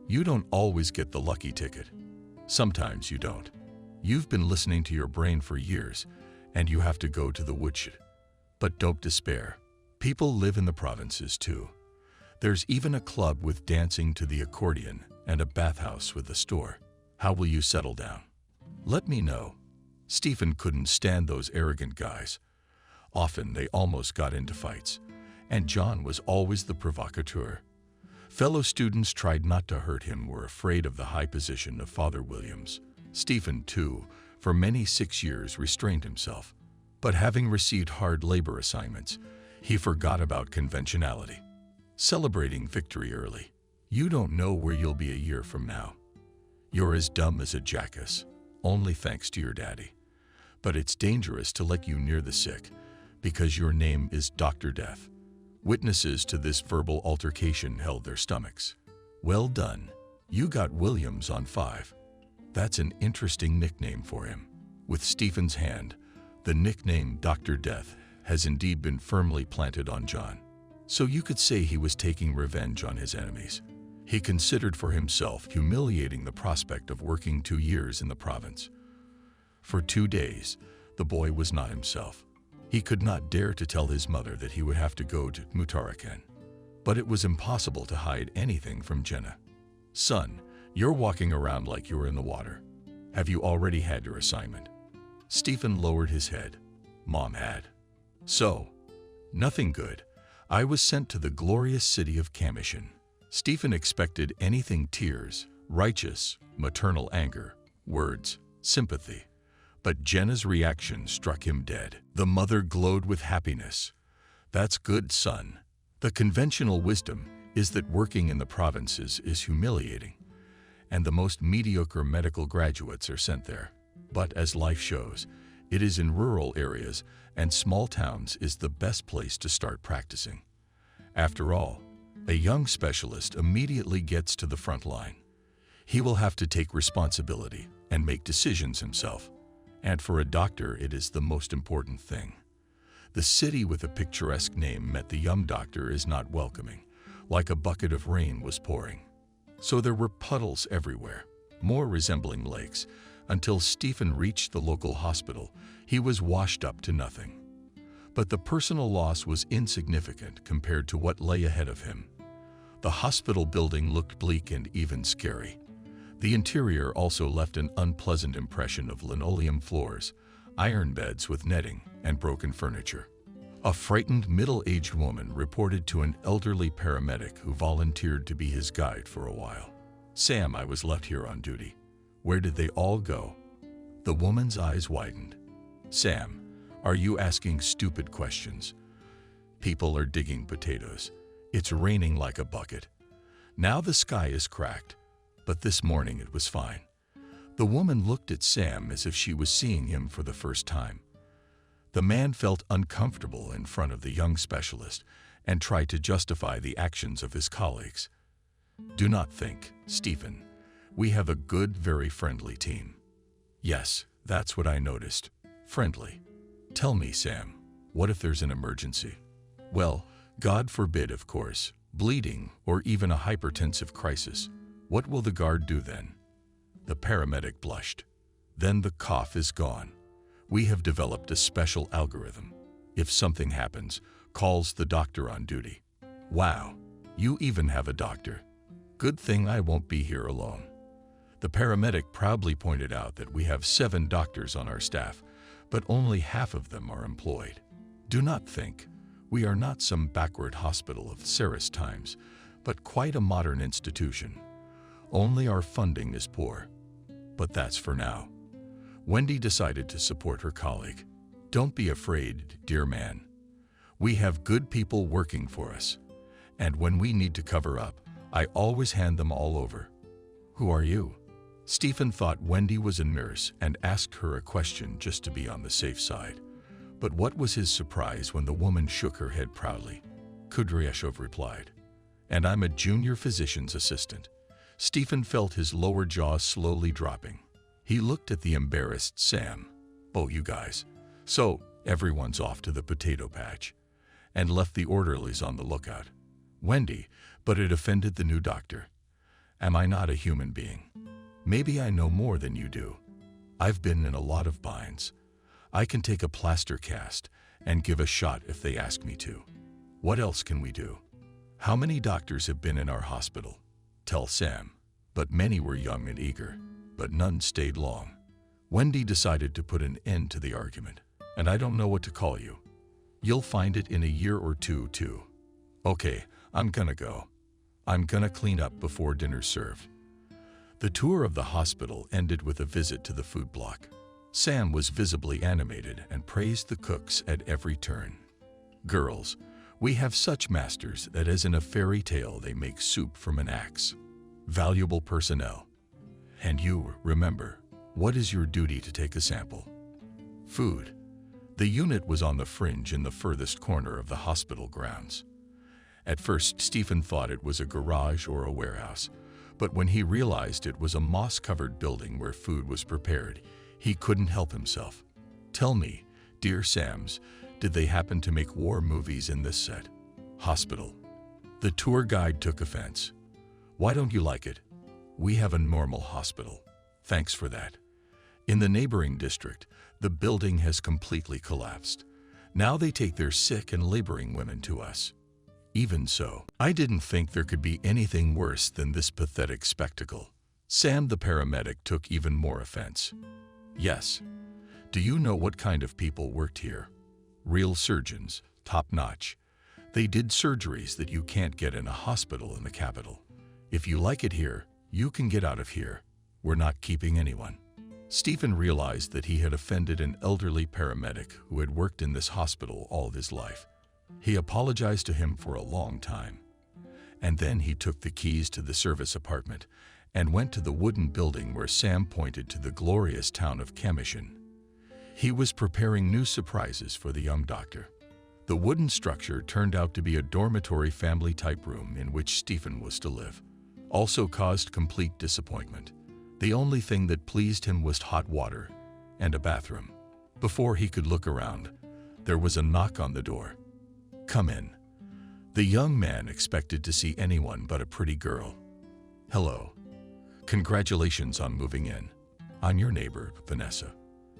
You don't always get the lucky ticket. Sometimes you don't. You've been listening to your brain for years, and you have to go to the woodshed. But don't despair. People live in the provinces too. There's even a club with dancing to the accordion and a bathhouse with a store. How will you settle down? Let me know. Stephen couldn't stand those arrogant guys. Often they almost got into fights, and John was always the provocateur. Fellow students tried not to hurt him, were afraid of the high position of Father Williams. Stephen, too, for many 6 years restrained himself. But having received hard labor assignments, He forgot about conventionality. Celebrating victory early. You don't know where you'll be a year from now. You're as dumb as a jackass, only thanks to your daddy. But it's dangerous to let you near the sick, because your name is Dr. Death. Witnesses to this verbal altercation held their stomachs. Well done. You got Williams on 5. That's an interesting nickname for him. With Stephen's hand, the nickname Dr. Death has indeed been firmly planted on John. So you could say he was taking revenge on his enemies. He considered for himself humiliating the prospect of working 2 years in the province. For 2 days, the boy was not himself. He could not dare to tell his mother that he would have to go to Mutarakan. But it was impossible to hide anything from Jenna. Son, you're walking around like you're in the water. Have you already had your assignment? Stephen lowered his head. Mom had. So, nothing good. I was sent to the glorious city of Kamishin. Stephen expected anything tears, righteous, maternal anger, words, sympathy. But Jenna's reaction struck him dead. The mother glowed with happiness. That's good, son. The conventional wisdom is that working in the provinces is humiliating, and the most mediocre medical graduates are sent there. But as life shows, it is in rural areas and small towns is the best place to start practicing. After all, a young specialist immediately gets to the front line. He will have to take responsibility and make decisions himself. And for a doctor, it is the most important thing. The city with a picturesque name met the young doctor is not welcoming, like a bucket of rain was pouring. So there were puddles everywhere, more resembling lakes. Until Stephen reached the local hospital, he was washed up to nothing. But the personal loss was insignificant compared to what lay ahead of him. The hospital building looked bleak and even scary. The interior also left an unpleasant impression of linoleum floors, iron beds with netting, and broken furniture. A frightened middle-aged woman reported to an elderly paramedic who volunteered to be his guide for a while. Sam, I was left here on duty. Where did they all go? The woman's eyes widened. Sam, are you asking stupid questions? People are digging potatoes. It's raining like a bucket. Now the sky is cracked. But this morning it was fine. The woman looked at Sam as if she was seeing him for the first time. The man felt uncomfortable in front of the young specialist and tried to justify the actions of his colleagues. Do not think, Stephen. We have a good, very friendly team. Yes, that's what I noticed. Friendly. Tell me, Sam, what if there's an emergency? Well, God forbid, of course, bleeding or even a hypertensive crisis. What will the guard do then? The paramedic blushed. Then the cough is gone. We have developed a special algorithm. If something happens, calls the doctor on duty. Wow, you even have a doctor. Good thing I won't be here alone. The paramedic proudly pointed out that we have 7 doctors on our staff, but only half of them are employed. Do not think. We are not some backward hospital of Sarah's times, but quite a modern institution. Only our funding is poor. But that's for now. Wendy decided to support her colleague. Don't be afraid, dear man. We have good people working for us. And when we need to cover up, I always hand them all over. Who are you? Stephen thought Wendy was a nurse and asked her a question just to be on the safe side. But what was his surprise when the woman shook her head proudly. Kudryashov replied, and I'm a junior physician's assistant. Stephen felt his lower jaw slowly dropping. He looked at the embarrassed Sam. Oh, you guys. So, everyone's off to the potato patch. And left the orderlies on the lookout. Wendy, but it offended the new doctor. Am I not a human being? Maybe I know more than you do. I've been in a lot of binds. I can take a plaster cast and give a shot if they ask me to. What else can we do? How many doctors have been in our hospital? Tell Sam. But many were young and eager, but none stayed long. Wendy decided to put an end to the argument. And I don't know what to call you. You'll find it in a year or two, too. Okay, I'm gonna go. I'm gonna clean up before dinner's served. The tour of the hospital ended with a visit to the food block. Sam was visibly animated and praised the cooks at every turn. Girls, We have such masters that as in a fairy tale they make soup from an axe. Valuable personnel. And you, remember, what is your duty to take a sample? Food. The unit was on the fringe in the furthest corner of the hospital grounds. At first, Stephen thought it was a garage or a warehouse, but when he realized it was a moss-covered building where food was prepared, he couldn't help himself. Tell me, dear Sams, did they happen to make war movies in this set? Hospital. The tour guide took offense. Why don't you like it? We have a normal hospital. Thanks for that. In the neighboring district, the building has completely collapsed. Now they take their sick and laboring women to us. Even so, I didn't think there could be anything worse than this pathetic spectacle. Sam the paramedic took even more offense. Yes. Do you know what kind of people worked here? Real surgeons, top-notch. They did surgeries that you can't get in a hospital in the capital. If you like it here, you can get out of here. We're not keeping anyone. Stephen realized that he had offended an elderly paramedic who had worked in this hospital all of his life. He apologized to him for a long time. And then he took the keys to the service apartment and went to the wooden building where Sam pointed to the glorious town of Kemishin. He was preparing new surprises for the young doctor. The wooden structure turned out to be a dormitory family-type room in which Stephen was to live. Also caused complete disappointment. The only thing that pleased him was hot water and a bathroom. Before he could look around, there was a knock on the door. Come in. The young man expected to see anyone but a pretty girl. Hello. Congratulations on moving in. I'm your neighbor, Vanessa.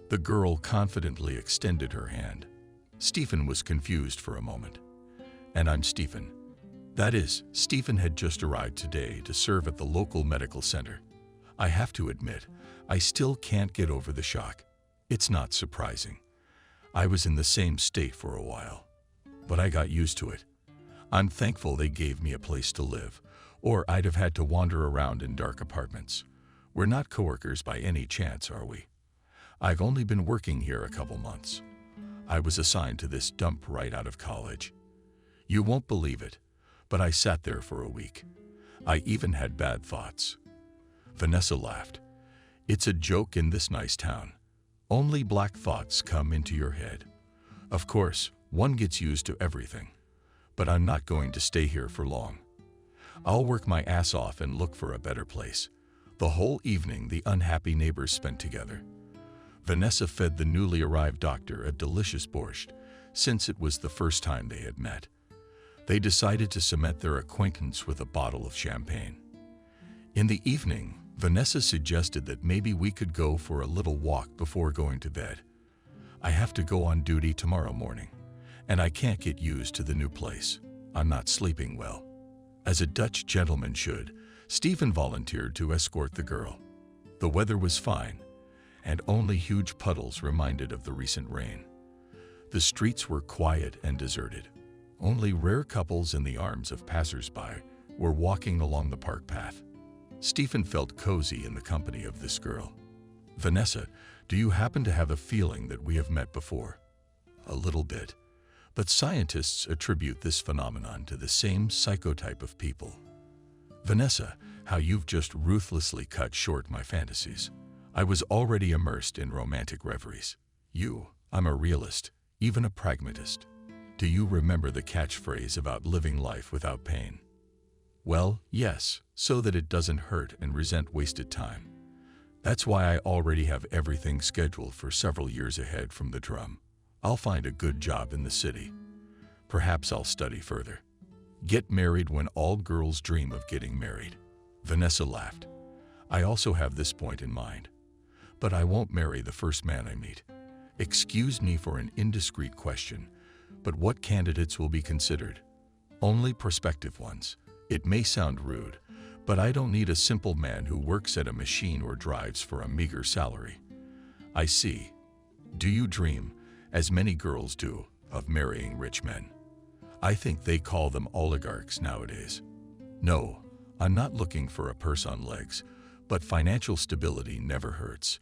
The girl confidently extended her hand. Stephen was confused for a moment. And I'm Stephen. That is, Stephen had just arrived today to serve at the local medical center. I have to admit, I still can't get over the shock. It's not surprising. I was in the same state for a while. But I got used to it. I'm thankful they gave me a place to live, or I'd have had to wander around in dark apartments. We're not coworkers by any chance, are we? I've only been working here a couple months. I was assigned to this dump right out of college. You won't believe it, but I sat there for a week. I even had bad thoughts. Vanessa laughed. It's a joke in this nice town. Only black thoughts come into your head. Of course, one gets used to everything. But I'm not going to stay here for long. I'll work my ass off and look for a better place. The whole evening the unhappy neighbors spent together. Vanessa fed the newly arrived doctor a delicious borscht, since it was the first time they had met. They decided to cement their acquaintance with a bottle of champagne. In the evening, Vanessa suggested that maybe we could go for a little walk before going to bed. I have to go on duty tomorrow morning, and I can't get used to the new place. I'm not sleeping well. As a Dutch gentleman should, Stephen volunteered to escort the girl. The weather was fine, and only huge puddles reminded of the recent rain. The streets were quiet and deserted. Only rare couples in the arms of passers-by were walking along the park path. Stephen felt cozy in the company of this girl. Vanessa, do you happen to have a feeling that we have met before? A little bit. But scientists attribute this phenomenon to the same psychotype of people. Vanessa, how you've just ruthlessly cut short my fantasies. I was already immersed in romantic reveries. I'm a realist, even a pragmatist. Do you remember the catchphrase about living life without pain? Well, yes, so that it doesn't hurt and resent wasted time. That's why I already have everything scheduled for several years ahead from the drum. I'll find a good job in the city. Perhaps I'll study further. Get married when all girls dream of getting married. Vanessa laughed. I also have this point in mind. But I won't marry the first man I meet. Excuse me for an indiscreet question, but what candidates will be considered? Only prospective ones. It may sound rude, but I don't need a simple man who works at a machine or drives for a meager salary. I see. Do you dream, as many girls do, of marrying rich men? I think they call them oligarchs nowadays. No, I'm not looking for a purse on legs, but financial stability never hurts.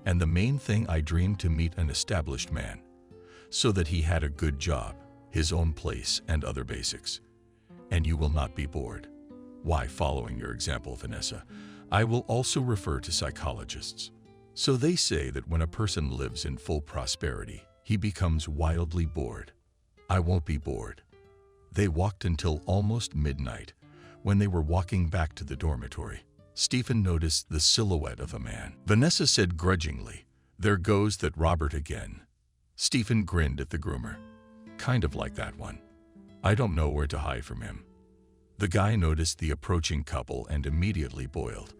And the main thing, I dream to meet an established man. so that he had a good job, his own place, and other basics. And you will not be bored. Why, following your example, Vanessa, I will also refer to psychologists. So they say that when a person lives in full prosperity, he becomes wildly bored. I won't be bored. They walked until almost midnight. When they were walking back to the dormitory, Stephen noticed the silhouette of a man. Vanessa said grudgingly, "There goes that Robert again." Stephen grinned at the groomer. "Kind of like that one. I don't know where to hide from him." The guy noticed the approaching couple and immediately boiled.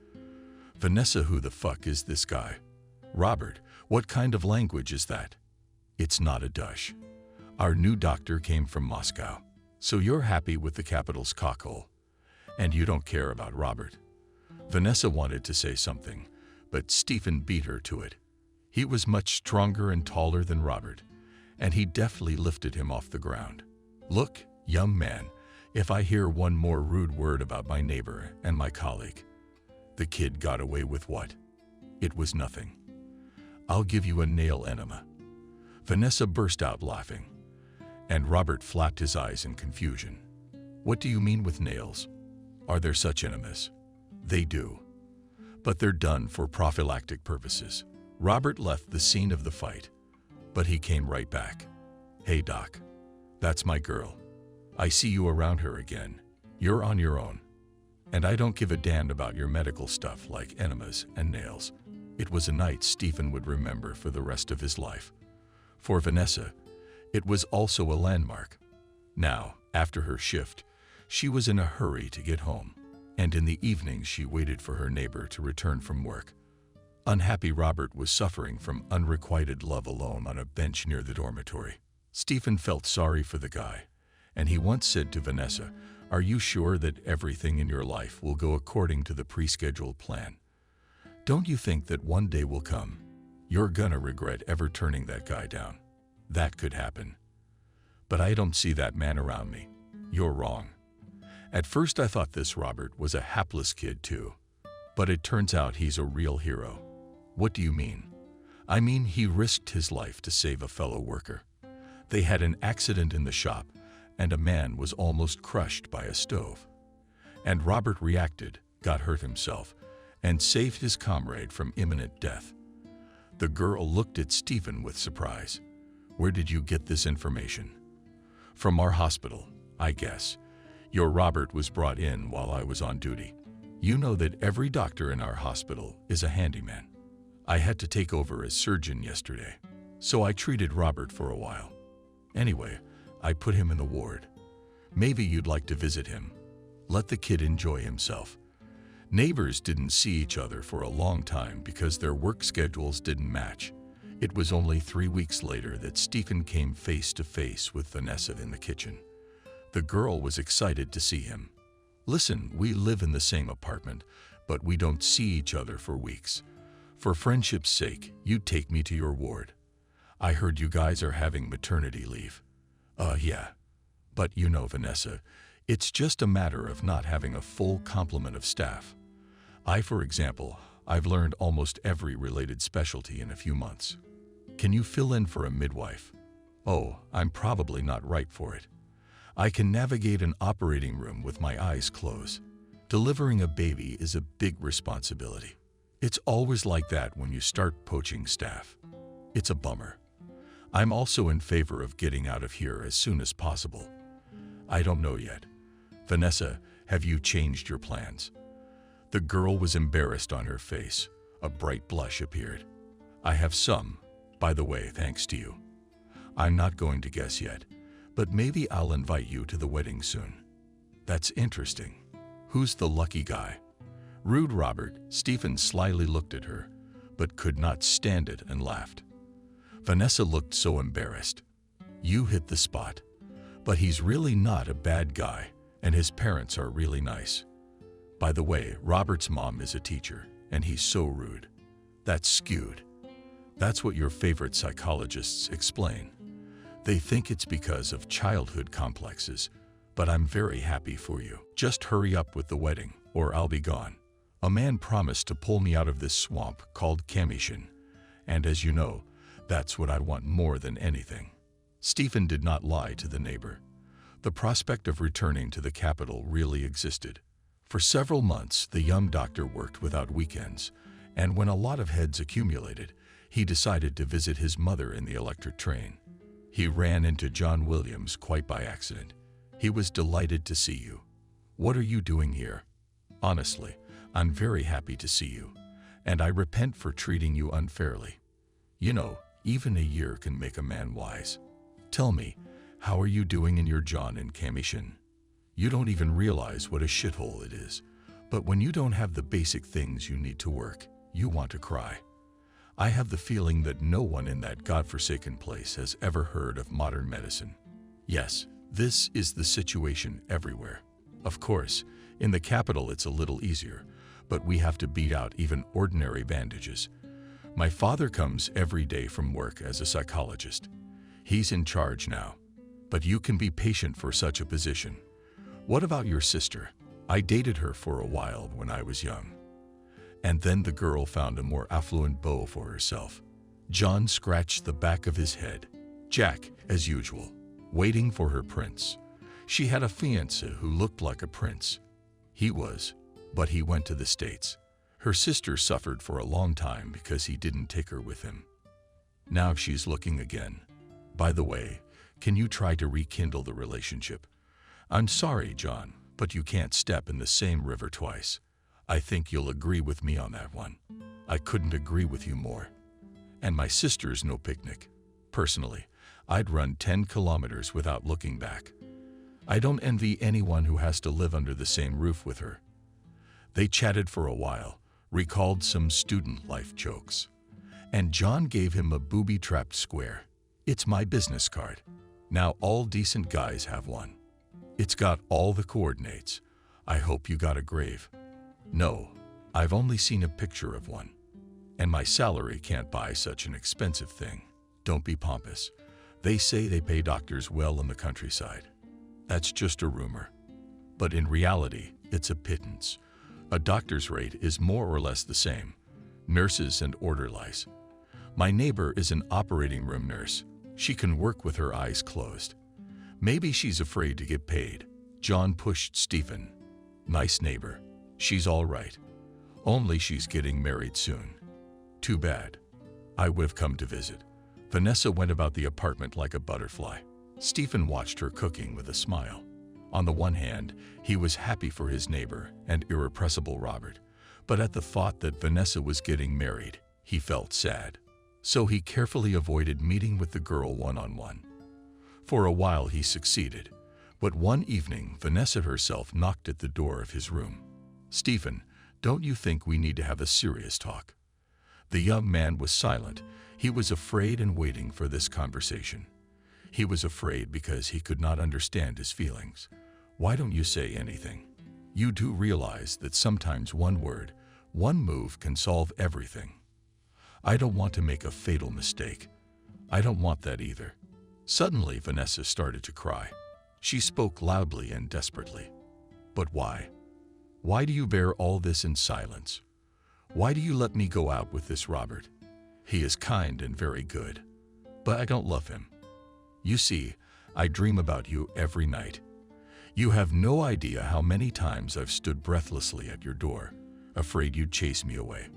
"Vanessa, who the fuck is this guy?" "Robert, what kind of language is that?" "It's not a Dutch. Our new doctor came from Moscow. So you're happy with the capital's cockhole. And you don't care about Robert." Vanessa wanted to say something, but Stephen beat her to it. He was much stronger and taller than Robert, and he deftly lifted him off the ground. "Look, young man, if I hear one more rude word about my neighbor and my colleague." The kid got away with what? It was nothing. "I'll give you a nail enema." Vanessa burst out laughing, and Robert flapped his eyes in confusion. "What do you mean with nails? Are there such enemas?" "They do. But they're done for prophylactic purposes." Robert left the scene of the fight, but he came right back. "Hey, Doc, that's my girl. I see you around her again. You're on your own. And I don't give a damn about your medical stuff like enemas and nails." It was a night Stephen would remember for the rest of his life. For Vanessa, it was also a landmark. Now, after her shift, she was in a hurry to get home, and in the evenings she waited for her neighbor to return from work. Unhappy Robert was suffering from unrequited love alone on a bench near the dormitory. Stephen felt sorry for the guy, and he once said to Vanessa, "Are you sure that everything in your life will go according to the pre-scheduled plan? Don't you think that one day will come, you're gonna regret ever turning that guy down?" "That could happen. But I don't see that man around me." "You're wrong. At first I thought this Robert was a hapless kid too. But it turns out he's a real hero." "What do you mean?" "I mean he risked his life to save a fellow worker. They had an accident in the shop, and a man was almost crushed by a stove. And Robert reacted, got hurt himself, and saved his comrade from imminent death." The girl looked at Stephen with surprise. "Where did you get this information?" "From our hospital, I guess. Your Robert was brought in while I was on duty. You know that every doctor in our hospital is a handyman. I had to take over as surgeon yesterday, so I treated Robert for a while. Anyway, I put him in the ward. Maybe you'd like to visit him. Let the kid enjoy himself." Neighbors didn't see each other for a long time because their work schedules didn't match. It was only 3 weeks later that Stephen came face to face with Vanessa in the kitchen. The girl was excited to see him. "Listen, we live in the same apartment, but we don't see each other for weeks. For friendship's sake, you'd take me to your ward. I heard you guys are having maternity leave." Yeah. But you know, Vanessa, it's just a matter of not having a full complement of staff. For example, I've learned almost every related specialty in a few months. Can you fill in for a midwife?" "Oh, I'm probably not right for it. I can navigate an operating room with my eyes closed. Delivering a baby is a big responsibility. It's always like that when you start poaching staff. It's a bummer. I'm also in favor of getting out of here as soon as possible." "I don't know yet. Vanessa, have you changed your plans?" The girl was embarrassed on her face. A bright blush appeared. "I have some, by the way, thanks to you. I'm not going to guess yet, but maybe I'll invite you to the wedding soon." "That's interesting. Who's the lucky guy?" "Rude Robert." Stephen slyly looked at her, but could not stand it and laughed. Vanessa looked so embarrassed. "You hit the spot. But he's really not a bad guy, and his parents are really nice. By the way, Robert's mom is a teacher, and he's so rude. That's skewed. That's what your favorite psychologists explain. They think it's because of childhood complexes, but I'm very happy for you. Just hurry up with the wedding, or I'll be gone. A man promised to pull me out of this swamp called Kamishin, and as you know, that's what I want more than anything." Stephen did not lie to the neighbor. The prospect of returning to the capital really existed. For several months, the young doctor worked without weekends, and when a lot of heads accumulated, he decided to visit his mother in the electric train. He ran into John Williams quite by accident. He was delighted to see you. What are you doing here? Honestly, I'm very happy to see you, and I repent for treating you unfairly. You know, even a year can make a man wise. Tell me, how are you doing in your John and Camishin? You don't even realize what a shithole it is, but when you don't have the basic things you need to work, you want to cry. I have the feeling that no one in that godforsaken place has ever heard of modern medicine. Yes, this is the situation everywhere. Of course, in the capital it's a little easier, but we have to beat out even ordinary bandages. My father comes every day from work as a psychologist. He's in charge now, but you can be patient for such a position. What about your sister? I dated her for a while when I was young. And then the girl found a more affluent beau for herself. John scratched the back of his head. Jack, as usual, waiting for her prince. She had a fiancé who looked like a prince. He was, but he went to the States. Her sister suffered for a long time because he didn't take her with him. Now she's looking again. By the way, can you try to rekindle the relationship? I'm sorry, John, but you can't step in the same river twice. I think you'll agree with me on that one. I couldn't agree with you more. And my sister's no picnic. Personally, I'd run 10 kilometers without looking back. I don't envy anyone who has to live under the same roof with her. They chatted for a while, recalled some student life jokes. And John gave him a booby-trapped square. It's my business card. Now all decent guys have one. It's got all the coordinates. I hope you got a grave. No, I've only seen a picture of one. And my salary can't buy such an expensive thing. Don't be pompous. They say they pay doctors well in the countryside. That's just a rumor. But in reality, it's a pittance. A doctor's rate is more or less the same. Nurses and orderlies. My neighbor is an operating room nurse. She can work with her eyes closed. Maybe she's afraid to get paid. John pushed Stephen. Nice neighbor. She's all right. Only she's getting married soon. Too bad. I would have come to visit. Vanessa went about the apartment like a butterfly. Stephen watched her cooking with a smile. On the one hand, he was happy for his neighbor and irrepressible Robert, but at the thought that Vanessa was getting married, he felt sad. So he carefully avoided meeting with the girl one-on-one. For a while he succeeded, but one evening Vanessa herself knocked at the door of his room. Stephen, don't you think we need to have a serious talk? The young man was silent. He was afraid and waiting for this conversation. He was afraid because he could not understand his feelings. Why don't you say anything? You do realize that sometimes one word, one move can solve everything. I don't want to make a fatal mistake. I don't want that either. Suddenly, Vanessa started to cry. She spoke loudly and desperately. But why? Why do you bear all this in silence? Why do you let me go out with this Robert? He is kind and very good, but I don't love him. You see, I dream about you every night. You have no idea how many times I've stood breathlessly at your door, afraid you'd chase me away.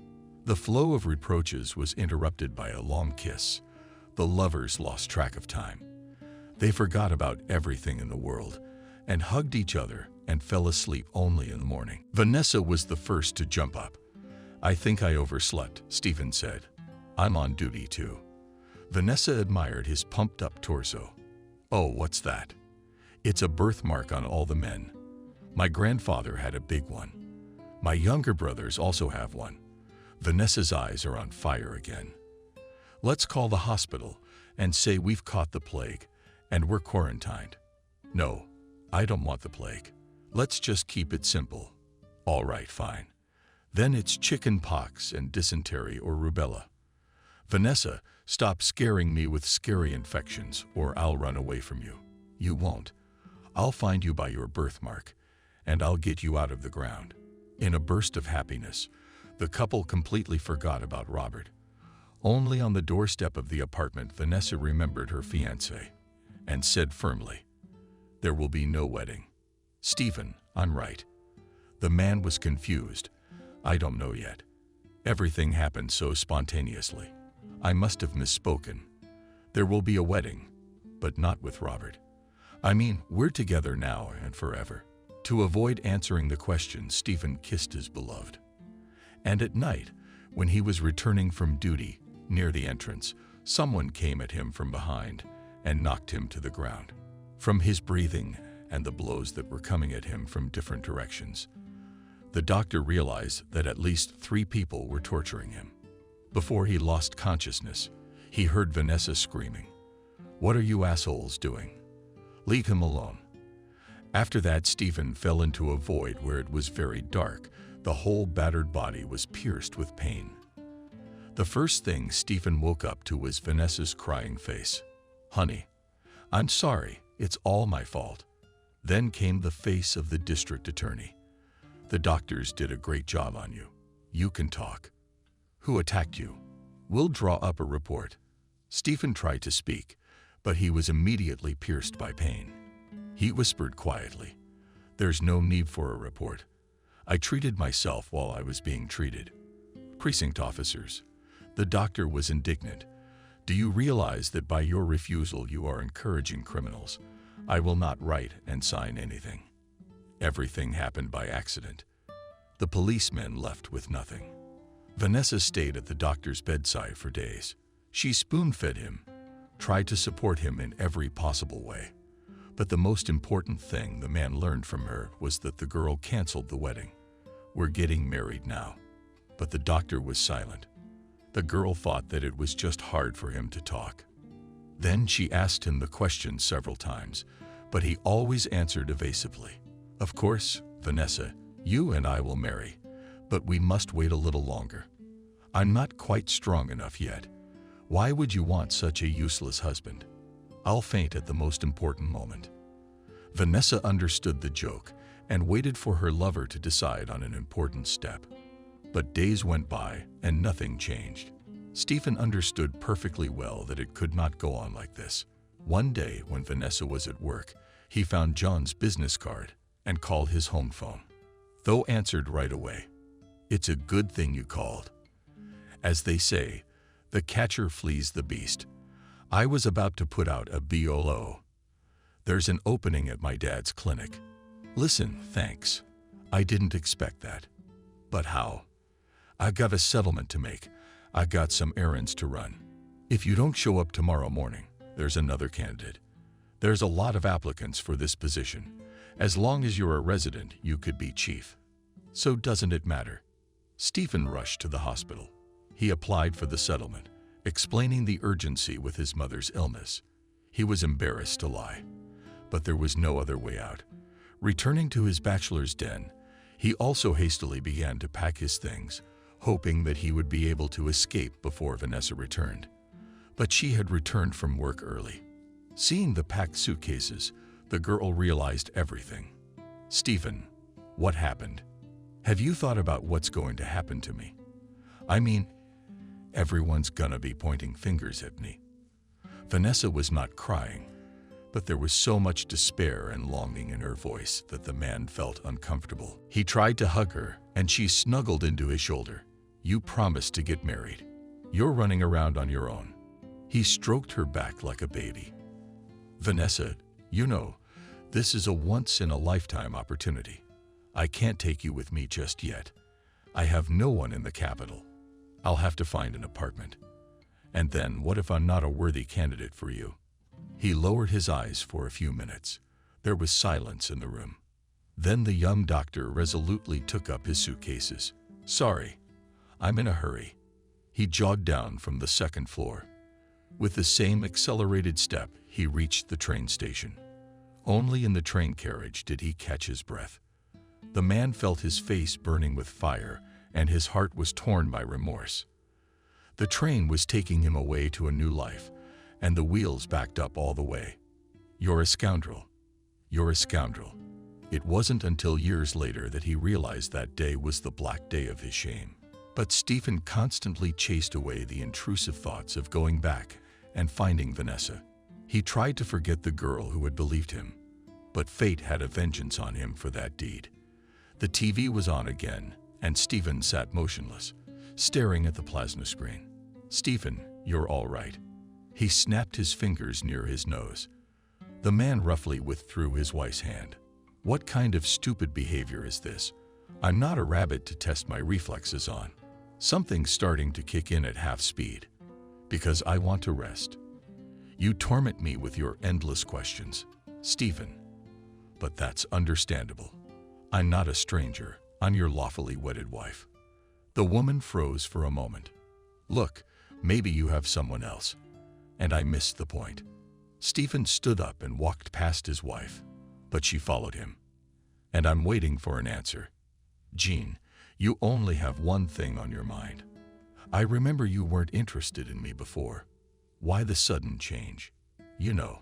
The flow of reproaches was interrupted by a long kiss. The lovers lost track of time. They forgot about everything in the world and hugged each other and fell asleep only in the morning. Vanessa was the first to jump up. I think I overslept, Stephen said. I'm on duty too. Vanessa admired his pumped-up torso. Oh, what's that? It's a birthmark on all the men. My grandfather had a big one. My younger brothers also have one. Vanessa's eyes are on fire again. Let's call the hospital and say we've caught the plague and we're quarantined. No, I don't want the plague. Let's just keep it simple. All right, fine. Then it's chicken pox and dysentery or rubella. Vanessa, stop scaring me with scary infections or I'll run away from you. You won't. I'll find you by your birthmark and I'll get you out of the ground. In a burst of happiness, the couple completely forgot about Robert. Only on the doorstep of the apartment Vanessa remembered her fiancé. and said firmly, "There will be no wedding." "Stephen, I'm right." The man was confused. "I don't know yet. Everything happened so spontaneously. I must have misspoken. There will be a wedding, but not with Robert. I mean, we're together now and forever." To avoid answering the question, Stephen kissed his beloved. And at night, when he was returning from duty near the entrance, someone came at him from behind and knocked him to the ground. From his breathing and the blows that were coming at him from different directions, the doctor realized that at least 3 people were torturing him. Before he lost consciousness, he heard Vanessa screaming, "What are you assholes doing? Leave him alone." After that, Stephen fell into a void where it was very dark. The whole battered body was pierced with pain. The first thing Stephen woke up to was Vanessa's crying face. "Honey, I'm sorry, it's all my fault." Then came the face of the district attorney. "The doctors did a great job on you. You can talk. Who attacked you? We'll draw up a report." Stephen tried to speak, but he was immediately pierced by pain. He whispered quietly, "There's no need for a report. I treated myself while I was being treated." "Precinct officers." The doctor was indignant. "Do you realize that by your refusal you are encouraging criminals? I will not write and sign anything. Everything happened by accident." The policemen left with nothing. Vanessa stayed at the doctor's bedside for days. She spoon-fed him, tried to support him in every possible way. But the most important thing the man learned from her was that the girl canceled the wedding. "We're getting married now." But the doctor was silent. The girl thought that it was just hard for him to talk. Then she asked him the question several times, but he always answered evasively. "Of course, Vanessa, you and I will marry, but we must wait a little longer. I'm not quite strong enough yet. Why would you want such a useless husband? I'll faint at the most important moment." Vanessa understood the joke and waited for her lover to decide on an important step. But days went by and nothing changed. Stephen understood perfectly well that it could not go on like this. One day, when Vanessa was at work, he found John's business card and called his home phone. Tho answered right away. "It's a good thing you called. As they say, the catcher flees the beast. I was about to put out a BOLO. There's an opening at my dad's clinic. Listen, thanks. I didn't expect that. But how? I've got a settlement to make. I've got some errands to run. If you don't show up tomorrow morning, there's another candidate. There's a lot of applicants for this position. As long as you're a resident, you could be chief. So doesn't it matter?" Stephen rushed to the hospital. He applied for the settlement, explaining the urgency with his mother's illness. He was embarrassed to lie, but there was no other way out. Returning to his bachelor's den, he also hastily began to pack his things, hoping that he would be able to escape before Vanessa returned. But she had returned from work early. Seeing the packed suitcases, the girl realized everything. "Stephen, what happened? Have you thought about what's going to happen to me? I mean, everyone's gonna be pointing fingers at me." Vanessa was not crying, but there was so much despair and longing in her voice that the man felt uncomfortable. He tried to hug her, and she snuggled into his shoulder. "You promised to get married. You're running around on your own." He stroked her back like a baby. "Vanessa, you know, this is a once-in-a-lifetime opportunity. I can't take you with me just yet. I have no one in the capital. I'll have to find an apartment. And then what if I'm not a worthy candidate for you?" He lowered his eyes for a few minutes. There was silence in the room. Then the young doctor resolutely took up his suitcases. "Sorry, I'm in a hurry." He jogged down from the second floor. With the same accelerated step, he reached the train station. Only in the train carriage did he catch his breath. The man felt his face burning with fire, and his heart was torn by remorse. The train was taking him away to a new life, and the wheels backed up all the way. "You're a scoundrel. You're a scoundrel." It wasn't until years later that he realized that day was the black day of his shame. But Stephen constantly chased away the intrusive thoughts of going back and finding Vanessa. He tried to forget the girl who had believed him, but fate had a vengeance on him for that deed. The TV was on again, and Stephen sat motionless, staring at the plasma screen. "Stephen, you're all right." He snapped his fingers near his nose. The man roughly withdrew his wife's hand. "What kind of stupid behavior is this? I'm not a rabbit to test my reflexes on. Something's starting to kick in at half speed, because I want to rest. You torment me with your endless questions, Stephen. But that's understandable. I'm not a stranger. I'm your lawfully wedded wife." The woman froze for a moment. "Look, maybe you have someone else." And I missed the point. Stephen stood up and walked past his wife, but she followed him. "And I'm waiting for an answer. Jean, you only have one thing on your mind. I remember you weren't interested in me before. Why the sudden change? You know,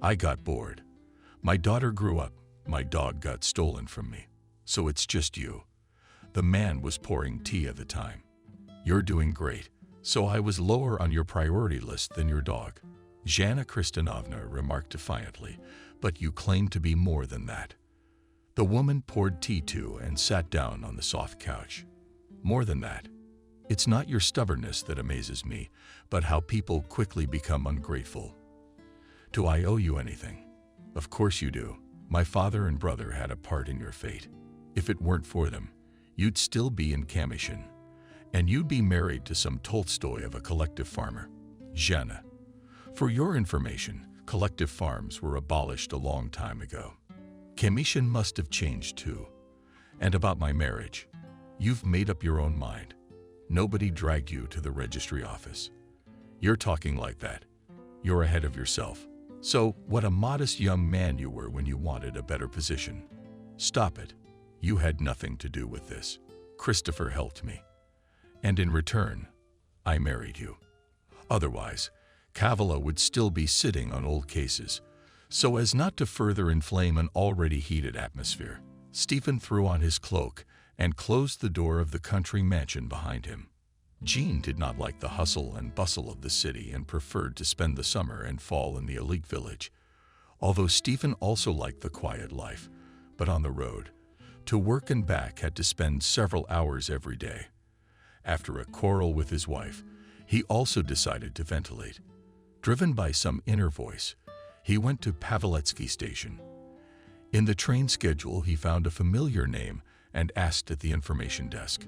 I got bored. My daughter grew up. My dog got stolen from me. So it's just you." The man was pouring tea at the time. "You're doing great, so I was lower on your priority list than your dog," Jana Kristinovna remarked defiantly, "but you claim to be more than that." The woman poured tea too and sat down on the soft couch. "More than that. It's not your stubbornness that amazes me, but how people quickly become ungrateful. Do I owe you anything? Of course you do. My father and brother had a part in your fate. If it weren't for them, you'd still be in Kamyshin, and you'd be married to some Tolstoy of a collective farmer." Jana, for your information, collective farms were abolished a long time ago. Kamyshin must have changed too. And about my marriage, you've made up your own mind. Nobody dragged you to the registry office. You're talking like that. You're ahead of yourself. So, what a modest young man you were when you wanted a better position. Stop it. You had nothing to do with this. Christopher helped me. And in return, I married you. Otherwise, Kavala would still be sitting on old cases, so as not to further inflame an already heated atmosphere. Stephen threw on his cloak and closed the door of the country mansion behind him. Jean did not like the hustle and bustle of the city and preferred to spend the summer and fall in the elite village, although Stephen also liked the quiet life, but on the road, to work and back, had to spend several hours every day. After a quarrel with his wife, he also decided to ventilate. Driven by some inner voice, he went to Paveletsky Station. In the train schedule, he found a familiar name and asked at the information desk,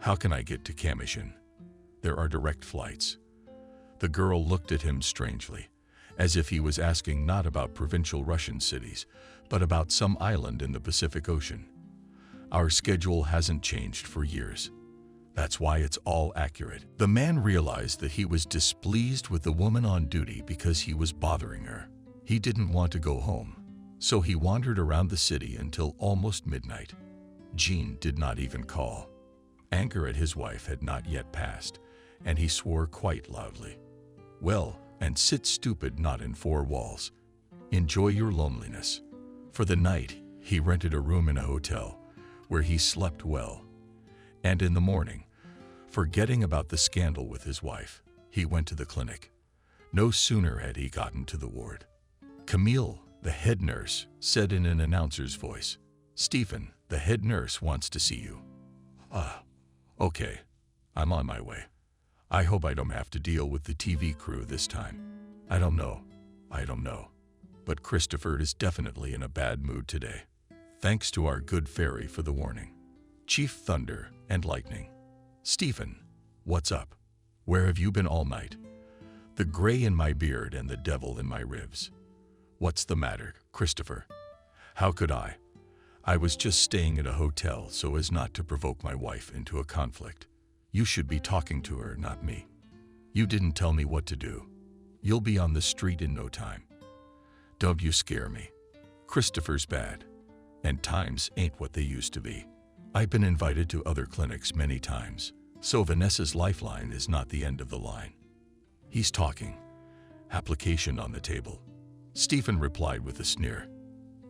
"How can I get to Kamyshin? There are direct flights." The girl looked at him strangely, as if he was asking not about provincial Russian cities, but about some island in the Pacific Ocean. "Our schedule hasn't changed for years. That's why it's all accurate." The man realized that he was displeased with the woman on duty because he was bothering her. He didn't want to go home, so he wandered around the city until almost midnight. Jean did not even call. Anger at his wife had not yet passed, and he swore quite loudly. "Well, and sit stupid not in four walls. Enjoy your loneliness." For the night, he rented a room in a hotel, where he slept well. And in the morning, forgetting about the scandal with his wife, he went to the clinic. No sooner had he gotten to the ward. Camille, the head nurse, said in an announcer's voice, "Stephen, the head nurse wants to see you." "Ah, okay. I'm on my way. I hope I don't have to deal with the TV crew this time. I don't know. But Christopher is definitely in a bad mood today. Thanks to our good fairy for the warning. Chief Thunder and Lightning. Stephen, what's up? Where have you been all night? The gray in my beard and the devil in my ribs. What's the matter, Christopher? How could I? I was just staying at a hotel so as not to provoke my wife into a conflict. You should be talking to her, not me. You didn't tell me what to do. You'll be on the street in no time. Don't you scare me. Christopher's bad, and times ain't what they used to be. I've been invited to other clinics many times, so Vanessa's lifeline is not the end of the line." He's talking. Application on the table. Stephen replied with a sneer.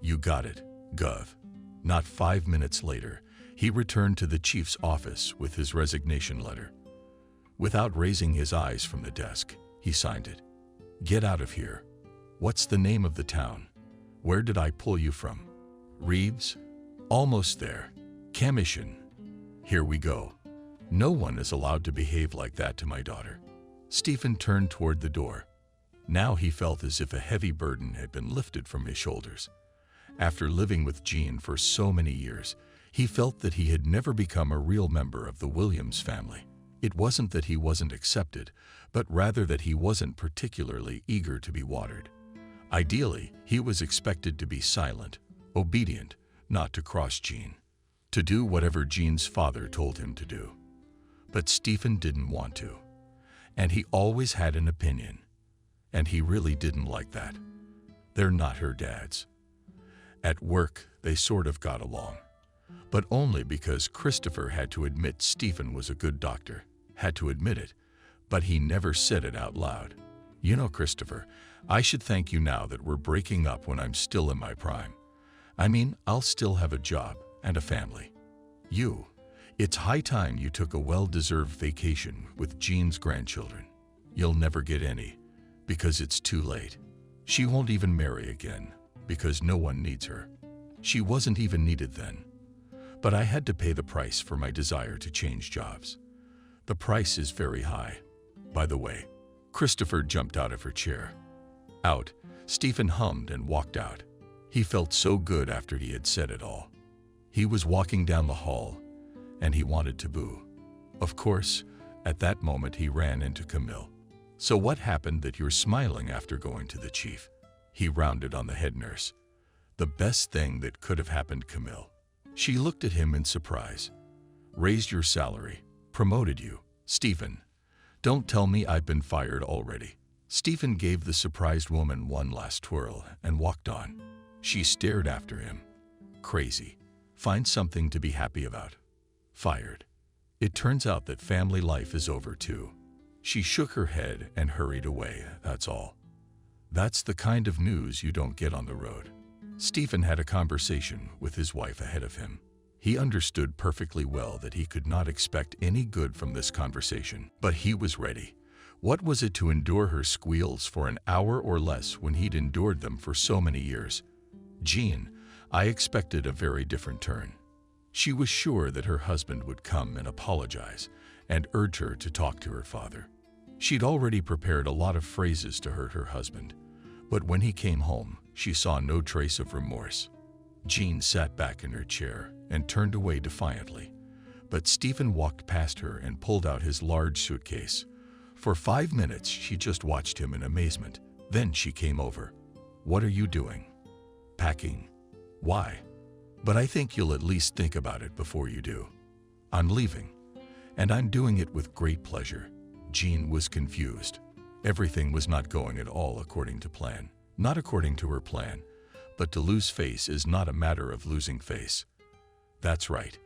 "You got it, Gov." Not 5 minutes later, he returned to the chief's office with his resignation letter. Without raising his eyes from the desk, he signed it. "Get out of here. What's the name of the town? Where did I pull you from? Reeves? Almost there. Commission. Here we go. No one is allowed to behave like that to my daughter. Stephen turned toward the door. Now he felt as if a heavy burden had been lifted from his shoulders. After living with Jean for so many years, he felt that he had never become a real member of the Williams family. It wasn't that he wasn't accepted, but rather that he wasn't particularly eager to be watered. Ideally, he was expected to be silent, obedient, not to cross Jean, to do whatever Jean's father told him to do. But Stephen didn't want to, and he always had an opinion, and he really didn't like that. They're not her dads. At work, they sort of got along, but only because Christopher had to admit Stephen was a good doctor, had to admit it, but he never said it out loud. You know, Christopher, I should thank you now that we're breaking up when I'm still in my prime. I mean, I'll still have a job and a family. It's high time you took a well-deserved vacation with Jean's grandchildren. You'll never get any, because it's too late. She won't even marry again, because no one needs her. She wasn't even needed then. But I had to pay the price for my desire to change jobs. The price is very high. By the way, Christopher jumped out of her chair. Out, Stephen hummed and walked out. He felt so good after he had said it all. He was walking down the hall, and he wanted to boo. Of course, at that moment he ran into Camille. So what happened that you're smiling after going to the chief? He rounded on the head nurse. The best thing that could have happened, Camille. She looked at him in surprise. Raised your salary, promoted you. Stephen, don't tell me I've been fired already. Stephen gave the surprised woman one last twirl and walked on. She stared after him. Crazy. Find something to be happy about. Fired. It turns out that family life is over too. She shook her head and hurried away, that's all. That's the kind of news you don't get on the road. Stephen had a conversation with his wife ahead of him. He understood perfectly well that he could not expect any good from this conversation, but he was ready. What was it to endure her squeals for an hour or less when he'd endured them for so many years? Jean, I expected a very different turn. She was sure that her husband would come and apologize and urge her to talk to her father. She'd already prepared a lot of phrases to hurt her husband, but when he came home, she saw no trace of remorse. Jean sat back in her chair and turned away defiantly, but Stephen walked past her and pulled out his large suitcase. For 5 minutes, she just watched him in amazement. Then she came over. What are you doing? Packing. Why? But I think you'll at least think about it before you do. I'm leaving, and I'm doing it with great pleasure. Jean was confused. Everything was not going at all according to plan. Not according to her plan, but to lose face is not a matter of losing face. That's right.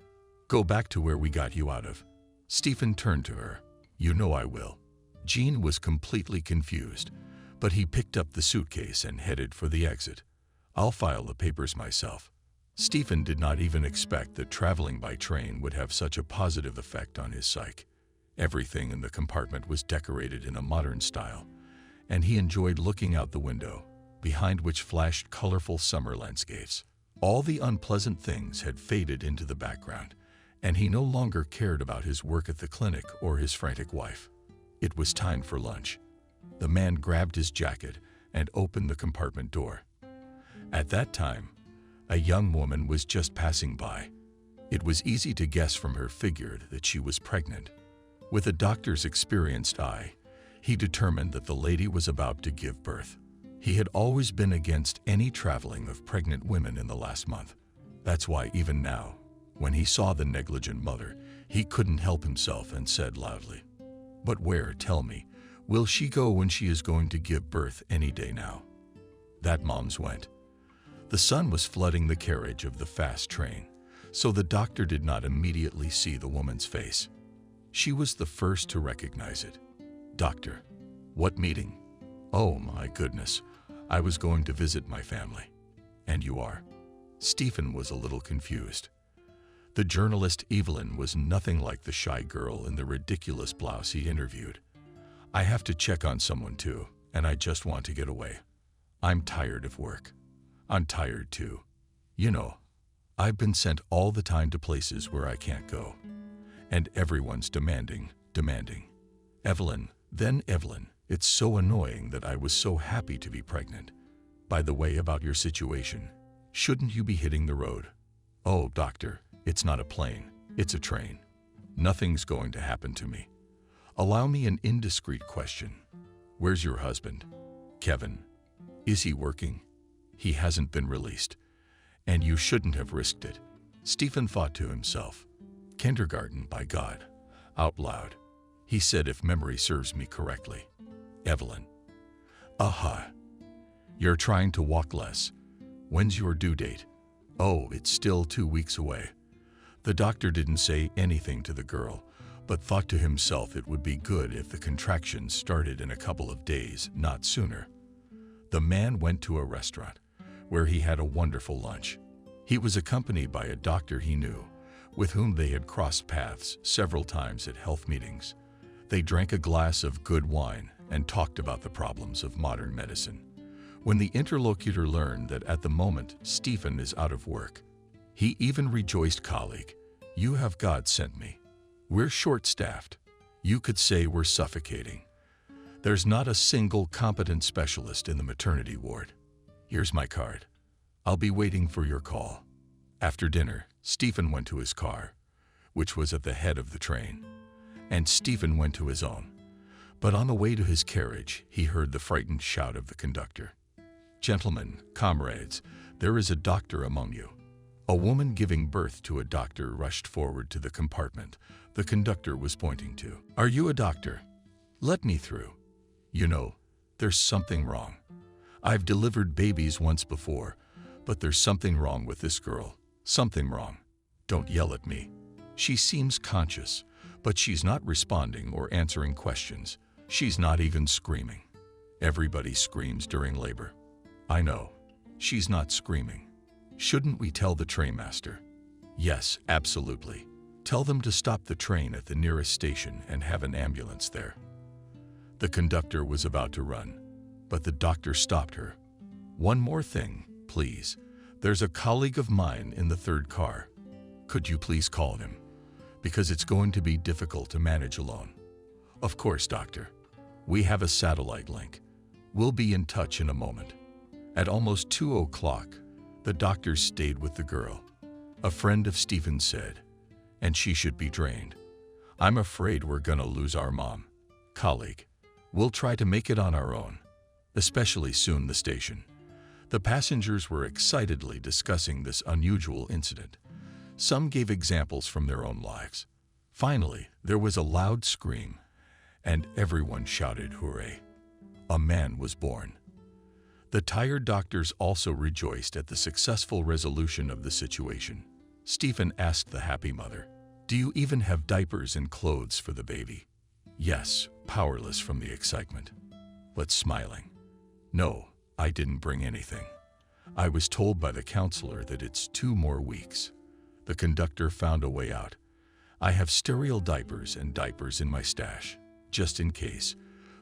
Go back to where we got you out of. Stephen turned to her. You know I will. Jean was completely confused, but he picked up the suitcase and headed for the exit. I'll file the papers myself. Stephen did not even expect that traveling by train would have such a positive effect on his psyche. Everything in the compartment was decorated in a modern style, and he enjoyed looking out the window, behind which flashed colorful summer landscapes. All the unpleasant things had faded into the background, and he no longer cared about his work at the clinic or his frantic wife. It was time for lunch. The man grabbed his jacket and opened the compartment door. At that time, a young woman was just passing by. It was easy to guess from her figure that she was pregnant. With a doctor's experienced eye, he determined that the lady was about to give birth. He had always been against any traveling of pregnant women in the last month. That's why even now, when he saw the negligent mother, he couldn't help himself and said loudly, "But where, tell me, will she go when she is going to give birth any day now?" That mom's went. The sun was flooding the carriage of the fast train, so the doctor did not immediately see the woman's face. She was the first to recognize it. "Doctor, what meeting?" "Oh my goodness, I was going to visit my family." "And you are?" Stephen was a little confused. The journalist Evelyn was nothing like the shy girl in the ridiculous blouse he interviewed. "I have to check on someone too, and I just want to get away." I'm tired of work. I'm tired too. You know, I've been sent all the time to places where I can't go. And everyone's demanding. Evelyn, it's so annoying that I was so happy to be pregnant. By the way, about your situation, shouldn't you be hitting the road? Oh, doctor, it's not a plane, it's a train. Nothing's going to happen to me. Allow me an indiscreet question. Where's your husband? Kevin. Is he working? He hasn't been released. And you shouldn't have risked it. Stephen thought to himself. Kindergarten, by God. Out loud. He said, if memory serves me correctly. Evelyn. Aha. You're trying to walk less. When's your due date? Oh, it's still 2 weeks away. The doctor didn't say anything to the girl, but thought to himself it would be good if the contractions started in a couple of days, not sooner. The man went to a restaurant, where he had a wonderful lunch. He was accompanied by a doctor he knew, with whom they had crossed paths several times at health meetings. They drank a glass of good wine and talked about the problems of modern medicine. When the interlocutor learned that at the moment Stephen is out of work, he even rejoiced. Colleague, you have God sent me. We're short-staffed. You could say we're suffocating. There's not a single competent specialist in the maternity ward. Here's my card. I'll be waiting for your call. After dinner, Stephen went to his car, which was at the head of the train, and Stephen went to his own. But on the way to his carriage, he heard the frightened shout of the conductor. Gentlemen, comrades, there is a doctor among you. A woman giving birth to a doctor rushed forward to the compartment the conductor was pointing to. Are you a doctor? Let me through. You know, there's something wrong. I've delivered babies once before, but there's something wrong with this girl. Something wrong. Don't yell at me. She seems conscious, but she's not responding or answering questions. She's not even screaming. Everybody screams during labor. I know. She's not screaming. Shouldn't we tell the trainmaster? Yes, absolutely. Tell them to stop the train at the nearest station and have an ambulance there. The conductor was about to run, but the doctor stopped her. One more thing, please. There's a colleague of mine in the third car. Could you please call him? Because it's going to be difficult to manage alone. Of course, doctor. We have a satellite link. We'll be in touch in a moment. At almost 2 o'clock, the doctor stayed with the girl. A friend of Stephen said, and she should be drained. I'm afraid we're gonna lose our mom. Colleague, we'll try to make it on our own, especially soon the station. The passengers were excitedly discussing this unusual incident. Some gave examples from their own lives. Finally, there was a loud scream, and everyone shouted hooray. A man was born. The tired doctors also rejoiced at the successful resolution of the situation. Stephen asked the happy mother, "Do you even have diapers and clothes for the baby?" Yes, powerless from the excitement, but smiling. No, I didn't bring anything. I was told by the counselor that it's 2 more weeks. The conductor found a way out. I have sterile diapers and diapers in my stash, just in case.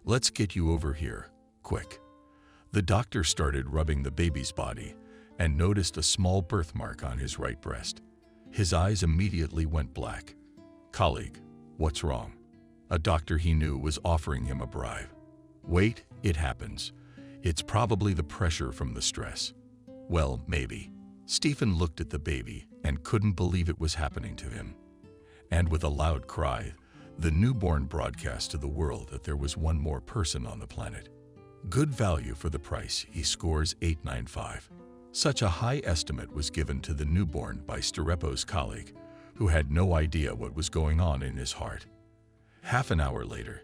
Let's get you over here, quick. The doctor started rubbing the baby's body and noticed a small birthmark on his right breast. His eyes immediately went black. Colleague, what's wrong? A doctor he knew was offering him a bribe. Wait, it happens. It's probably the pressure from the stress. Well, maybe. Stephen looked at the baby and couldn't believe it was happening to him. And with a loud cry, the newborn broadcast to the world that there was one more person on the planet. Good value for the price, he scores 8.95. Such a high estimate was given to the newborn by Sterepo's colleague, who had no idea what was going on in his heart. Half an hour later,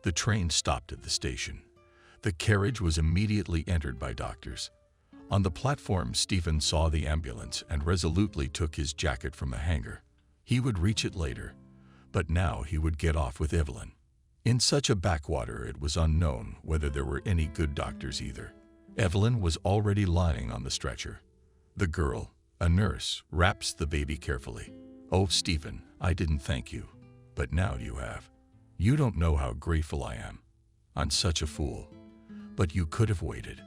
the train stopped at the station. The carriage was immediately entered by doctors. On the platform, Stephen saw the ambulance and resolutely took his jacket from a hanger. He would reach it later, but now he would get off with Evelyn. In such a backwater, it was unknown whether there were any good doctors either. Evelyn was already lying on the stretcher. The girl, a nurse, wraps the baby carefully. Oh, Stephen, I didn't thank you, but now you have. You don't know how grateful I am. I'm such a fool. But you could have waited.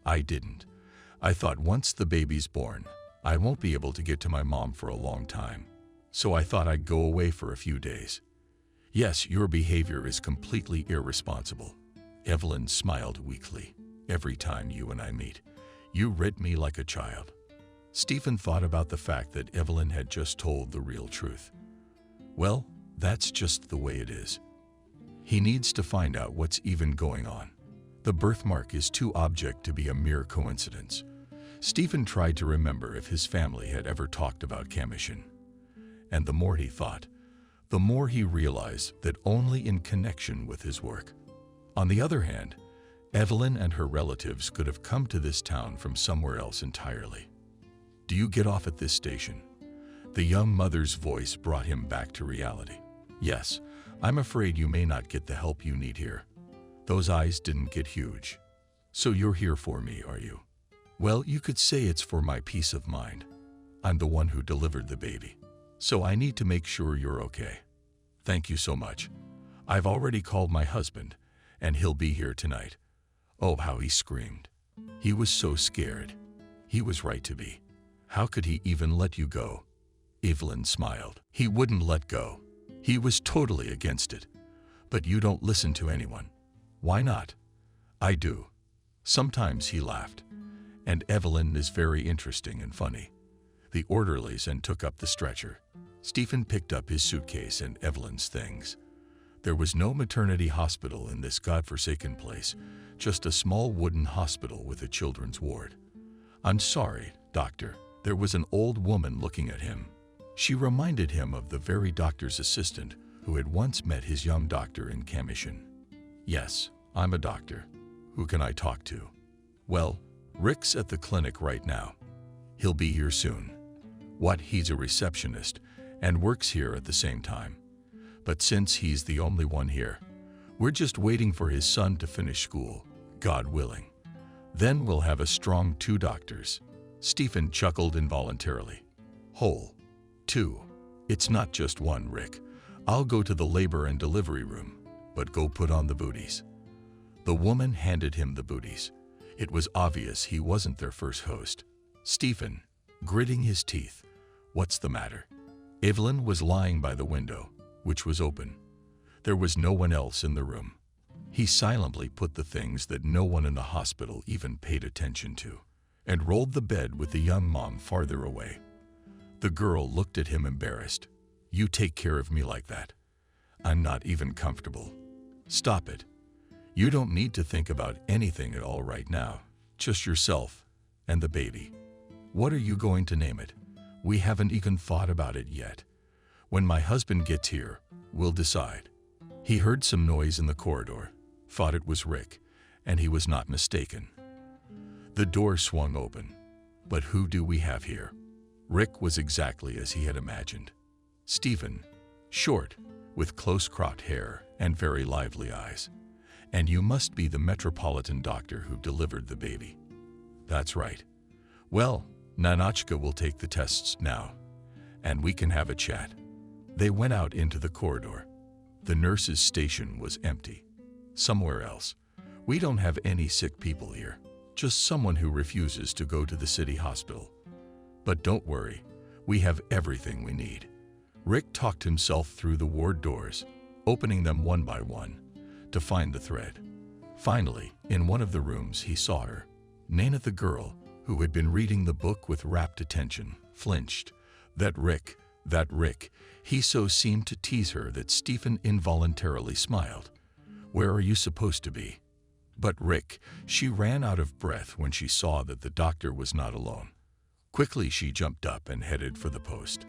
I didn't. I thought once the baby's born, I won't be able to get to my mom for a long time. So I thought I'd go away for a few days. Yes, your behavior is completely irresponsible. Evelyn smiled weakly. Every time you and I meet, you read me like a child. Stephen thought about the fact that Evelyn had just told the real truth. Well, that's just the way it is. He needs to find out what's even going on. The birthmark is too object to be a mere coincidence. Stephen tried to remember if his family had ever talked about Kamyshin. And the more he thought, the more he realized that only in connection with his work. On the other hand, Evelyn and her relatives could have come to this town from somewhere else entirely. Do you get off at this station? The young mother's voice brought him back to reality. Yes, I'm afraid you may not get the help you need here. Those eyes didn't get huge. So you're here for me, are you? Well, you could say it's for my peace of mind. I'm the one who delivered the baby. So I need to make sure you're okay. Thank you so much. I've already called my husband, and he'll be here tonight. Oh, how he screamed. He was so scared. He was right to be. How could he even let you go? Evelyn smiled. He wouldn't let go. He was totally against it. But you don't listen to anyone. Why not? I do. Sometimes he laughed. And Evelyn is very interesting and funny. The orderlies and took up the stretcher. Stephen picked up his suitcase and Evelyn's things. There was no maternity hospital in this godforsaken place, just a small wooden hospital with a children's ward. I'm sorry, doctor. There was an old woman looking at him. She reminded him of the very doctor's assistant who had once met his young doctor in Kamyshin. Yes, I'm a doctor. Who can I talk to? Well, Rick's at the clinic right now. He'll be here soon. What, he's a receptionist and works here at the same time. But since he's the only one here, we're just waiting for his son to finish school, God willing. Then we'll have a strong 2 doctors. Stephen chuckled involuntarily. Whole. 2. It's not just 1, Rick. I'll go to the labor and delivery room, but go put on the booties. The woman handed him the booties. It was obvious he wasn't their first host. Stephen, gritting his teeth. What's the matter? Evelyn was lying by the window, which was open. There was no one else in the room. He silently put the things that no one in the hospital even paid attention to, and rolled the bed with the young mom farther away. The girl looked at him embarrassed. You take care of me like that? I'm not even comfortable. Stop it. You don't need to think about anything at all right now. Just yourself and the baby. What are you going to name it? We haven't even thought about it yet. When my husband gets here, we'll decide. He heard some noise in the corridor, thought it was Rick, and he was not mistaken. The door swung open. But who do we have here? Rick was exactly as he had imagined. Stephen, short, with close-cropped hair and very lively eyes. And you must be the metropolitan doctor who delivered the baby. That's right. Well, Nanochka will take the tests now, and we can have a chat. They went out into the corridor. The nurse's station was empty. Somewhere else. We don't have any sick people here, just someone who refuses to go to the city hospital. But don't worry, we have everything we need. Rick talked himself through the ward doors, opening them one by one, to find the thread. Finally, in one of the rooms he saw her. Nana, the girl, who had been reading the book with rapt attention, flinched. That Rick, he so seemed to tease her that Stephen involuntarily smiled. Where are you supposed to be? But Rick, she ran out of breath when she saw that the doctor was not alone. Quickly she jumped up and headed for the post.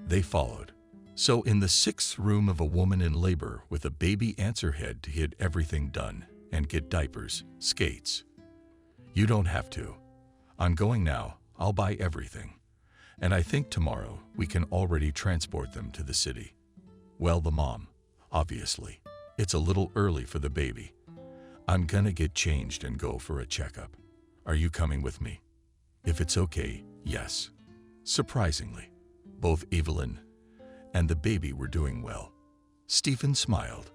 They followed. So in the 6th room of a woman in labor with a baby answer head to get everything done and get diapers, skates. You don't have to. I'm going now. I'll buy everything. And I think tomorrow we can already transport them to the city. Well, the mom, obviously. It's a little early for the baby. I'm gonna get changed and go for a checkup. Are you coming with me? If it's okay, yes. Surprisingly, both Evelyn and the baby were doing well. Stephen smiled,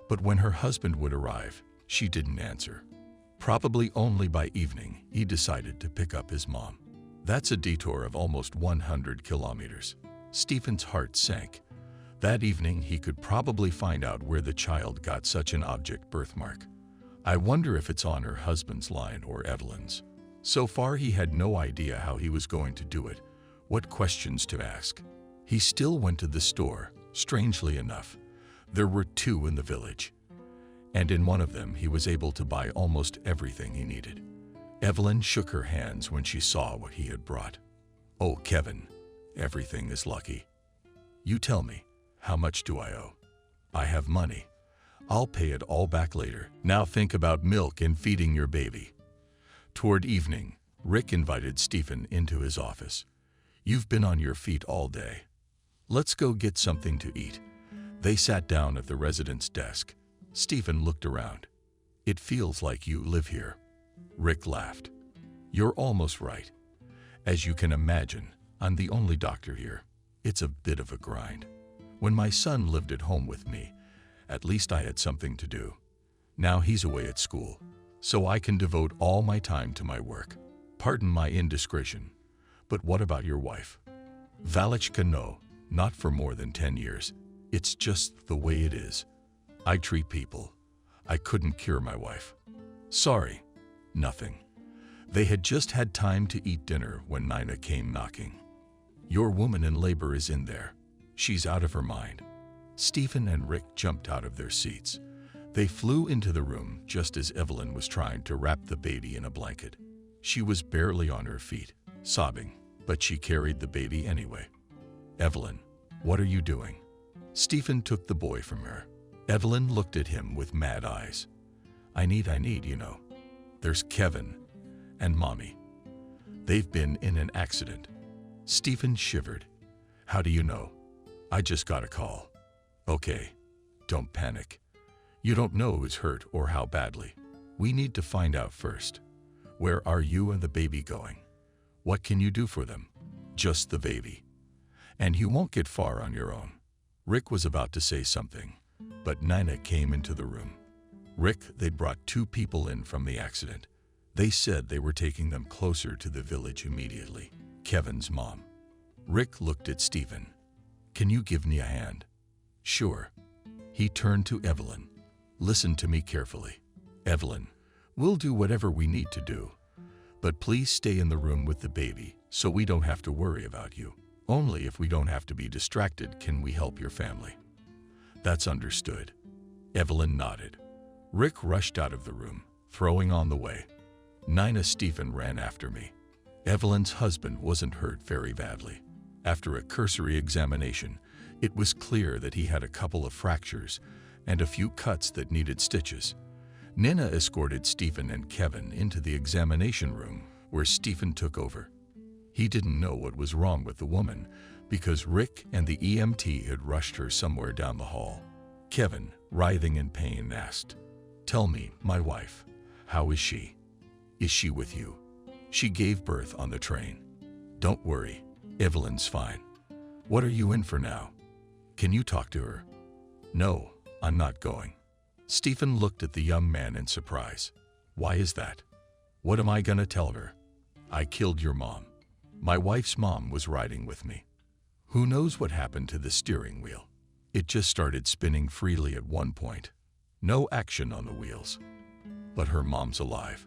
but when her husband would arrive, she didn't answer. Probably only by evening, he decided to pick up his mom. That's a detour of almost 100 kilometers. Stephen's heart sank. That evening, he could probably find out where the child got such an object birthmark. I wonder if it's on her husband's line or Evelyn's. So far, he had no idea how he was going to do it, what questions to ask. He still went to the store. Strangely enough, there were 2 in the village, and in one of them he was able to buy almost everything he needed. Evelyn shook her hands when she saw what he had brought. "Oh, Kevin, everything is lucky. You tell me, how much do I owe? I have money. I'll pay it all back later. Now think about milk and feeding your baby." Toward evening, Rick invited Stephen into his office. "You've been on your feet all day. Let's go get something to eat." They sat down at the resident's desk. Stephen looked around. "It feels like you live here." Rick laughed. "You're almost right. As you can imagine, I'm the only doctor here. It's a bit of a grind. When my son lived at home with me, at least I had something to do. Now he's away at school, so I can devote all my time to my work. Pardon my indiscretion, but what about your wife?" "Valichka, no, not for more than 10 years. It's just the way it is. I treat people. I couldn't cure my wife." "Sorry, nothing." They had just had time to eat dinner when Nina came knocking. "Your woman in labor is in there. She's out of her mind." Stephen and Rick jumped out of their seats. They flew into the room just as Evelyn was trying to wrap the baby in a blanket. She was barely on her feet, sobbing, but she carried the baby anyway. "Evelyn, what are you doing?" Stephen took the boy from her. Evelyn looked at him with mad eyes. I need, you know. There's Kevin and Mommy. They've been in an accident." Stephen shivered. "How do you know?" "I just got a call." "Okay, don't panic. You don't know who's hurt or how badly. We need to find out first. Where are you and the baby going? What can you do for them?" "Just the baby. And you won't get far on your own." Rick was about to say something, but Nina came into the room. "Rick, they'd brought 2 people in from the accident. They said they were taking them closer to the village immediately. Kevin's mom." Rick looked at Stephen. "Can you give me a hand?" "Sure." He turned to Evelyn. "Listen to me carefully. Evelyn, we'll do whatever we need to do, but please stay in the room with the baby so we don't have to worry about you. Only if we don't have to be distracted can we help your family." "That's understood." Evelyn nodded. Rick rushed out of the room, throwing on the way. Nina Stephen ran after me. Evelyn's husband wasn't hurt very badly. After a cursory examination, it was clear that he had a couple of fractures and a few cuts that needed stitches. Nina escorted Stephen and Kevin into the examination room, where Stephen took over. He didn't know what was wrong with the woman because Rick and the EMT had rushed her somewhere down the hall. Kevin, writhing in pain, asked, "Tell me, my wife, how is she? Is she with you? She gave birth on the train." "Don't worry, Evelyn's fine." "What are you in for now? Can you talk to her?" "No, I'm not going." Stephen looked at the young man in surprise. "Why is that? What am I gonna tell her?" "I killed your mom. My wife's mom was riding with me. Who knows what happened to the steering wheel? It just started spinning freely at one point. No action on the wheels. But her mom's alive.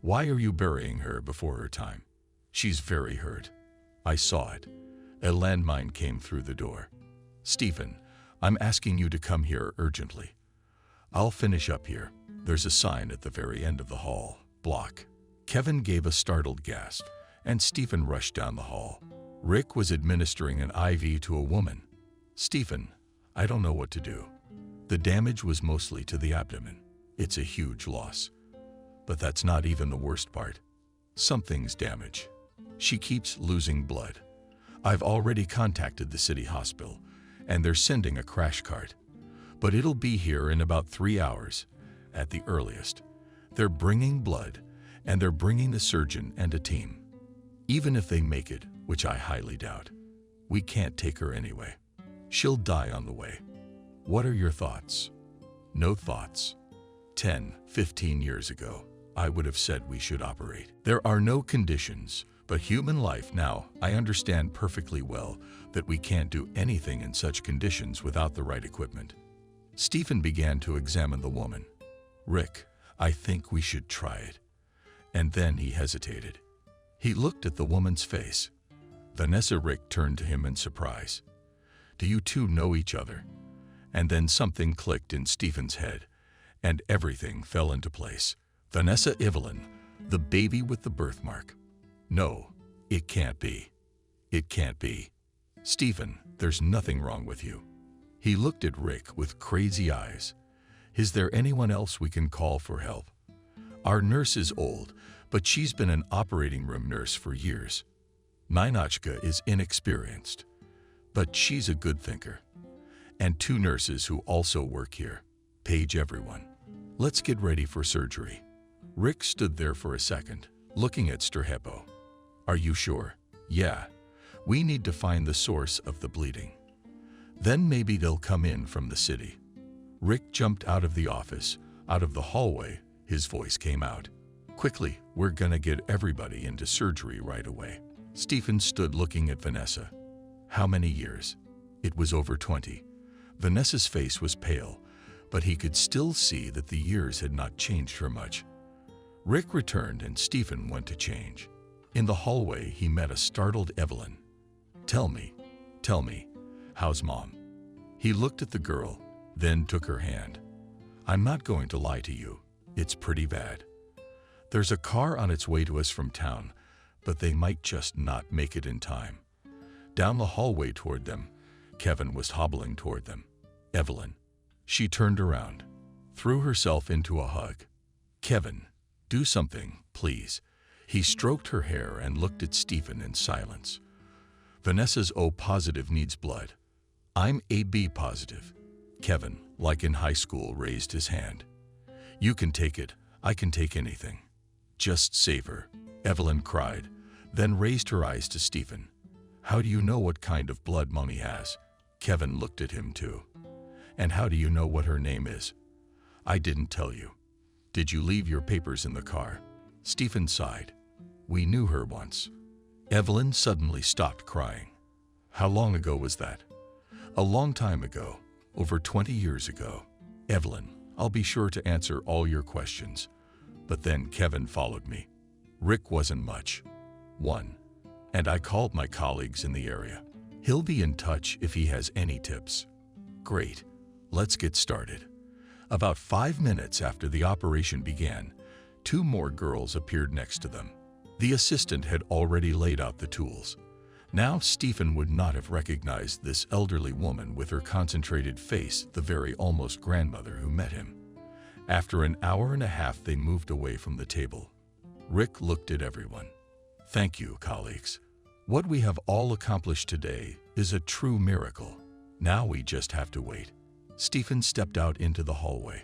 Why are you burying her before her time? She's very hurt. I saw it. A landmine came through the door. Stephen, I'm asking you to come here urgently. I'll finish up here. There's a sign at the very end of the hall. Block." Kevin gave a startled gasp, and Stephen rushed down the hall. Rick was administering an IV to a woman. "Stephen, I don't know what to do. The damage was mostly to the abdomen. It's a huge loss. But that's not even the worst part. Something's damaged. She keeps losing blood. I've already contacted the city hospital, and they're sending a crash cart. But it'll be here in about 3 hours, at the earliest. They're bringing blood, and they're bringing the surgeon and a team. Even if they make it, which I highly doubt, we can't take her anyway. She'll die on the way. What are your thoughts?" "No thoughts. 10, 15 years ago, I would have said we should operate. There are no conditions, but human life now, I understand perfectly well that we can't do anything in such conditions without the right equipment. Stephen began to examine the woman. Rick, I think we should try it. And then he hesitated. He looked at the woman's face. Vanessa. Rick turned to him in surprise. Do you two know each other? And then something clicked in Stephen's head, and everything fell into place. Vanessa Evelyn, the baby with the birthmark. No, it can't be. It can't be. Stephen, there's nothing wrong with you. He looked at Rick with crazy eyes. Is there anyone else we can call for help? Our nurse is old, but she's been an operating room nurse for years. Ninochka is inexperienced, but she's a good thinker. And 2 nurses who also work here. Page everyone. Let's get ready for surgery. Rick stood there for a second, looking at Stepmother. Are you sure? Yeah. We need to find the source of the bleeding. Then maybe they'll come in from the city. Rick jumped out of the office, out of the hallway. His voice came out. Quickly, we're gonna get everybody into surgery right away. Stephen stood looking at Vanessa. How many years? It was over 20. Vanessa's face was pale, but he could still see that the years had not changed her much. Rick returned and Stephen went to change. In the hallway, he met a startled Evelyn. Tell me, how's Mom? He looked at the girl, then took her hand. I'm not going to lie to you. It's pretty bad. There's a car on its way to us from town, but they might just not make it in time. Down the hallway toward them, Kevin was hobbling toward them. Evelyn. She turned around, threw herself into a hug. Kevin, do something, please. He stroked her hair and looked at Stephen in silence. Vanessa's O positive needs blood. I'm AB positive. Kevin, like in high school, raised his hand. You can take it. I can take anything. Just save her, Evelyn cried, then raised her eyes to Stephen. How do you know what kind of blood Mommy has? Kevin looked at him too. And how do you know what her name is? I didn't tell you. Did you leave your papers in the car? Stephen sighed. We knew her once. Evelyn suddenly stopped crying. How long ago was that? A long time ago, over 20 years ago. Evelyn, I'll be sure to answer all your questions. But then Kevin followed me. Rick wasn't much. 1. And I called my colleagues in the area. He'll be in touch if he has any tips. Great. Let's get started. About 5 minutes after the operation began, 2 more girls appeared next to them. The assistant had already laid out the tools. Now Stephen would not have recognized this elderly woman with her concentrated face, the very almost grandmother who met him. After an hour and a half, they moved away from the table. Rick looked at everyone. Thank you, colleagues. What we have all accomplished today is a true miracle. Now we just have to wait. Stephen stepped out into the hallway.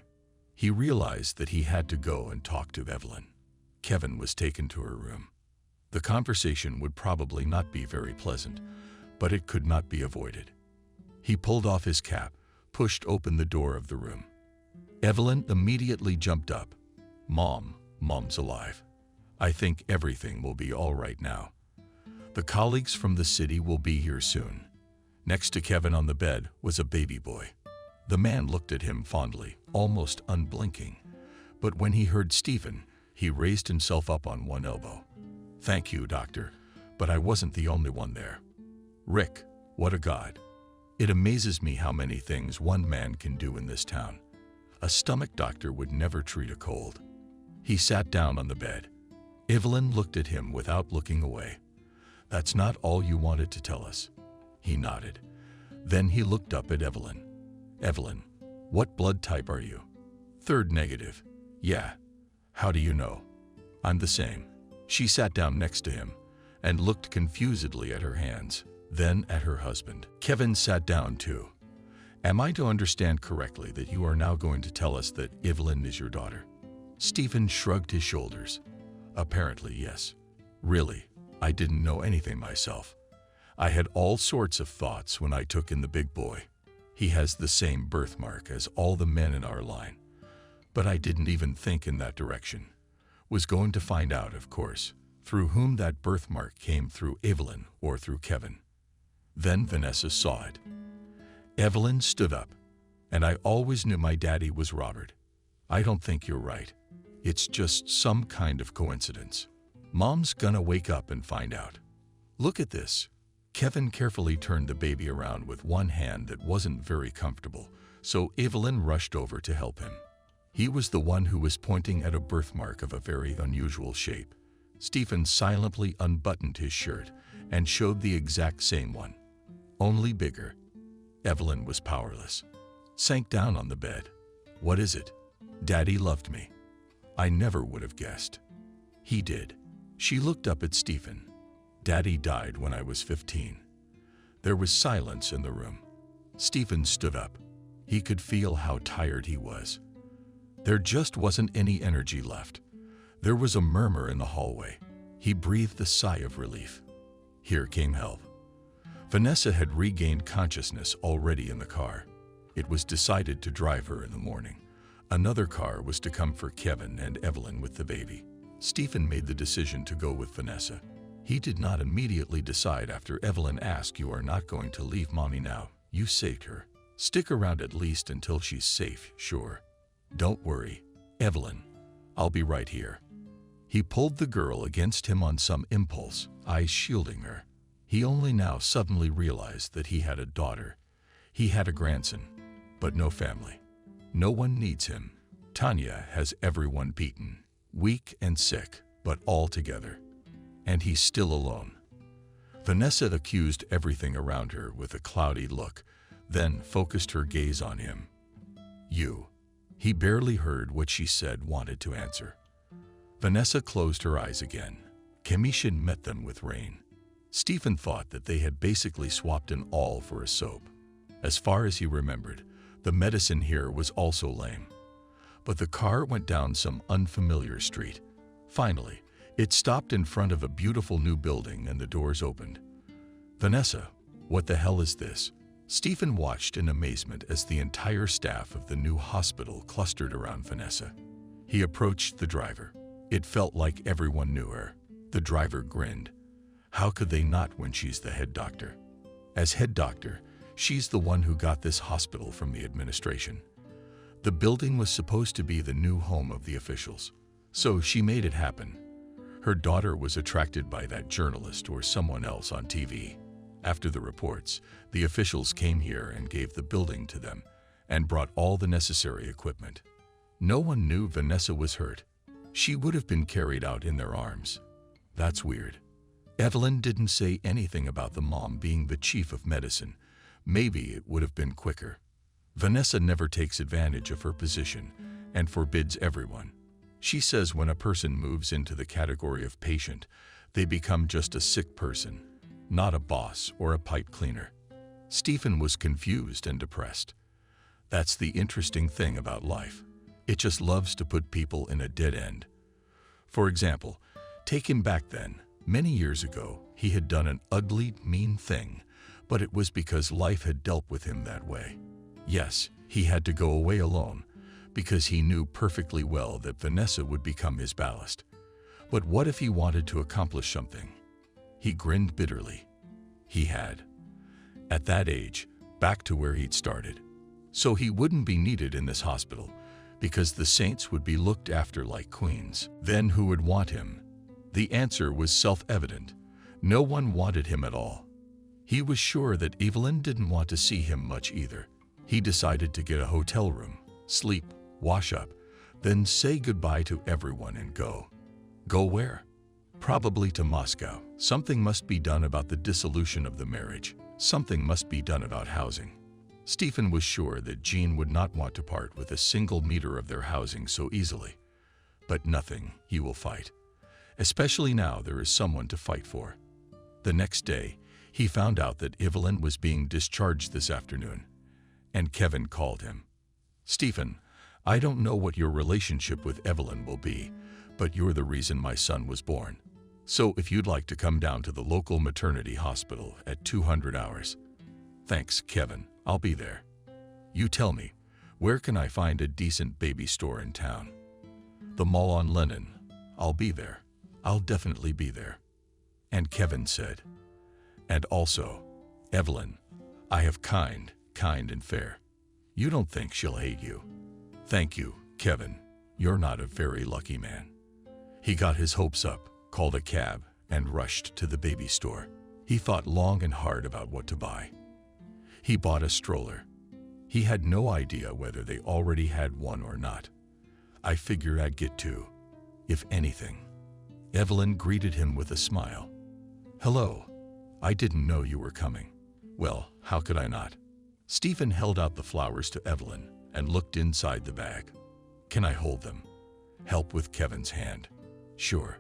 He realized that he had to go and talk to Evelyn. Kevin was taken to her room. The conversation would probably not be very pleasant, but it could not be avoided. He pulled off his cap, pushed open the door of the room. Evelyn immediately jumped up. Mom's alive. I think everything will be all right now. The colleagues from the city will be here soon. Next to Kevin on the bed was a baby boy. The man looked at him fondly, almost unblinking. But when he heard Stephen, he raised himself up on one elbow. Thank you, doctor, but I wasn't the only one there. Rick, what a god. It amazes me how many things one man can do in this town. A stomach doctor would never treat a cold. He sat down on the bed. Evelyn looked at him without looking away. That's not all you wanted to tell us. He nodded. Then he looked up at Evelyn. Evelyn, what blood type are you? Third negative. Yeah. How do you know? I'm the same. She sat down next to him and looked confusedly at her hands, then at her husband. Kevin sat down too. Am I to understand correctly that you are now going to tell us that Evelyn is your daughter? Stephen shrugged his shoulders. Apparently, yes. Really, I didn't know anything myself. I had all sorts of thoughts when I took in the big boy. He has the same birthmark as all the men in our line. But I didn't even think in that direction. was going to find out, of course, through whom that birthmark came, through Evelyn or through Kevin. Then Vanessa saw it. Evelyn stood up, and I always knew my daddy was Robert. I don't think you're right. It's just some kind of coincidence. Mom's gonna wake up and find out. Look at this. Kevin carefully turned the baby around with one hand that wasn't very comfortable, so Evelyn rushed over to help him. He was the one who was pointing at a birthmark of a very unusual shape. Stephen silently unbuttoned his shirt and showed the exact same one, only bigger. Evelyn was powerless. Sank down on the bed. What is it? Daddy loved me. I never would have guessed. He did. She looked up at Stephen. Daddy died when I was 15. There was silence in the room. Stephen stood up. He could feel how tired he was. There just wasn't any energy left. There was a murmur in the hallway. He breathed a sigh of relief. Here came help. Vanessa had regained consciousness already in the car. It was decided to drive her in the morning. Another car was to come for Kevin and Evelyn with the baby. Stephen made the decision to go with Vanessa. He did not immediately decide after Evelyn asked, "You are not going to leave Mommy now. You saved her. Stick around at least until she's safe, sure. Don't worry, Evelyn. I'll be right here." He pulled the girl against him on some impulse, eyes shielding her. He only now suddenly realized that he had a daughter. He had a grandson, but no family. No one needs him. Tanya has everyone beaten, weak and sick, but all together. And he's still alone. Vanessa accused everything around her with a cloudy look, then focused her gaze on him. "You." He barely heard what she said, wanted to answer. Vanessa closed her eyes again. Kamishin met them with rain. Stephen thought that they had basically swapped an awl for a soap. As far as he remembered, the medicine here was also lame. But the car went down some unfamiliar street. Finally, it stopped in front of a beautiful new building and the doors opened. "Vanessa, what the hell is this?" Stephen watched in amazement as the entire staff of the new hospital clustered around Vanessa. He approached the driver. It felt like everyone knew her. The driver grinned. How could they not when she's the head doctor? As head doctor, she's the one who got this hospital from the administration. The building was supposed to be the new home of the officials, so she made it happen. Her daughter was attracted by that journalist or someone else on TV. After the reports, the officials came here and gave the building to them and brought all the necessary equipment. No one knew Vanessa was hurt. She would have been carried out in their arms. That's weird. Evelyn didn't say anything about the mom being the chief of medicine. Maybe it would have been quicker. Vanessa never takes advantage of her position and forbids everyone. She says when a person moves into the category of patient, they become just a sick person, not a boss or a pipe cleaner. Stephen was confused and depressed. That's the interesting thing about life. It just loves to put people in a dead end. For example, take him back then. Many years ago, he had done an ugly, mean thing, but it was because life had dealt with him that way. Yes, he had to go away alone, because he knew perfectly well that Vanessa would become his ballast. But what if he wanted to accomplish something? He grinned bitterly. He had. At that age, back to where he'd started. So he wouldn't be needed in this hospital, because the saints would be looked after like queens. Then who would want him? The answer was self-evident. No one wanted him at all. He was sure that Evelyn didn't want to see him much either. He decided to get a hotel room, sleep, wash up, then say goodbye to everyone and go. Go where? Probably to Moscow. Something must be done about the dissolution of the marriage. Something must be done about housing. Stephen was sure that Jean would not want to part with a single meter of their housing so easily. But nothing he will fight. Especially now there is someone to fight for. The next day, he found out that Evelyn was being discharged this afternoon, and Kevin called him. "Stephen, I don't know what your relationship with Evelyn will be, but you're the reason my son was born. So if you'd like to come down to the local maternity hospital at 200 hours. Thanks, Kevin. I'll be there. You tell me, where can I find a decent baby store in town? The mall on Lennon. I'll be there. I'll definitely be there." And Kevin said, "And also, Evelyn, I have kind and fair. You don't think she'll hate you?" "Thank you, Kevin. You're not a very lucky man." He got his hopes up, called a cab, and rushed to the baby store. He thought long and hard about what to buy. He bought a stroller. He had no idea whether they already had one or not. "I figure I'd get two, if anything." Evelyn greeted him with a smile. "Hello. I didn't know you were coming." "Well, how could I not?" Stephen held out the flowers to Evelyn and looked inside the bag. "Can I hold them?" "Help with Kevin's hand." "Sure."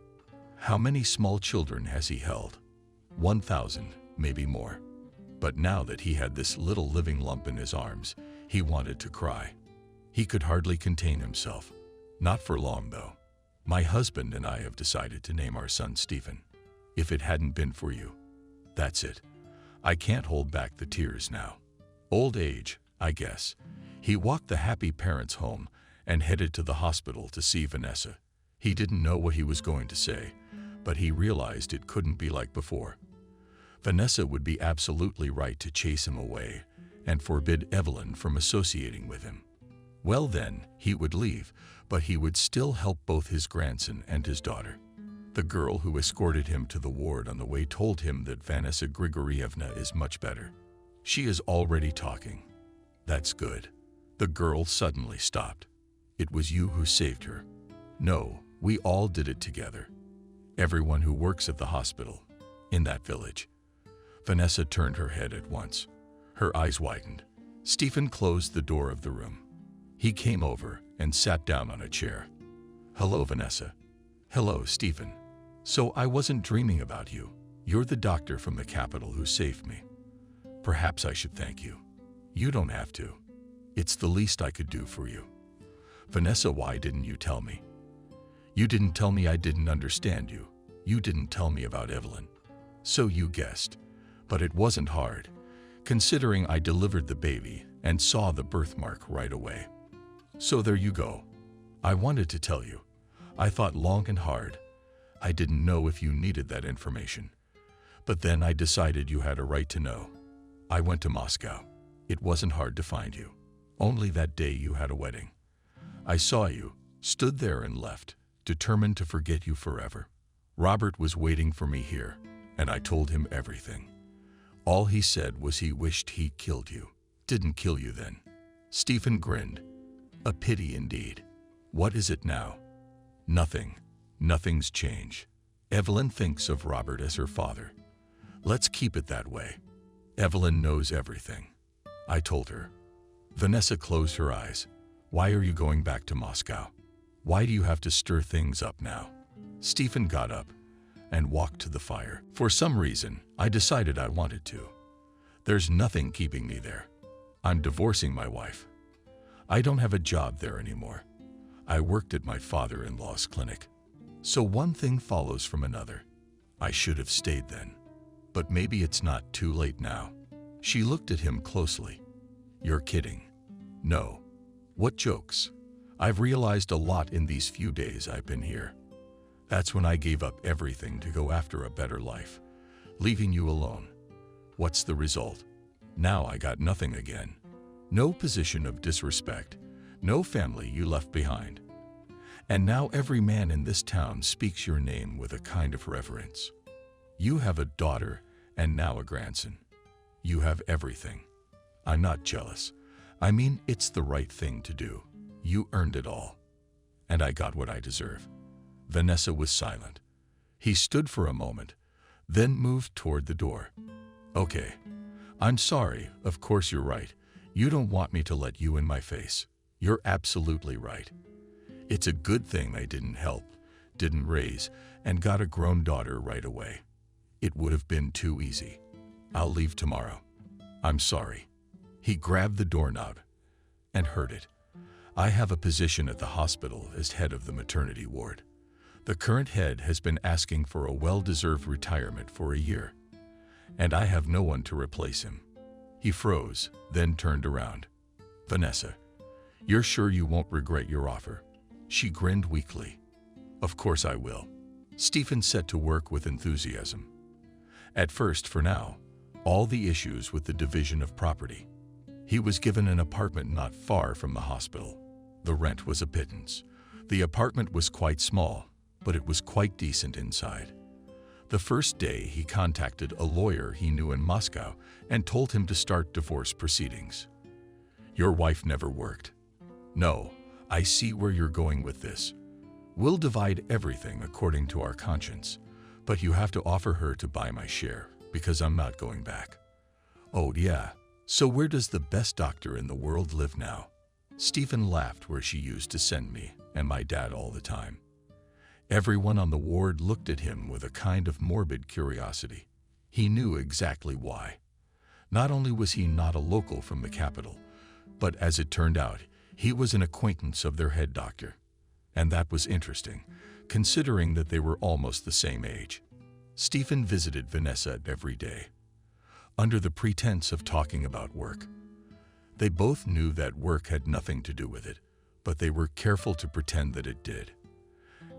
How many small children has he held? 1,000, maybe more. But now that he had this little living lump in his arms, he wanted to cry. He could hardly contain himself. "Not for long, though. My husband and I have decided to name our son Stephen. If it hadn't been for you. That's it. I can't hold back the tears now. Old age, I guess." He walked the happy parents home and headed to the hospital to see Vanessa. He didn't know what he was going to say, but he realized it couldn't be like before. Vanessa would be absolutely right to chase him away and forbid Evelyn from associating with him. Well then, he would leave, but he would still help both his grandson and his daughter. The girl who escorted him to the ward on the way told him that Vanessa Grigorievna is much better. "She is already talking." "That's good." The girl suddenly stopped. "It was you who saved her." "No, we all did it together. Everyone who works at the hospital, in that village." Vanessa turned her head at once. Her eyes widened. Stephen closed the door of the room. He came over and sat down on a chair. "Hello, Vanessa." "Hello, Stephen. So I wasn't dreaming about you. You're the doctor from the capital who saved me. Perhaps I should thank you." "You don't have to. It's the least I could do for you." "Vanessa, why didn't you tell me?" "You didn't tell me. I didn't understand you. You didn't tell me about Evelyn." "So you guessed. But it wasn't hard, considering I delivered the baby and saw the birthmark right away. So there you go. I wanted to tell you. I thought long and hard. I didn't know if you needed that information. But then I decided you had a right to know. I went to Moscow. It wasn't hard to find you. Only that day you had a wedding. I saw you, stood there and left, determined to forget you forever. Robert was waiting for me here, and I told him everything. All he said was he wished he killed you. Didn't kill you then." Stephen grinned. "A pity indeed. What is it now?" "Nothing. Nothing's changed. Evelyn thinks of Robert as her father. Let's keep it that way. Evelyn knows everything. I told her." Vanessa closed her eyes. "Why are you going back to Moscow? Why do you have to stir things up now?" Stephen got up and walked to the fire. "For some reason, I decided I wanted to. There's nothing keeping me there. I'm divorcing my wife. I don't have a job there anymore. I worked at my father-in-law's clinic. So one thing follows from another. I should have stayed then. But maybe it's not too late now." She looked at him closely. "You're kidding." "No. What jokes? I've realized a lot in these few days I've been here. That's when I gave up everything to go after a better life, leaving you alone. What's the result? Now I got nothing again. No position of disrespect, no family you left behind. And now every man in this town speaks your name with a kind of reverence. You have a daughter and now a grandson. You have everything. I'm not jealous. I mean, it's the right thing to do. You earned it all. And I got what I deserve." Vanessa was silent. He stood for a moment, then moved toward the door. "Okay. I'm sorry. Of course you're right. You don't want me to let you in my face. You're absolutely right. It's a good thing I didn't help, didn't raise, and got a grown daughter right away. It would have been too easy. I'll leave tomorrow. I'm sorry." He grabbed the doorknob and heard it. "I have a position at the hospital as head of the maternity ward. The current head has been asking for a well-deserved retirement for a year, and I have no one to replace him." He froze, then turned around. "Vanessa, you're sure you won't regret your offer?" She grinned weakly. Of course I will. Stephen set to work with enthusiasm. At first, for now, all the issues with the division of property. He was given an apartment not far from the hospital. The rent was a pittance. The apartment was quite small, but it was quite decent inside. The first day, he contacted a lawyer he knew in Moscow and told him to start divorce proceedings. Your wife never worked. No, I see where you're going with this. We'll divide everything according to our conscience, but you have to offer her to buy my share because I'm not going back. Oh yeah, so where does the best doctor in the world live now? Stephen laughed where she used to send me and my dad all the time. Everyone on the ward looked at him with a kind of morbid curiosity. He knew exactly why. Not only was he not a local from the capital, but as it turned out, he was an acquaintance of their head doctor. And that was interesting, considering that they were almost the same age. Stephen visited Vanessa every day, under the pretense of talking about work. They both knew that work had nothing to do with it, but they were careful to pretend that it did.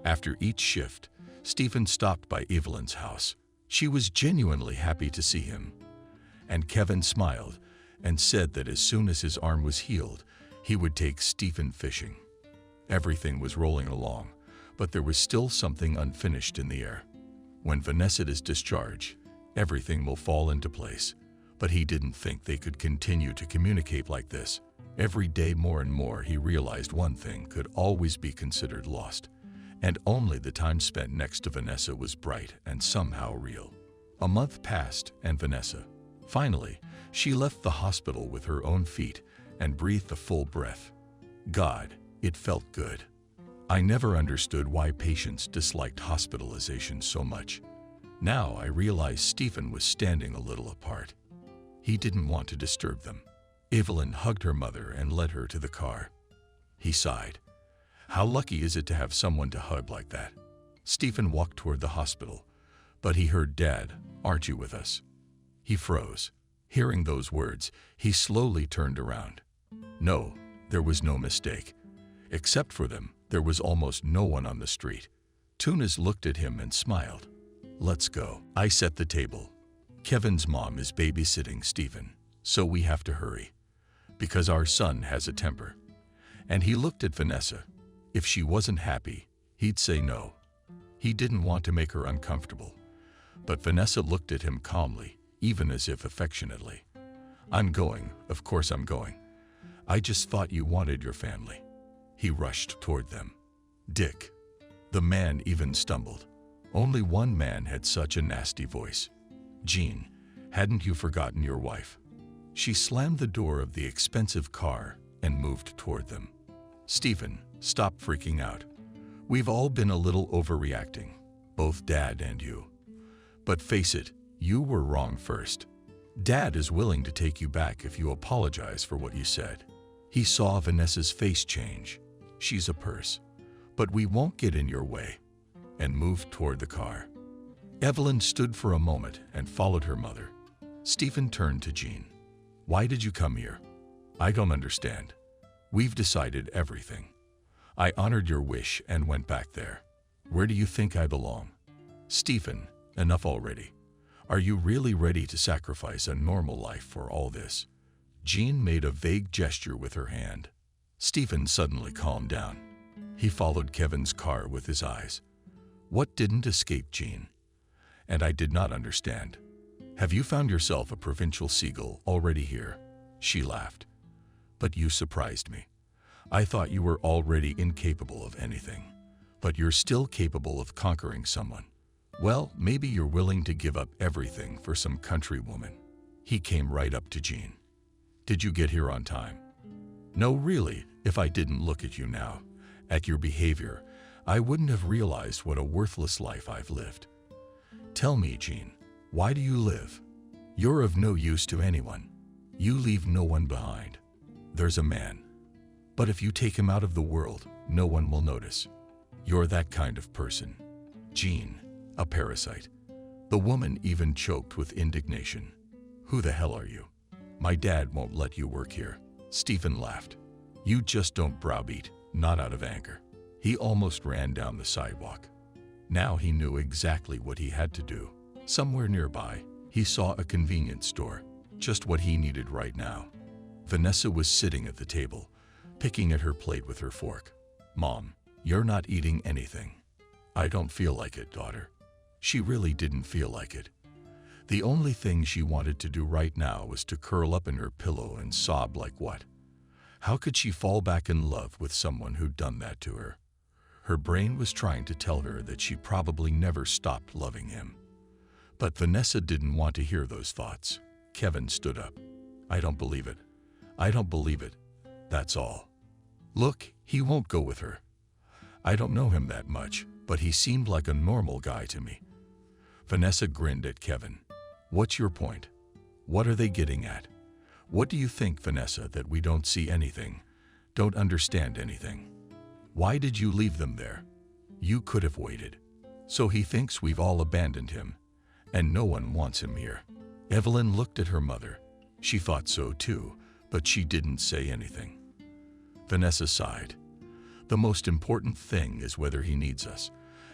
After each shift, Stephen stopped by Evelyn's house. She was genuinely happy to see him. And Kevin smiled and said that as soon as his arm was healed, he would take Stephen fishing. Everything was rolling along, but there was still something unfinished in the air. When Vanessa is discharged, everything will fall into place. But he didn't think they could continue to communicate like this. Every day more and more he realized one thing could always be considered lost, and only the time spent next to Vanessa was bright and somehow real. A month passed and Vanessa, finally, she left the hospital with her own feet and breathed a full breath. God, it felt good. I never understood why patients disliked hospitalization so much. Now I realized Stephen was standing a little apart. He didn't want to disturb them. Evelyn hugged her mother and led her to the car. He sighed. How lucky is it to have someone to hug like that? Stephen walked toward the hospital, but he heard Dad, "Aren't you with us?" He froze. Hearing those words, he slowly turned around. No, there was no mistake. Except for them, there was almost no one on the street. Tunis looked at him and smiled. Let's go. I set the table. Kevin's mom is babysitting Stephen, so we have to hurry, because our son has a temper. And he looked at Vanessa. If she wasn't happy, he'd say no. He didn't want to make her uncomfortable. But Vanessa looked at him calmly, even as if affectionately. I'm going, of course I'm going. I just thought you wanted your family. He rushed toward them. Dick. The man even stumbled. Only one man had such a nasty voice. Jean, hadn't you forgotten your wife? She slammed the door of the expensive car and moved toward them. Stephen, stop freaking out. We've all been a little overreacting, both Dad and you. But face it, you were wrong first. Dad is willing to take you back if you apologize for what you said. He saw Vanessa's face change. She's a purse. But we won't get in your way. And moved toward the car. Evelyn stood for a moment and followed her mother. Stephen turned to Jean. Why did you come here? I don't understand. We've decided everything. I honored your wish and went back there. Where do you think I belong? Stephen, enough already. Are you really ready to sacrifice a normal life for all this? Jean made a vague gesture with her hand. Stephen suddenly calmed down. He followed Kevin's car with his eyes. What didn't escape Jean? And I did not understand. Have you found yourself a provincial seagull already here? She laughed. But you surprised me. I thought you were already incapable of anything. But you're still capable of conquering someone. Well, maybe you're willing to give up everything for some country woman. He came right up to Jean. Did you get here on time? No, really, if I didn't look at you now, at your behavior, I wouldn't have realized what a worthless life I've lived. Tell me, Jean, why do you live? You're of no use to anyone. You leave no one behind. There's a man. But if you take him out of the world, no one will notice. You're that kind of person. Jean, a parasite. The woman even choked with indignation. Who the hell are you? My dad won't let you work here. Stephen laughed. You just don't browbeat, not out of anger. He almost ran down the sidewalk. Now he knew exactly what he had to do. Somewhere nearby, he saw a convenience store, just what he needed right now. Vanessa was sitting at the table, picking at her plate with her fork. "Mom, you're not eating anything." "I don't feel like it, daughter." She really didn't feel like it. The only thing she wanted to do right now was to curl up in her pillow and sob like what? How could she fall back in love with someone who'd done that to her? Her brain was trying to tell her that she probably never stopped loving him. But Vanessa didn't want to hear those thoughts. Kevin stood up. "I don't believe it. I don't believe it. That's all. Look, he won't go with her. I don't know him that much, but he seemed like a normal guy to me." Vanessa grinned at Kevin. "What's your point? What are they getting at? What do you think, Vanessa, that we don't see anything, don't understand anything? Why did you leave them there? You could have waited." "So he thinks we've all abandoned him, and no one wants him here." Evelyn looked at her mother. She thought so too, but she didn't say anything. Vanessa sighed. "The most important thing is whether he needs us,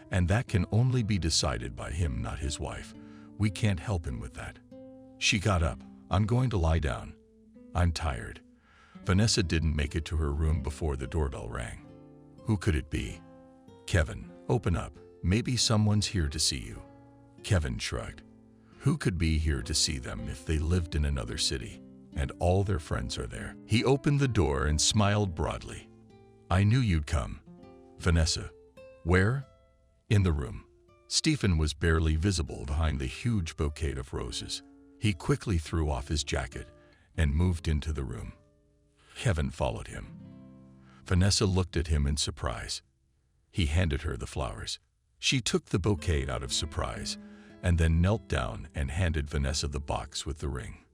and that can only be decided by him, not his wife. We can't help him with that." She got up. "I'm going to lie down. I'm tired." Vanessa didn't make it to her room before the doorbell rang. Who could it be? "Kevin, open up. Maybe someone's here to see you." Kevin shrugged. Who could be here to see them if they lived in another city, and all their friends are there? He opened the door and smiled broadly. "I knew you'd come." "Vanessa." "Where?" "In the room." Stephen was barely visible behind the huge bouquet of roses. He quickly threw off his jacket and moved into the room. Kevin followed him. Vanessa looked at him in surprise. He handed her the flowers. She took the bouquet out of surprise and then knelt down and handed Vanessa the box with the ring.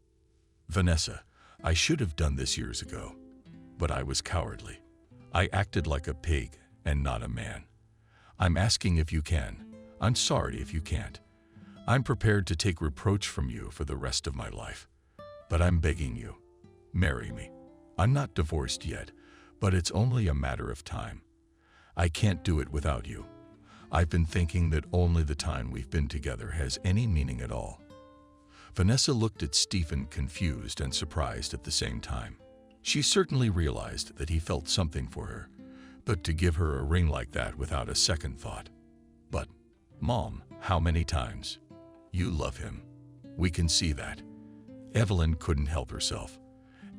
"Vanessa, I should have done this years ago, but I was cowardly. I acted like a pig and not a man. I'm asking if you can. I'm sorry if you can't. I'm prepared to take reproach from you for the rest of my life. But I'm begging you, marry me. I'm not divorced yet, but it's only a matter of time. I can't do it without you. I've been thinking that only the time we've been together has any meaning at all." Vanessa looked at Stephen, confused and surprised at the same time. She certainly realized that he felt something for her, but to give her a ring like that without a second thought. "But, Mom, how many times? You love him. We can see that." Evelyn couldn't help herself.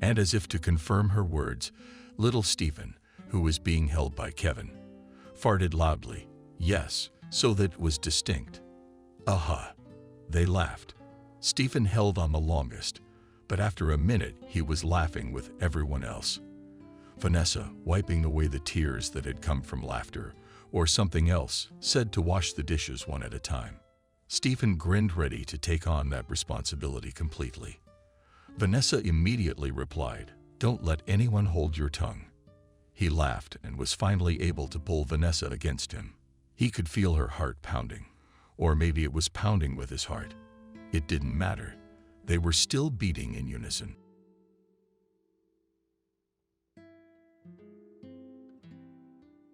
And as if to confirm her words, little Stephen, who was being held by Kevin, farted loudly, "Yes," so that it was distinct. "Aha!" They laughed. Stephen held on the longest, but after a minute he was laughing with everyone else. Vanessa, wiping away the tears that had come from laughter or something else, said to wash the dishes one at a time. Stephen grinned, ready to take on that responsibility completely. Vanessa immediately replied, "Don't let anyone hold your tongue." He laughed and was finally able to pull Vanessa against him. He could feel her heart pounding, or maybe it was pounding with his heart. It didn't matter. They were still beating in unison.